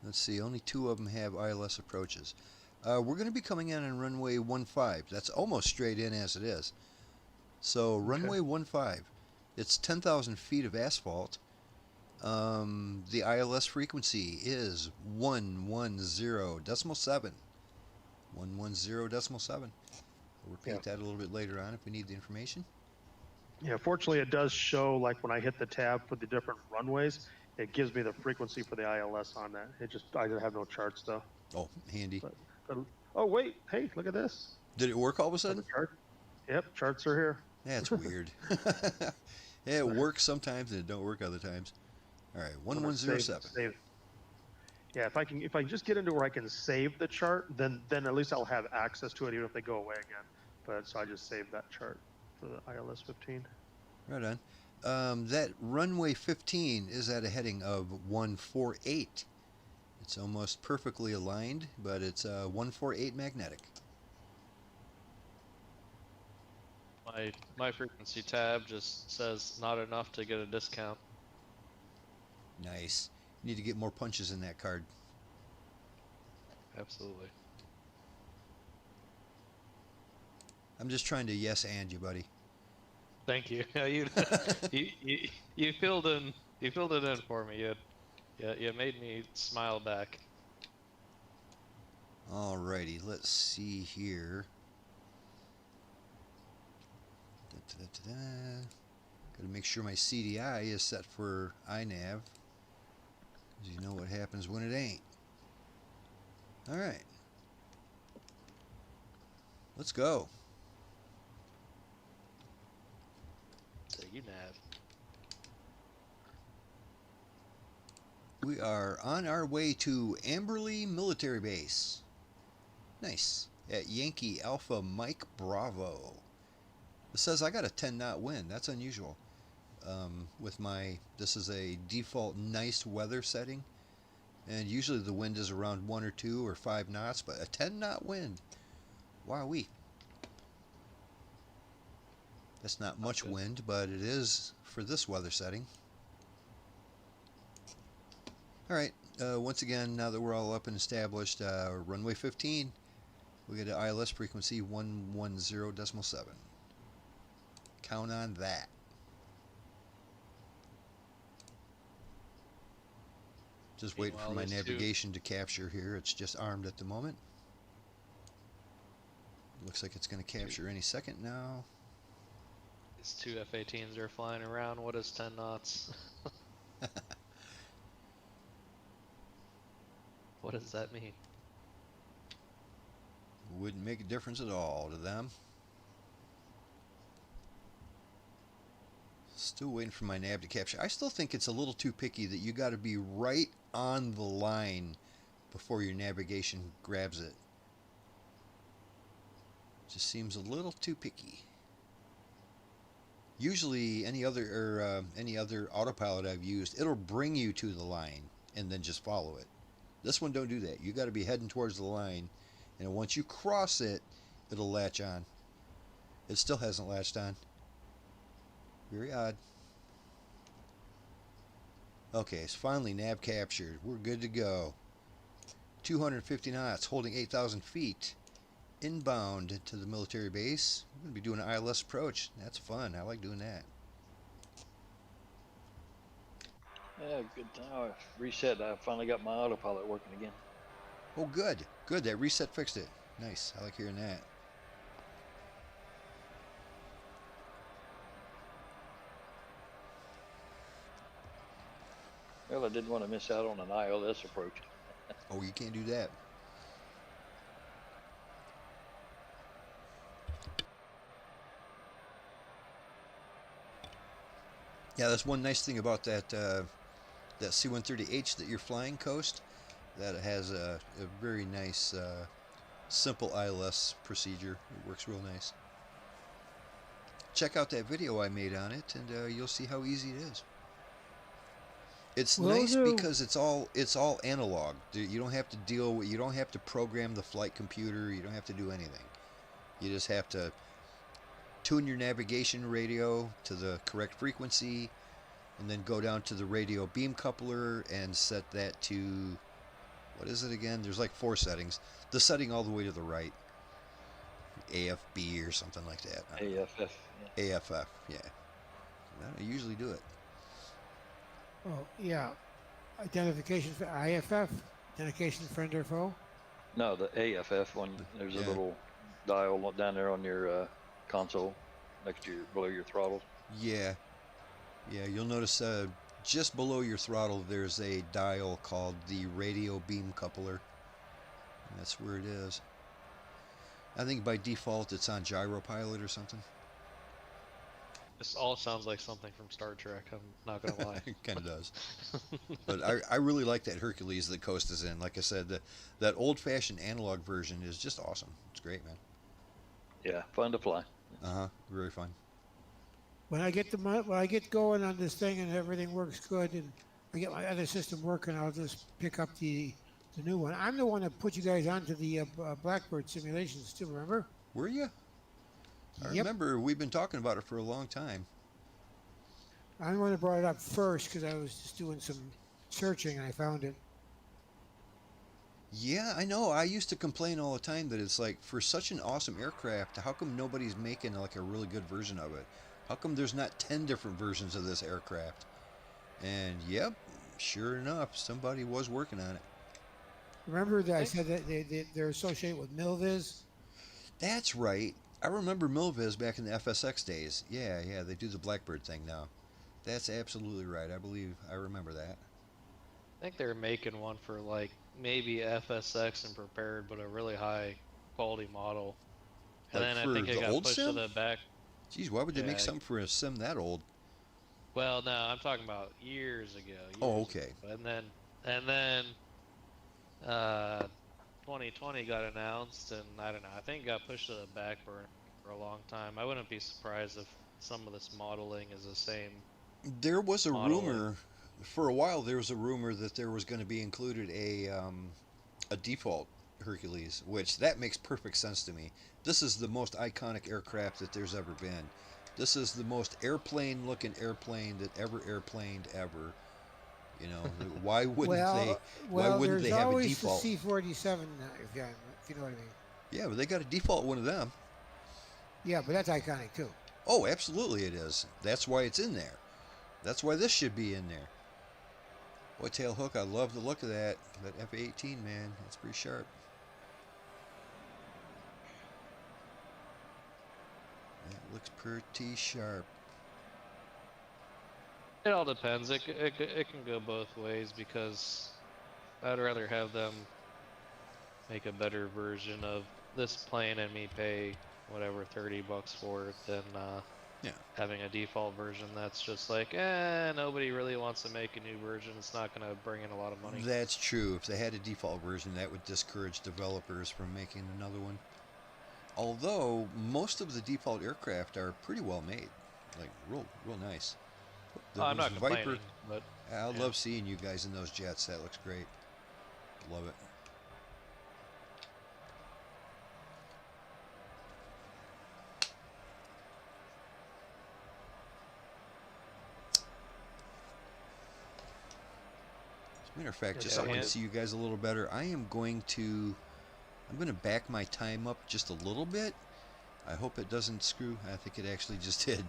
let's see, only 2 of them have ILS approaches. We're going to be coming in on runway 15. That's almost straight in as it is. So runway 15, it's 10,000 feet of asphalt. The ILS frequency is 110.7. 110.7. We'll repeat that a little bit later on if we need the information. Yeah, fortunately, it does show, like when I hit the tab for the different runways, it gives me the frequency for the ILS on that. I have no charts though. Oh, handy. But, oh wait, hey, look at this. Did it work all of a Another sudden? chart. Yep, charts are here. That's weird. Yeah, it works sometimes and it don't work other times. All right, I'm gonna 1107. save. Yeah, if I can just get into where I can save the chart, then at least I'll have access to it even if they go away again. But so I just saved that chart for the ILS 15. Right on. That runway 15 is at a heading of 148. It's almost perfectly aligned, but it's 148 magnetic. My frequency tab just says not enough to get a discount. Nice. Need to get more punches in that card. Absolutely. I'm just trying to yes and you, buddy. Thank you. You filled in for me. You made me smile back. Alrighty, let's see here. Gotta make sure my CDI is set for iNav, because you know what happens when it ain't. Alright. Let's go. So you nav. We are on our way to Amberley Military Base. Nice. At Yankee Alpha Mike Bravo. It says I got a 10-knot wind. That's unusual. With my, this is a default nice weather setting, and usually the wind is around 1 or 2 or 5 knots, but a 10-knot wind. Wowee. That's not much wind, but it is for this weather setting. Alright, once again, now that we're all up and established, runway 15, we get an ILS frequency 110.7. Count on that. Just waiting for my navigation to capture here. It's just armed at the moment. Looks like it's going to capture any second now. These 2 F-18s are flying around. What is 10 knots? What does that mean? Wouldn't make a difference at all to them. Still waiting for my nav to capture. I still think it's a little too picky that you got to be right on the line before your navigation grabs it. Just seems a little too picky. Usually any other autopilot I've used, it'll bring you to the line and then just follow it. This one don't do that. You got to be heading towards the line, and once you cross it, it'll latch on. It still hasn't latched on. Very odd. Okay, so finally nav captured. We're good to go. 250 knots, holding 8,000 feet. Inbound to the military base. We're going to be doing an ILS approach. That's fun. I like doing that. Yeah, good. I reset. I finally got my autopilot working again. Oh, good. Good. That reset fixed it. Nice. I like hearing that. Well, I didn't want to miss out on an ILS approach. Oh, you can't do that. Yeah, that's one nice thing about that that C-130H that you're flying, Coast. That it has a very nice, simple ILS procedure. It works real nice. Check out that video I made on it, and you'll see how easy it is. It's nice because it's all analog. You don't have to deal with, you don't have to program the flight computer. You don't have to do anything. You just have to tune your navigation radio to the correct frequency, and then go down to the radio beam coupler and set that to, what is it again? There's like 4 settings. The setting all the way to the right, AFB or something like that. AFF. Yeah. AFF, yeah. I usually do it. Oh, yeah. Identification for IFF? Identification friend or foe? No, the AFF one. There's a little dial down there on your console next to below your throttle. Yeah. Yeah, you'll notice just below your throttle there's a dial called the radio beam coupler. And that's where it is. I think by default it's on gyropilot or something. This all sounds like something from Star Trek, I'm not gonna lie. It kind of does. But I really like that Hercules that Coast is in. Like I said, that old-fashioned analog version is just awesome. It's great, man. Yeah, fun to fly. Very fun. When I get going on this thing and everything works good and I get my other system working, I'll just pick up the new one. I'm the one that put you guys onto the Blackbird Simulations too, remember? Were you? I remember we've been talking about it for a long time. I'm the one that brought it up first because I was just doing some searching and I found it. Yeah, I know. I used to complain all the time that it's like, for such an awesome aircraft, how come nobody's making like a really good version of it? How come there's not 10 different versions of this aircraft? And yep, sure enough, somebody was working on it. Remember that I said that they're associated with Milviz? That's right. I remember Milviz back in the FSX days. Yeah, they do the Blackbird thing now. That's absolutely right. I believe I remember that. I think they're making one for like maybe FSX and prepared, but a really high quality model. And Like then for I think it the got old pushed sim? to the back. Geez, why would they make Yeah. something for a sim that old? Well, no, I'm talking about years ago. Oh, years okay. ago. And then 2020 got announced, and I don't know. I think it got pushed to the back burner for a long time. I wouldn't be surprised if some of this modeling is the same. There was a Modeling. rumor, for a while there was a rumor that there was going to be included a default Hercules, which that makes perfect sense to me. This is the most iconic aircraft that there's ever been. This is the most airplane looking airplane that ever airplaned ever. You know, why wouldn't they? Why wouldn't there's they have a always default? the C-47, if you know what I mean. Yeah, but they got a default one of them. Yeah, but that's iconic too. Oh, absolutely it is. That's why it's in there. That's why this should be in there. Boy, tail hook, I love the look of that. That F-18, man, it's pretty sharp. That looks pretty sharp. It all depends. It can go both ways, because I'd rather have them make a better version of this plane and me pay whatever $30 for it than having a default version that's just like, nobody really wants to make a new version. It's not going to bring in a lot of money. That's true. If they had a default version, that would discourage developers from making another one. Although most of the default aircraft are pretty well made, like real nice. I'm not complaining, Viper. but I love seeing you guys in those jets. That looks great. Love it. As a matter of fact, just so I can see you guys a little better, I'm going to back my time up just a little bit. I hope it doesn't screw. I think it actually just did.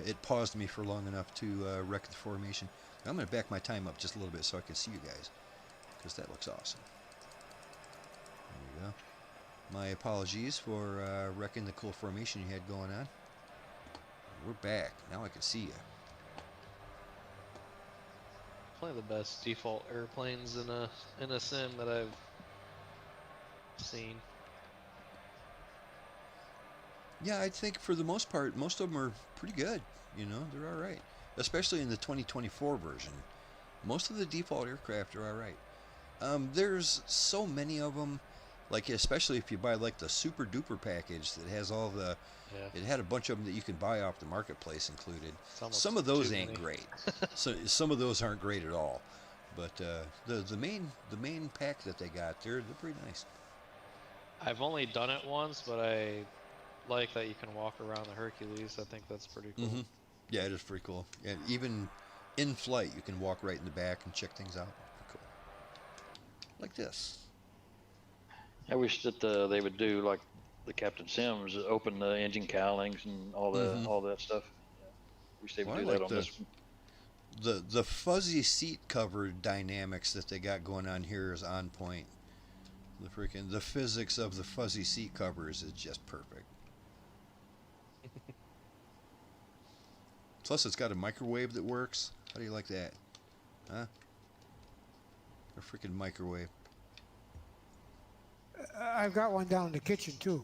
It paused me for long enough to wreck the formation. I'm going to back my time up just a little bit so I can see you guys, because that looks awesome. There you go. My apologies for wrecking the cool formation you had going on. We're back. Now I can see you. Probably the best default airplanes in a sim that I've seen. Yeah, I think for the most part, most of them are pretty good. You know, they're all right. Especially in the 2024 version. Most of the default aircraft are all right. There's so many of them, like especially if you buy like the super duper package that has all the, it had a bunch of them that you can buy off the marketplace included. Some of those ain't great. So some of those aren't great at all. But the main pack that they got, they're pretty nice. I've only done it once, but I like that you can walk around the Hercules. I think that's pretty cool. Mm-hmm. Yeah, it is pretty cool. And even in flight, you can walk right in the back and check things out. Cool. Like this. I wish that they would do like the Captain Sims, open the engine cowlings and all that stuff. Wish they would do that on this one. The fuzzy seat cover dynamics that they got going on here is on point. The physics of the fuzzy seat covers is just perfect. Plus, it's got a microwave that works. How do you like that? Huh? A freaking microwave. I've got one down in the kitchen too.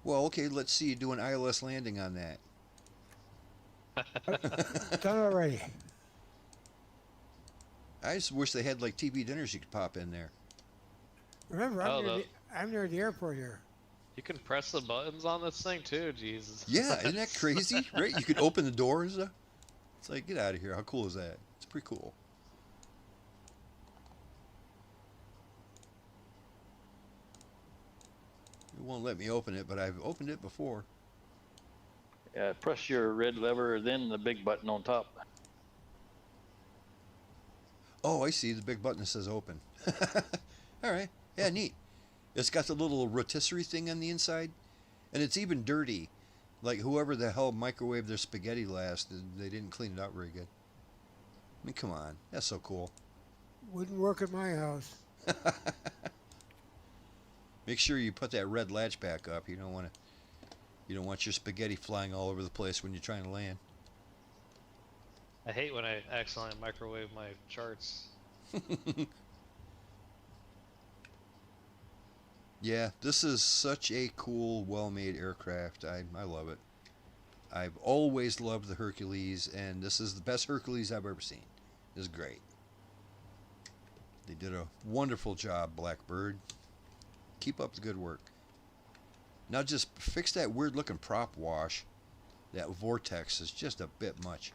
Well, okay, let's see you do an ILS landing on that. Done already. I just wish they had like TV dinners you could pop in there. Remember, I'm near the airport here. You can press the buttons on this thing too, Jesus. Yeah, isn't that crazy? Right? You could open the door and stuff. It's like, get out of here. How cool is that? It's pretty cool. It won't let me open it, but I've opened it before. Press your red lever, then the big button on top. Oh, I see the big button that says open. All right. Yeah, neat. It's got the little rotisserie thing on the inside, and it's even dirty. Like whoever the hell microwaved their spaghetti last, they didn't clean it out very good. I mean, come on. That's so cool. Wouldn't work at my house. Make sure you put that red latch back up. You don't want to. You don't want your spaghetti flying all over the place when you're trying to land. I hate when I accidentally microwave my charts. Yeah, this is such a cool, well-made aircraft. I love it. I've always loved the Hercules, and this is the best Hercules I've ever seen. This is great. They did a wonderful job, Blackbird. Keep up the good work. Now just fix that weird-looking prop wash. That vortex is just a bit much.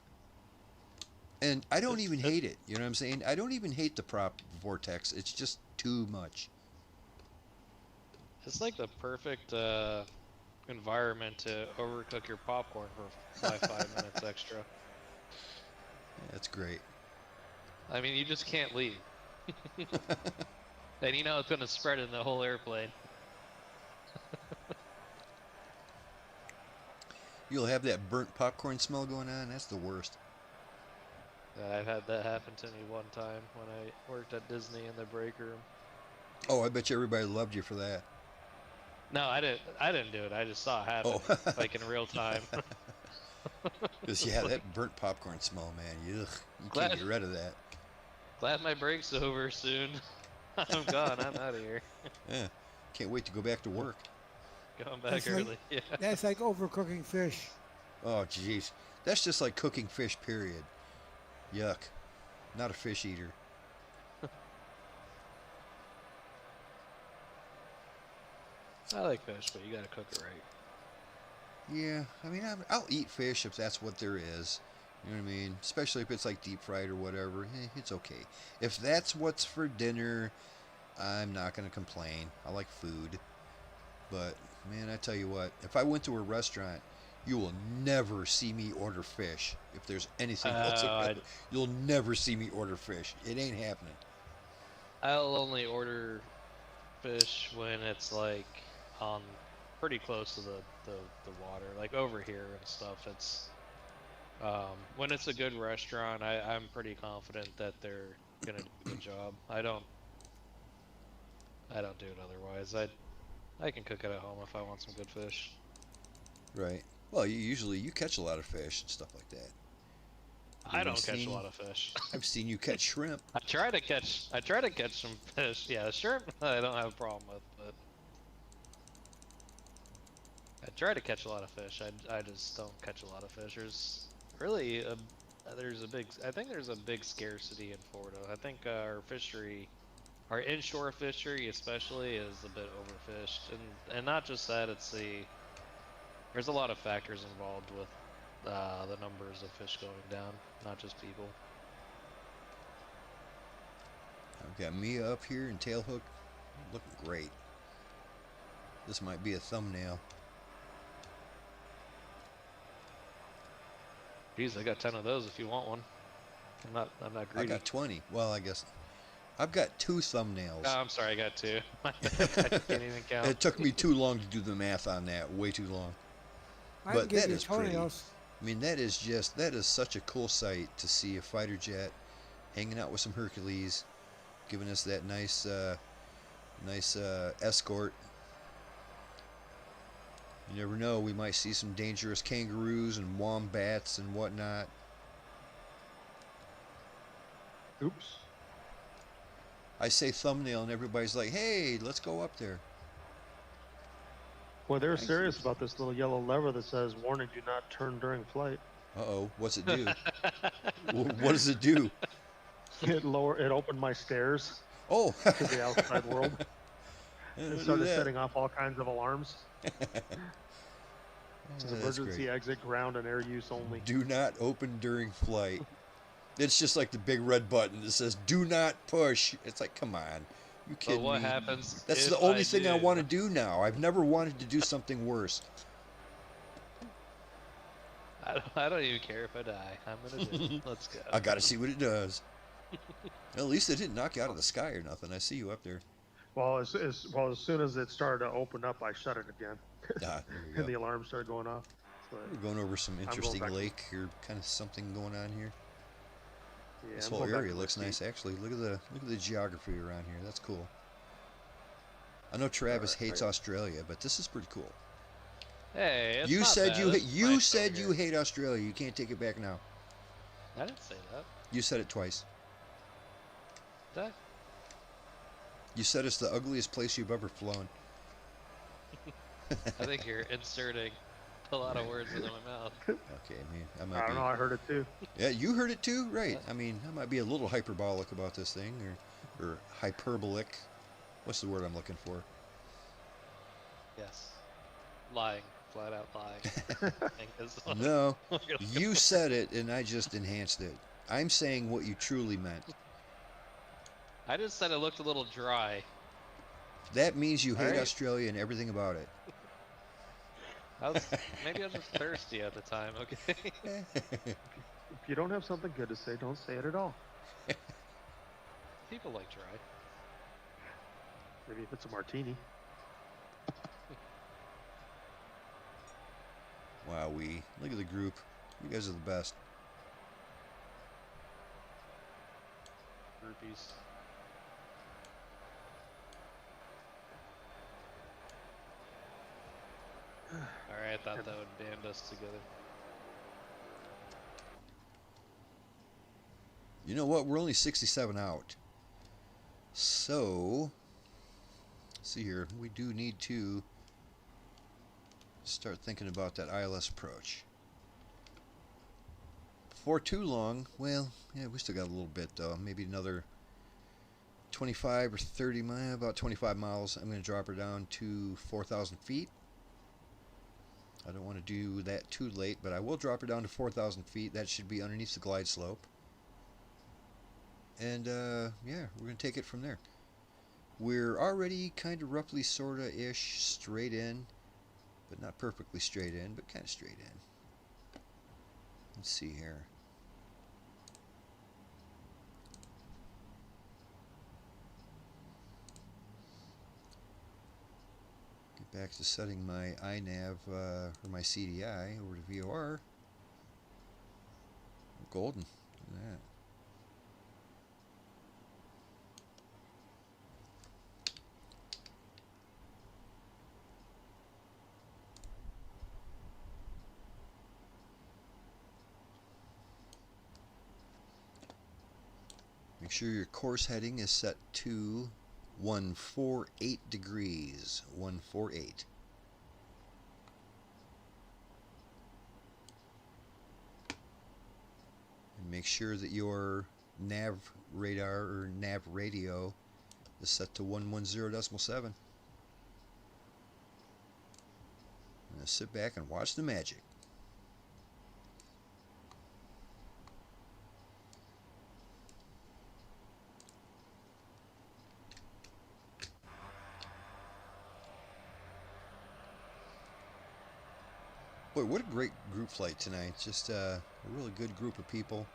And I don't even hate it. You know what I'm saying? I don't even hate the prop vortex. It's just too much. It's like the perfect environment to overcook your popcorn for 5 minutes extra. Yeah, that's great. I mean, you just can't leave. And you know it's going to spread in the whole airplane. You'll have that burnt popcorn smell going on. That's the worst. I've had that happen to me one time when I worked at Disney in the break room. Oh, I bet you everybody loved you for that. No, I didn't do it. I just saw it happen, like in real time. Because yeah, that burnt popcorn smell, man. Ugh, you can't get rid of that. Glad my break's over soon. I'm gone. I'm out of here. Yeah, can't wait to go back to work. Going back early. Yeah. That's like overcooking fish. Oh, jeez. That's just like cooking fish, period. Yuck. Not a fish eater. I like fish, but you gotta cook it right. Yeah, I mean, I'll eat fish if that's what there is. You know what I mean? Especially if it's like deep fried or whatever. It's okay. If that's what's for dinner, I'm not going to complain. I like food. But, man, I tell you what, if I went to a restaurant, you will never see me order fish. If there's anything else, you'll never see me order fish. It ain't happening. I'll only order fish when it's like on pretty close to the water, like over here and stuff. It's when it's a good restaurant, I'm pretty confident that they're gonna do a good job. I don't do it otherwise. I can cook it at home if I want some good fish. Right. Well, you catch a lot of fish and stuff like that. I don't catch a lot of fish. I've seen you catch shrimp. I try to catch some fish. Yeah, shrimp I don't have a problem with, but I try to catch a lot of fish. I just don't catch a lot of fish. There's really I think there's a big scarcity in Florida. I think our fishery, our inshore fishery especially, is a bit overfished, and not just that. There's a lot of factors involved with the numbers of fish going down, not just people. I've got Mia up here and Tailhook looking great. This might be a thumbnail. Geez, I got 10 of those if you want one. I'm not greedy. I got 20. Well, I guess I've got 2 thumbnails. Oh, I'm sorry, I got 2. I can't even count. It took me too long to do the math on that. Way too long. But that is pretty. I mean, that is such a cool sight to see a fighter jet hanging out with some Hercules, giving us that nice escort. You never know, we might see some dangerous kangaroos and wombats and whatnot. Oops. I say thumbnail and everybody's like, hey, let's go up there. Well, they're serious about this little yellow lever that says, warning, do not turn during flight. Uh-oh, what's it do? What does it do? It opened my stairs to the outside world. It started setting off all kinds of alarms. Emergency exit, ground and air use only. Do not open during flight. It's just like the big red button that says, do not push. It's like, come on. You kidding me? What happens? That's the only thing I want to do now. I've never wanted to do something worse. I don't even care if I die. I'm gonna do it. Let's go. I gotta see what it does. At least it didn't knock you out of the sky or nothing. I see you up there. Well, as soon as it started to open up, I shut it again. Ah, there you And the go. alarm started going off. So We're going over some interesting back to- lake or kind of something going on here. yeah, This I'm whole going back area to my looks seat. nice, actually. Look at the geography around here. That's cool. I know Travis hates Australia, but this is pretty cool. Hey, it's You not said bad. you It's you nice said over you here. hate Australia. You can't take it back now. I didn't say that. You said it twice. Did I? You said it's the ugliest place you've ever flown. I think you're inserting a lot of words into my mouth. Okay, man. I don't know. I heard it too. Yeah, you heard it too, right? I mean, I might be a little hyperbolic about this thing, or hyperbolic. What's the word I'm looking for? Yes. Lying. Flat out lying. No, you said it, and I just enhanced it. I'm saying what you truly meant. I just said it looked a little dry. That means you hate Alright. Australia and everything about it. Maybe I was just thirsty at the time, okay? If you don't have something good to say, don't say it at all. People like dry. Maybe if it's a martini. Wowee. Look at the group. You guys are the best. Groupies. Alright, I thought that would band us together. You know what? We're only 67 out. So, let's see here. We do need to start thinking about that ILS approach. Before too long, well, yeah, we still got a little bit though. Maybe another 25 or 30 miles, about 25 miles. I'm going to drop her down to 4,000 feet. I don't want to do that too late, but I will drop her down to 4,000 feet. That should be underneath the glide slope. And yeah, we're going to take it from there. We're already kind of roughly sorta-ish straight in, but not perfectly straight in, but kind of straight in. Let's see here. Get back to setting my iNav or my CDI over to VOR. Golden. Look at that. Make sure your course heading is set to 148 degrees. 148. And make sure that your nav radar or nav radio is set to 110.7. Now sit back and watch the magic. Boy, what a great group flight tonight. Just a really good group of people.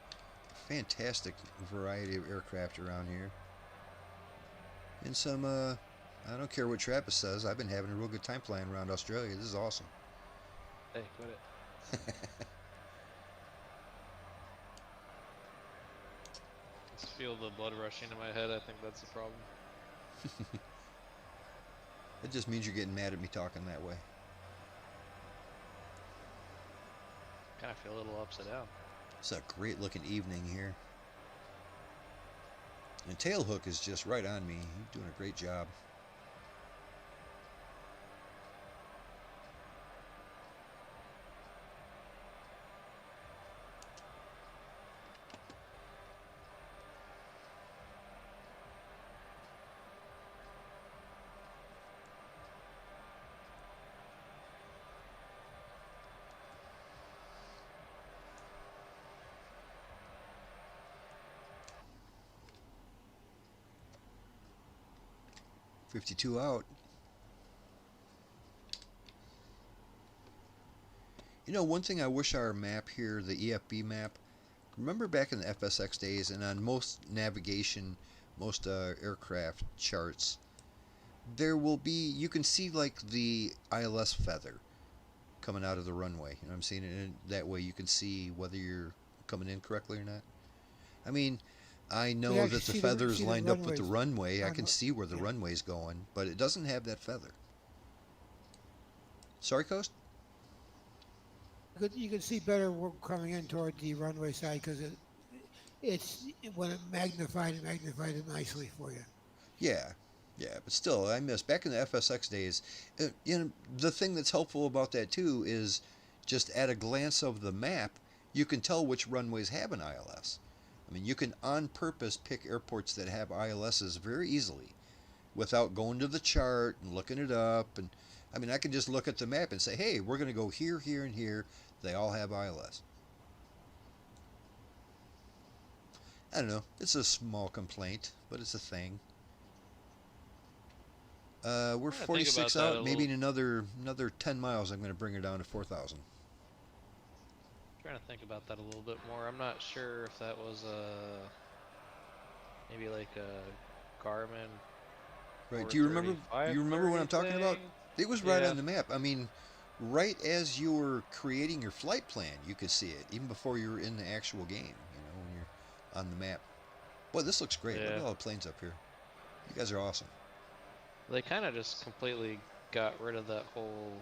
Fantastic variety of aircraft around here. And some, I don't care what Trappist says, I've been having a real good time flying around Australia. This is awesome. Hey, quit it. Just feel the blood rushing to my head. I think that's the problem. It just means you're getting mad at me talking that way. Kind of feel a little upside down. It's a great looking evening here. And Tailhook is just right on me. He's doing a great job. .52 out. You know, one thing I wish our map here, the EFB map, remember back in the FSX days, and on most navigation, most aircraft charts, there will be, you can see like the ILS feather coming out of the runway. You know what I'm saying? And that way you can see whether you're coming in correctly or not. I mean, I know that the feather's lined up with the runway. I can see where the runway's going, but it doesn't have that feather. Sorry, Coast? You can see better coming in toward the runway side because it's when it magnified it nicely for you. Yeah, yeah, but still, I miss back in the FSX days. You know, the thing that's helpful about that too is just at a glance of the map, you can tell which runways have an ILS. I mean, you can on purpose pick airports that have ILSs very easily without going to the chart and looking it up. And I mean, I can just look at the map and say, hey, we're going to go here, here, and here. They all have ILS. I don't know. It's a small complaint, but it's a thing. We're 46 out. Maybe in another 10 miles, I'm going to bring her down to 4,000. Trying to think about that a little bit more. I'm not sure if that was maybe like a Garmin. Right. Do you remember? You remember what I'm talking about? It was right on the map. I mean, right as you were creating your flight plan, you could see it even before you were in the actual game. You know, when you're on the map. Boy, this looks great. Look at all the planes up here. You guys are awesome. They kind of just completely got rid of that whole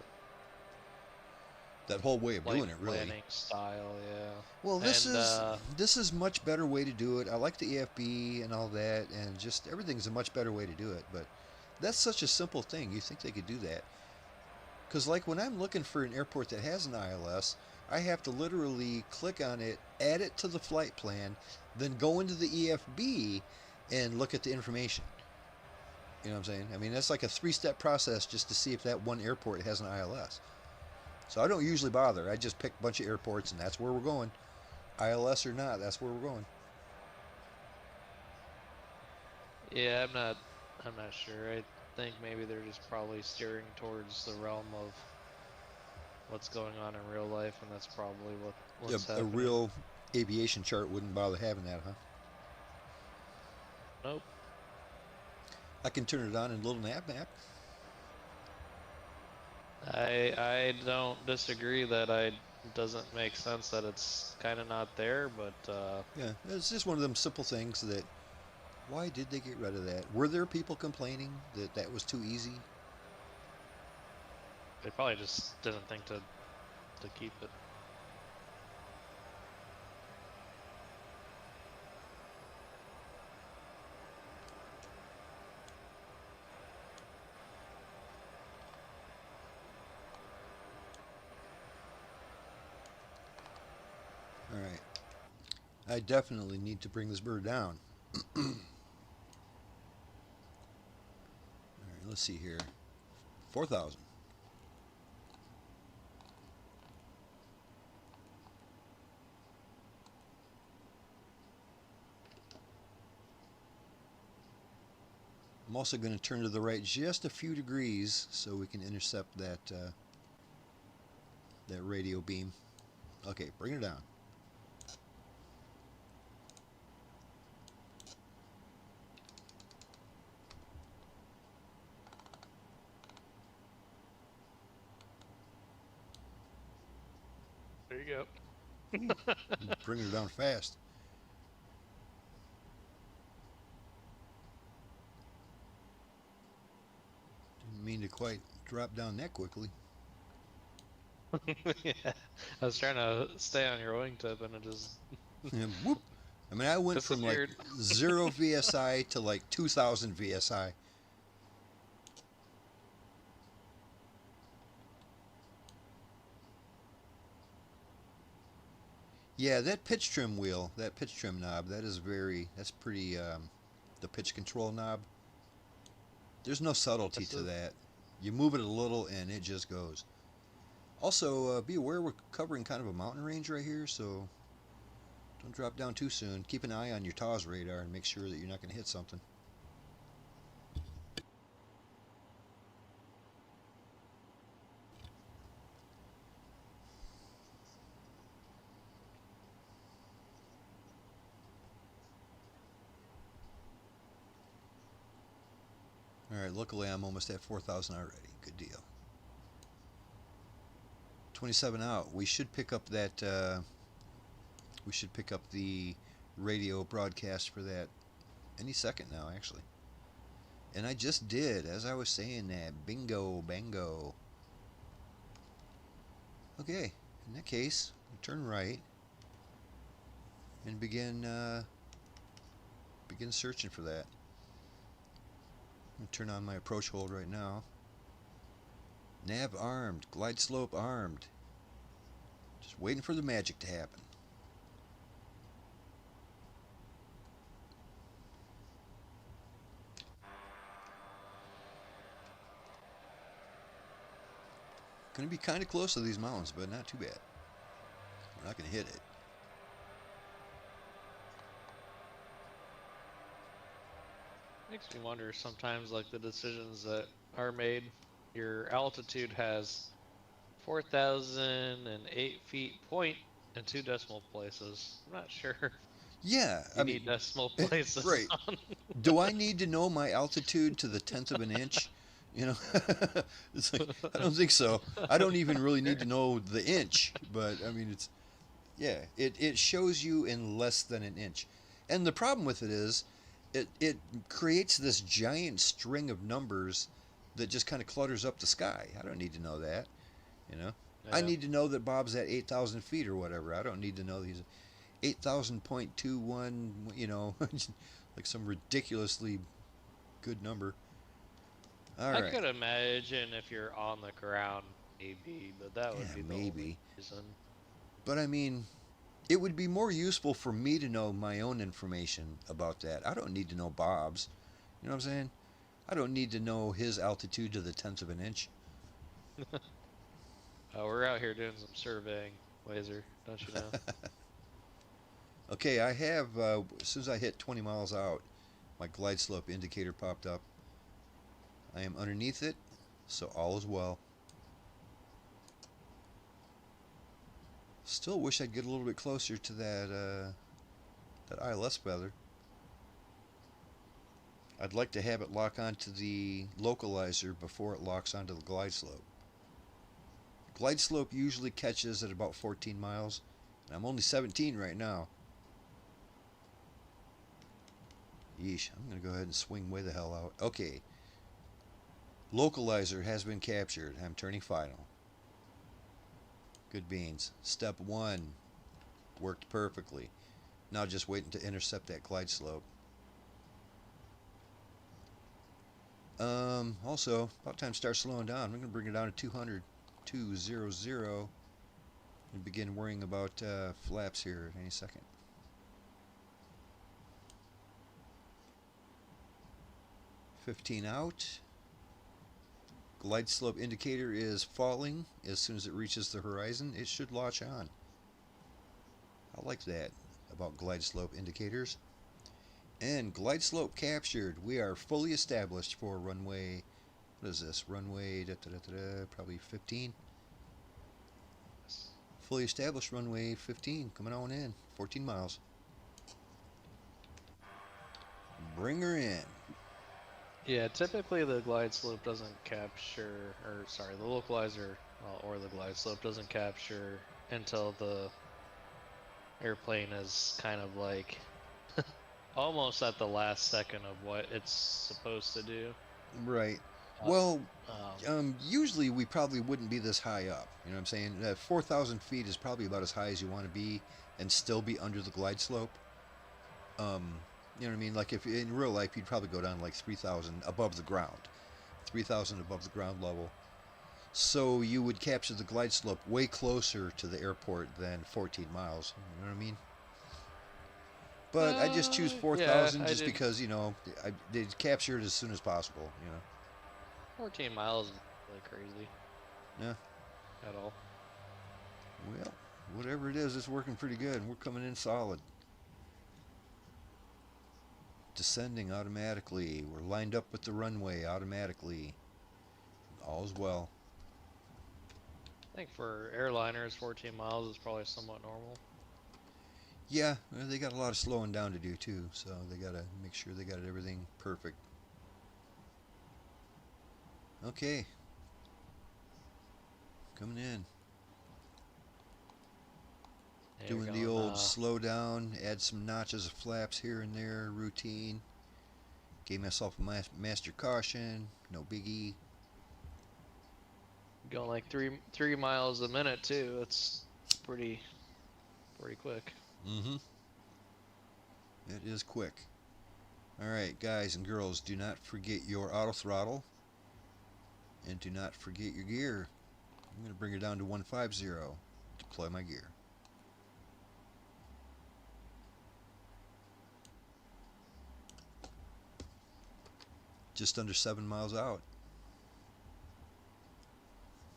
way of doing it, really. Planning style, yeah. Well, this is much better way to do it. I like the EFB and all that, and just everything's a much better way to do it. But that's such a simple thing. You think they could do that? Because like when I'm looking for an airport that has an ILS, I have to literally click on it, add it to the flight plan, then go into the EFB and look at the information. You know what I'm saying? I mean, that's like a 3-step process just to see if that one airport has an ILS. So I don't usually bother. I just pick a bunch of airports and that's where we're going. ILS or not, that's where we're going. Yeah, I'm not sure. I think maybe they're just probably steering towards the realm of what's going on in real life, and that's probably what's happening. A real aviation chart wouldn't bother having that, huh? Nope. I can turn it on in little nav map. I don't disagree that it doesn't make sense that it's kind of not there, but yeah, it's just one of them simple things that why did they get rid of that? Were there people complaining that that was too easy? They probably just didn't think to keep it. All right. I definitely need to bring this bird down. All right, let's see here. 4,000. I'm also going to turn to the right just a few degrees so we can intercept that that radio beam. Okay, bring her down. There you go. Bring her down fast. Didn't mean to quite drop down that quickly. Yeah, I was trying to stay on your wingtip and it just and whoop. I mean, I went from like 0 VSI to like 2,000 VSI. Yeah, that pitch trim wheel, that pitch trim knob, that's pretty, the pitch control knob. There's no subtlety to that. You move it a little and it just goes. Also, be aware we're covering kind of a mountain range right here, so don't drop down too soon. Keep an eye on your TAWS radar and make sure that you're not going to hit something. Alright, luckily I'm almost at 4,000 already. Good deal. 27 out. We should pick up that, we should pick up the radio broadcast for that any second now, actually. And I just did, as I was saying that. Bingo, bango. Okay, in that case, we turn right and begin searching for that. I'm going to turn on my approach hold right now. Nav armed, glide slope armed. Just waiting for the magic to happen. Going to be kind of close to these mountains, but not too bad. We're not going to hit it. Makes me wonder sometimes, like the decisions that are made. Your altitude has 4,008 feet point and 2 decimal places. I'm not sure. Yeah, I mean, decimal places. Right. Do I need to know my altitude to the 10th of an inch? You know, it's like, I don't think so. I don't even really need to know the inch, but I mean, it's, yeah, it shows you in less than an inch. And the problem with it is, it creates this giant string of numbers that just kind of clutters up the sky. I don't need to know that, you know. Yeah. I need to know that Bob's at 8,000 feet or whatever. I don't need to know he's 8,000.21, you know, like some ridiculously good number. All right. I could imagine if you're on the ground, maybe, but that would be the only reason. But I mean, it would be more useful for me to know my own information about that. I don't need to know Bob's. You know what I'm saying? I don't need to know his altitude to the 10th of an inch. We're out here doing some surveying, Laser, don't you know? Okay, I have, as soon as I hit 20 miles out, my glide slope indicator popped up. I am underneath it, so all is well. Still wish I'd get a little bit closer to that ILS feather. I'd like to have it lock onto the localizer before it locks onto the glide slope. Glide slope usually catches at about 14 miles, and I'm only 17 right now. Yeesh, I'm going to go ahead and swing way the hell out. Okay. Localizer has been captured. I'm turning final. Good beans. Step 1 worked perfectly. Now just waiting to intercept that glide slope. Also, about time to start slowing down. I'm going to bring it down to 200, 200, and begin worrying about flaps here any second. $15 out. Glide slope indicator is falling. As soon as it reaches the horizon, it should latch on. I like that about glide slope indicators. And glide slope captured. We are fully established for runway, what is this? Runway, probably 15. Fully established runway 15, coming on in, 14 miles. Bring her in. Yeah, typically the glide slope doesn't capture, or sorry, the localizer or the glide slope doesn't capture until the airplane is kind of like almost at the last second of what it's supposed to do. Right. Well, usually we probably wouldn't be this high up. You know what I'm saying? 4,000 feet is probably about as high as you want to be and still be under the glide slope. You know what I mean? Like if in real life, you'd probably go down like 3,000 above the ground. 3,000 above the ground level. So you would capture the glide slope way closer to the airport than 14 miles. You know what I mean? But I just choose 4,000 just because, you know, they'd capture it as soon as possible, you know. 14 miles is really crazy. Yeah. At all. Well, whatever it is, it's working pretty good. We're coming in solid. Descending automatically. We're lined up with the runway automatically. All's well. I think for airliners, 14 miles is probably somewhat normal. Yeah, well, they got a lot of slowing down to do too, so they got to make sure they got everything perfect. Okay. Coming in. Yeah, Doing the old slow down, add some notches of flaps here and there, routine. Gave myself a master caution, no biggie. Going like three miles a minute too. It's pretty quick. Mm-hmm. It is quick. All right, guys and girls, do not forget your auto throttle, and do not forget your gear. I'm going to bring her down to 150. Deploy my gear. Just under 7 miles out.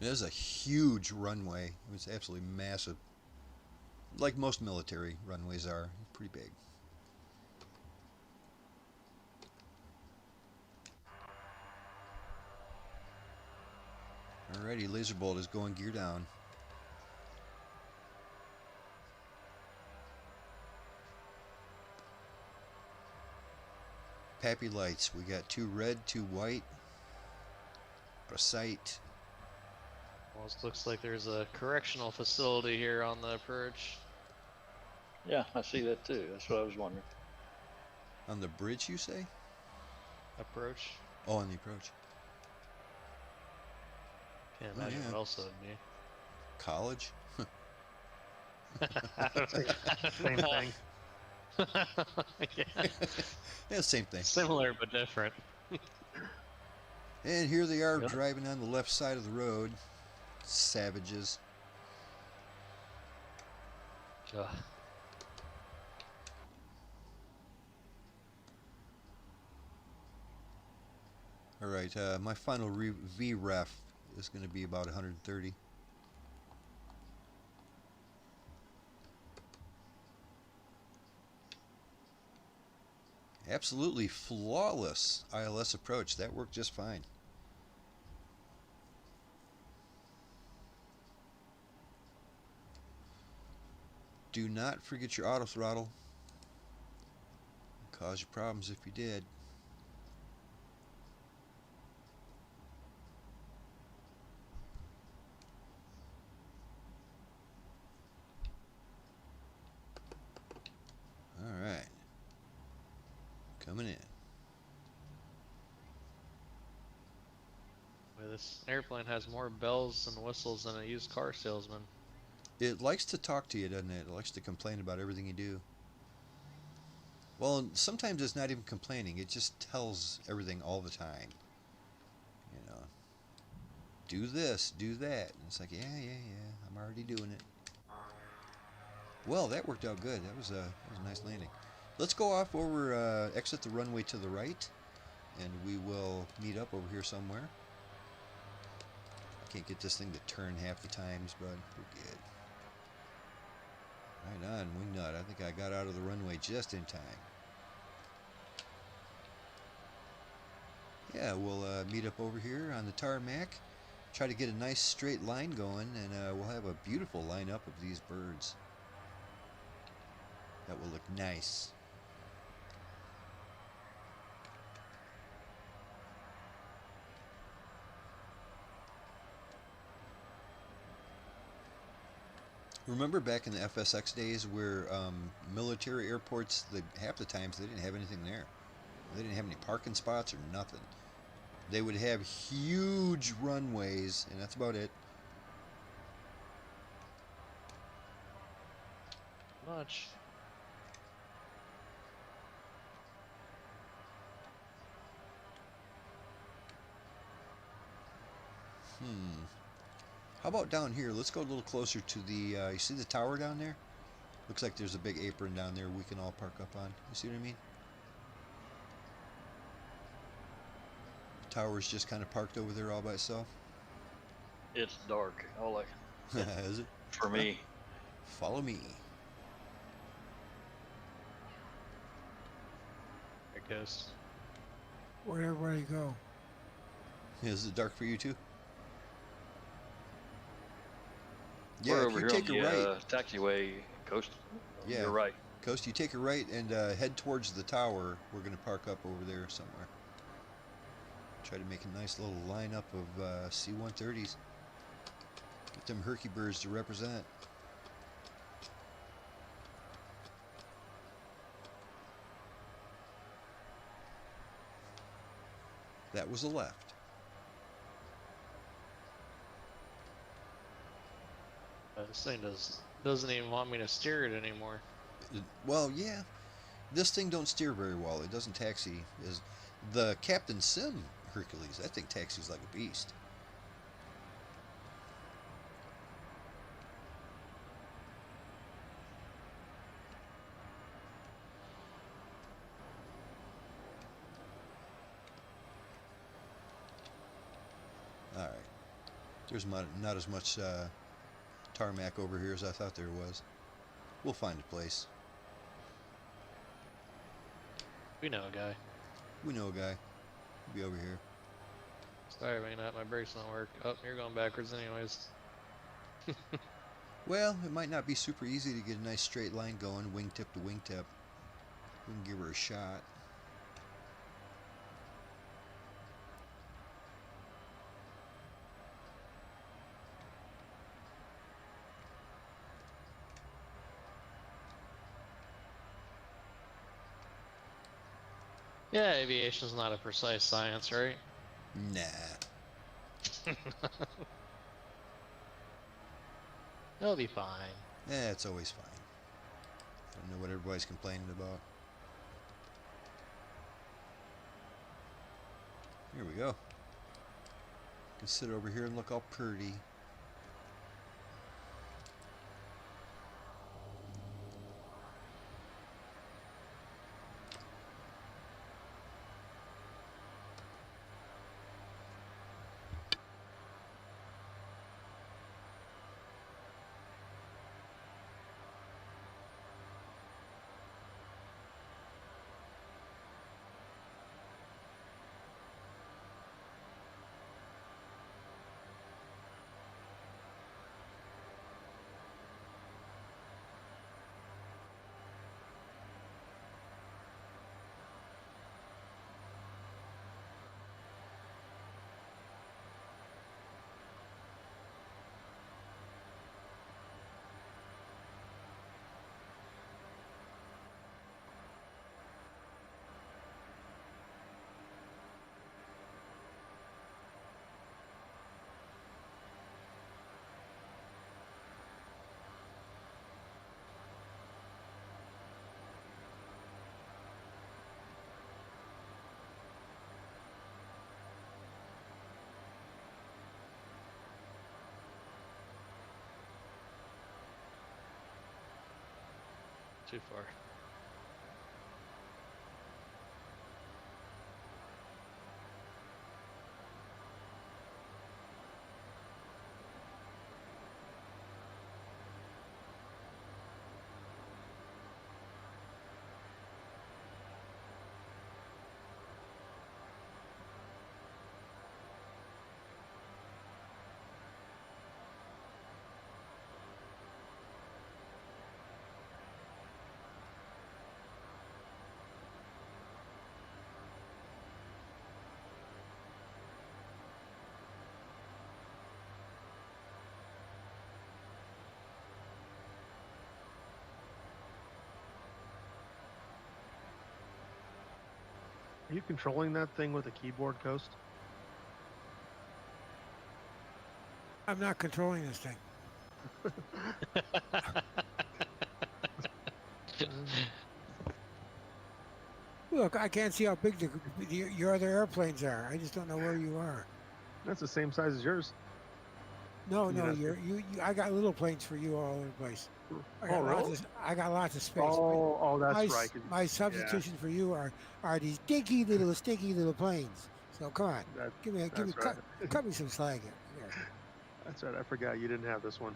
It is a huge runway. It was absolutely massive. Like most military runways are. Pretty big. Alrighty, Lazerbolt is going gear down. Pappy lights. We got 2 red, 2 white. A sight. Almost looks like there's a correctional facility here on the approach. Yeah, I see that too. That's what I was wondering. On the bridge, you say? Approach. Oh, on the approach. Can't imagine what else it would be. College? Same thing. Yeah. Yeah, same thing. Similar but different. And here they are driving on the left side of the road. Savages. Ugh. Alright, my final VREF is going to be about 130. Absolutely flawless ILS approach. That worked just fine. Do not forget your auto throttle. It'll cause you problems if you did. Alright. Coming in. Boy, this airplane has more bells and whistles than a used car salesman. It likes to talk to you, doesn't it? It likes to complain about everything you do. Well, sometimes it's not even complaining. It just tells everything all the time. You know, do this, do that. And it's like, yeah, I'm already doing it. Well, that worked out good. That was a nice landing. Let's go off over, exit the runway to the right, and we will meet up over here somewhere. I can't get this thing to turn half the times, but we're good. Right on, wingnut. I think I got out of the runway just in time. Yeah, we'll meet up over here on the tarmac. Try to get a nice straight line going, and we'll have a beautiful lineup of these birds. That will look nice. Remember back in the FSX days where military airports, half the times they didn't have anything there. They didn't have any parking spots or nothing. They would have huge runways, and that's about it. Much. How about down here? Let's go a little closer to the, you see the tower down there? Looks like there's a big apron down there we can all park up on. You see what I mean? The tower's just kind of parked over there all by itself. It's dark. All I Is it? for me. Follow me. There it goes. Where'd everybody go? Is it dark for you too? We're Yeah, if over you here take on a the right, taxiway coast. Yeah. You're right. Coast, you take a right and head towards the tower. We're going to park up over there somewhere. Try to make a nice little lineup of C-130s. Get them Hercules to represent. That was a left. This thing doesn't even want me to steer it anymore. Well, yeah. This thing don't steer very well. It doesn't taxi as the Captain Sim Hercules. That thing taxis like a beast. All right. There's not as much tarmac over here as I thought there was. We'll find a place. We know a guy. We know a guy. He'll be over here. Sorry, man, my brakes don't work. Oh, you're going backwards anyways. Well, it might not be super easy to get a nice straight line going, wingtip to wingtip. We can give her a shot. Yeah, aviation's not a precise science, right? Nah. It'll be fine. Yeah, it's always fine. Don't know what everybody's complaining about. Here we go. Can sit over here and look all pretty. Too far. Are you controlling that thing with a keyboard, Coast? I'm not controlling this thing. Look, I can't see how big your other airplanes are. I just don't know where you are. That's the same size as yours. No, no, I got little planes for you all over the place. I got lots of space. Oh, that's right. My substitution for you are these dinky little stinky little planes. So come on, cut me some slack here. That's right. I forgot you didn't have this one.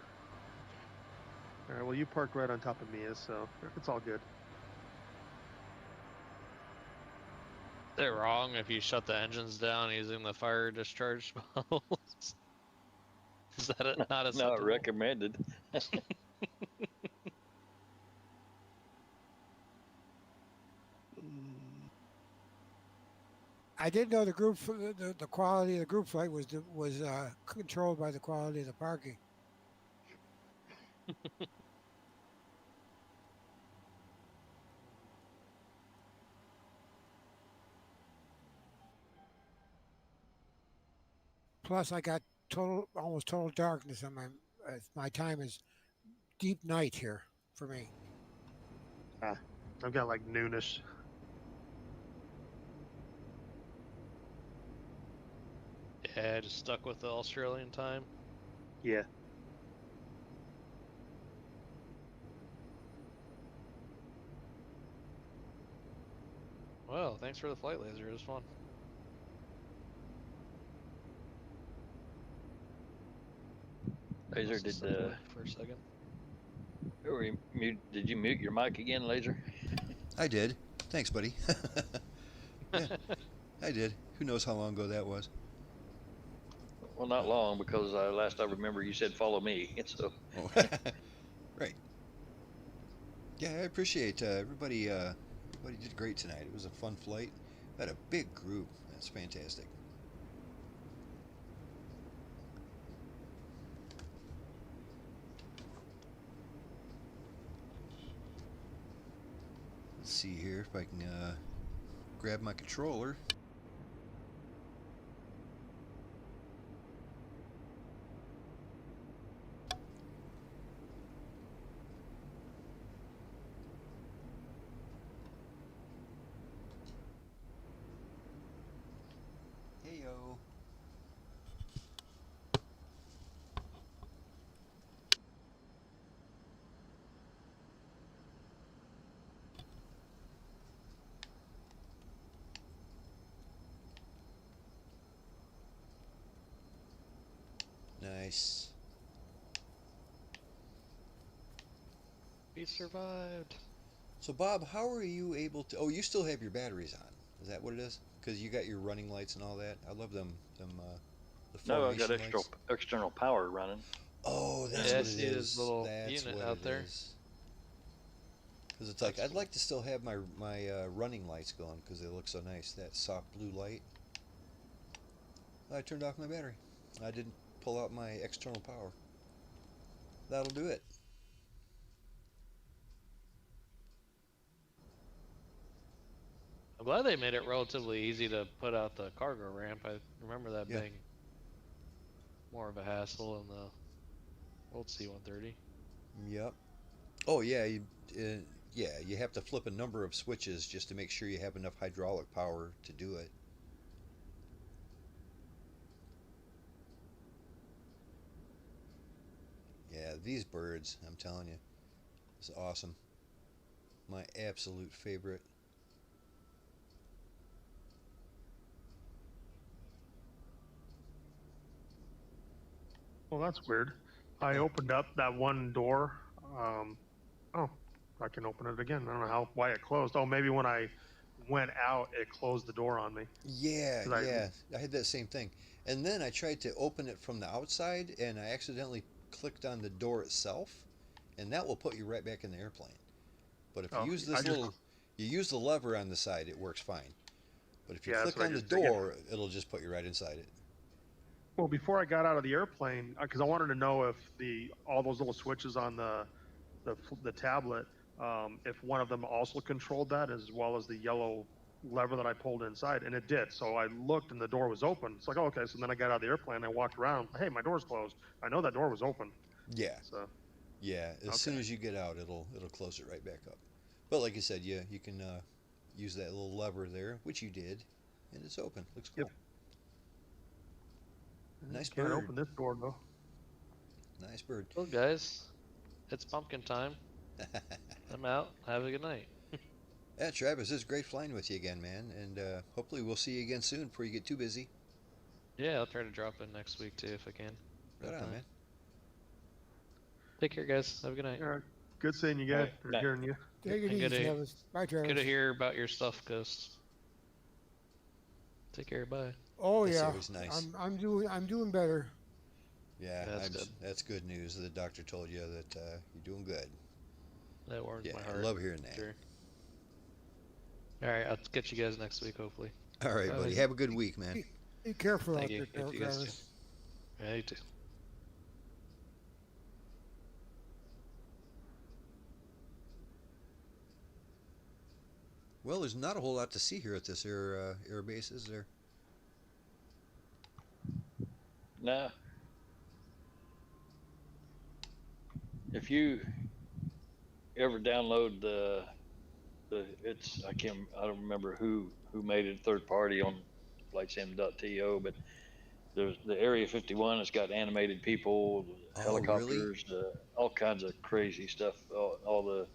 All right. Well, you parked right on top of Mia, so it's all good. Is it wrong if you shut the engines down using the fire discharge valves? Is that not acceptable? Not recommended. I didn't know the group the quality of the group flight was controlled by the quality of the parking. Plus, I got almost total darkness on my time is deep night here for me. I've got like noonish. Yeah, just stuck with the Australian time. Yeah. Well, thanks for the flight laser. It was fun. Laser, Must have stepped away for a second. Did you mute your mic again, Laser? I did. Thanks, buddy. Yeah, I did. Who knows how long ago that was? Well, not long, because last I remember you said follow me. So. Oh, right. Yeah, I appreciate everybody. Everybody did great tonight. It was a fun flight. We had a big group. That's fantastic. Let's see here if I can grab my controller. Heyo. Nice. We survived. So Bob, how are you able to? Oh, you still have your batteries on. Is that what it is? Because you got your running lights and all that. I love them. The No, I got formation lights. external power running. Oh, that's Yeah, what I it see this is. little That's unit what out it there. is. Because it's like, I'd like to still have my running lights going because they look so nice. That soft blue light. I turned off my battery. I didn't pull out my external power. That'll do it. I'm glad they made it relatively easy to put out the cargo ramp. I remember that Yeah. being more of a hassle in the old C-130. Yep. Oh yeah, yeah, you have to flip a number of switches just to make sure you have enough hydraulic power to do it. Yeah, these birds, I'm telling you, it's awesome. My absolute favorite. Well, that's weird. I opened up that one door. Oh, I can open it again. I don't know why it closed. Oh, maybe when I went out, it closed the door on me. Yeah, 'Cause yeah, I had that same thing. And then I tried to open it from the outside, and I accidentally clicked on the door itself, and that will put you right back in the airplane. But if you use this you use the lever on the side, it works fine. But if you click on the door, it'll just put you right inside it. Well, before I got out of the airplane, because I wanted to know if all those little switches on the tablet, if one of them also controlled that as well as the yellow lever that I pulled inside, and it did. So I looked and the door was open. It's like, oh, okay. So then I got out of the airplane. I walked around. Hey, my door's closed. I know that door was open. Yeah. So. Yeah. As soon as you get out, it'll close it right back up. But like you said, yeah, you can use that little lever there, which you did, and it's open. Looks cool. Yep. Nice bird. Can't open this door though. Nice bird. Well, guys, it's pumpkin time. I'm out. Have a good night. Yeah, Travis, it's great flying with you again, man, and hopefully we'll see you again soon before you get too busy. Yeah, I'll try to drop in next week too if I can. Right on, man. Take care, guys. Have a good night. All right. Good seeing you guys. Or hearing you. Take it easy, Travis. Bye, Travis. Good to hear about your stuff, Ghost. Take care. Bye. Oh That's yeah, always nice. I'm doing better. Yeah, good. That's good news. The doctor told you that you're doing good. That warms Yeah, my heart. I love hearing that. Sure. All right, I'll catch you guys next week, hopefully. All right, buddy. Have a good week, man. Be careful Thank out you. there, You guys too. Travis. Yeah, you too. Well, there's not a whole lot to see here at this air base, is there? Nah. If you ever download I don't remember who made it third party on flightsim.to, but there's the Area 51 has got animated people, Oh, helicopters, all kinds of crazy stuff, all the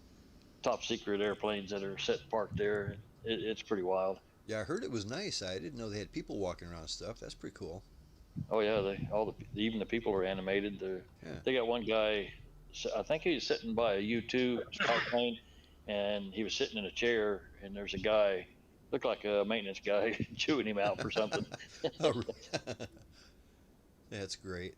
top secret airplanes that are set parked there. It's pretty wild. Yeah, I heard it was nice. I didn't know they had people walking around and stuff. That's pretty cool. Oh yeah, even the people are animated. Yeah. They got one guy, I think he was sitting by a U-2 spy plane, and he was sitting in a chair, and there's a guy, looked like a maintenance guy, chewing him out for something. Oh, that's great.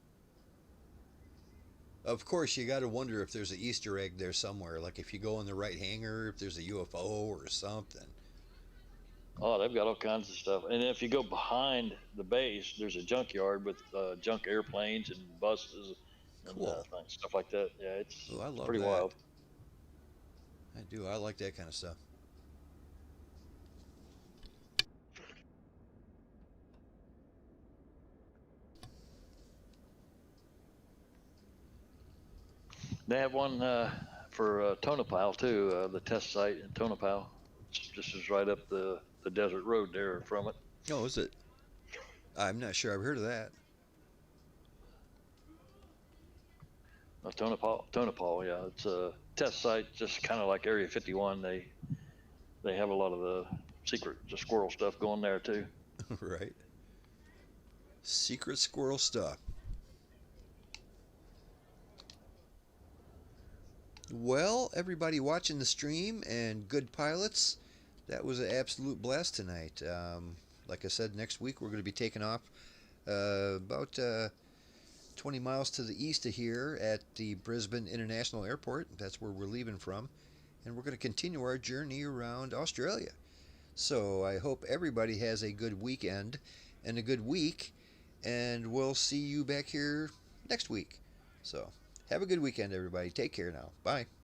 Of course, you got to wonder if there's an Easter egg there somewhere. Like if you go in the right hangar, if there's a UFO or something. Oh, they've got all kinds of stuff. And if you go behind the base, there's a junkyard with junk airplanes and buses and Cool. Stuff like that. Yeah, it's I love pretty that. wild. I do. I like that kind of stuff. They have one for Tonopile too, the test site in Tonopile. This is right up the desert road there from it. Oh, is it? I'm not sure. I've heard of that. Tonopile, yeah. It's a test site, just kind of like Area 51. They have a lot of the secret squirrel stuff going there too. Right. Secret squirrel stuff. Well, everybody watching the stream and good pilots, that was an absolute blast tonight. Like I said, next week we're going to be taking off about 20 miles to the east of here at the Brisbane International Airport. That's where we're leaving from. And we're going to continue our journey around Australia. So I hope everybody has a good weekend and a good week. And we'll see you back here next week. So have a good weekend, everybody. Take care now. Bye.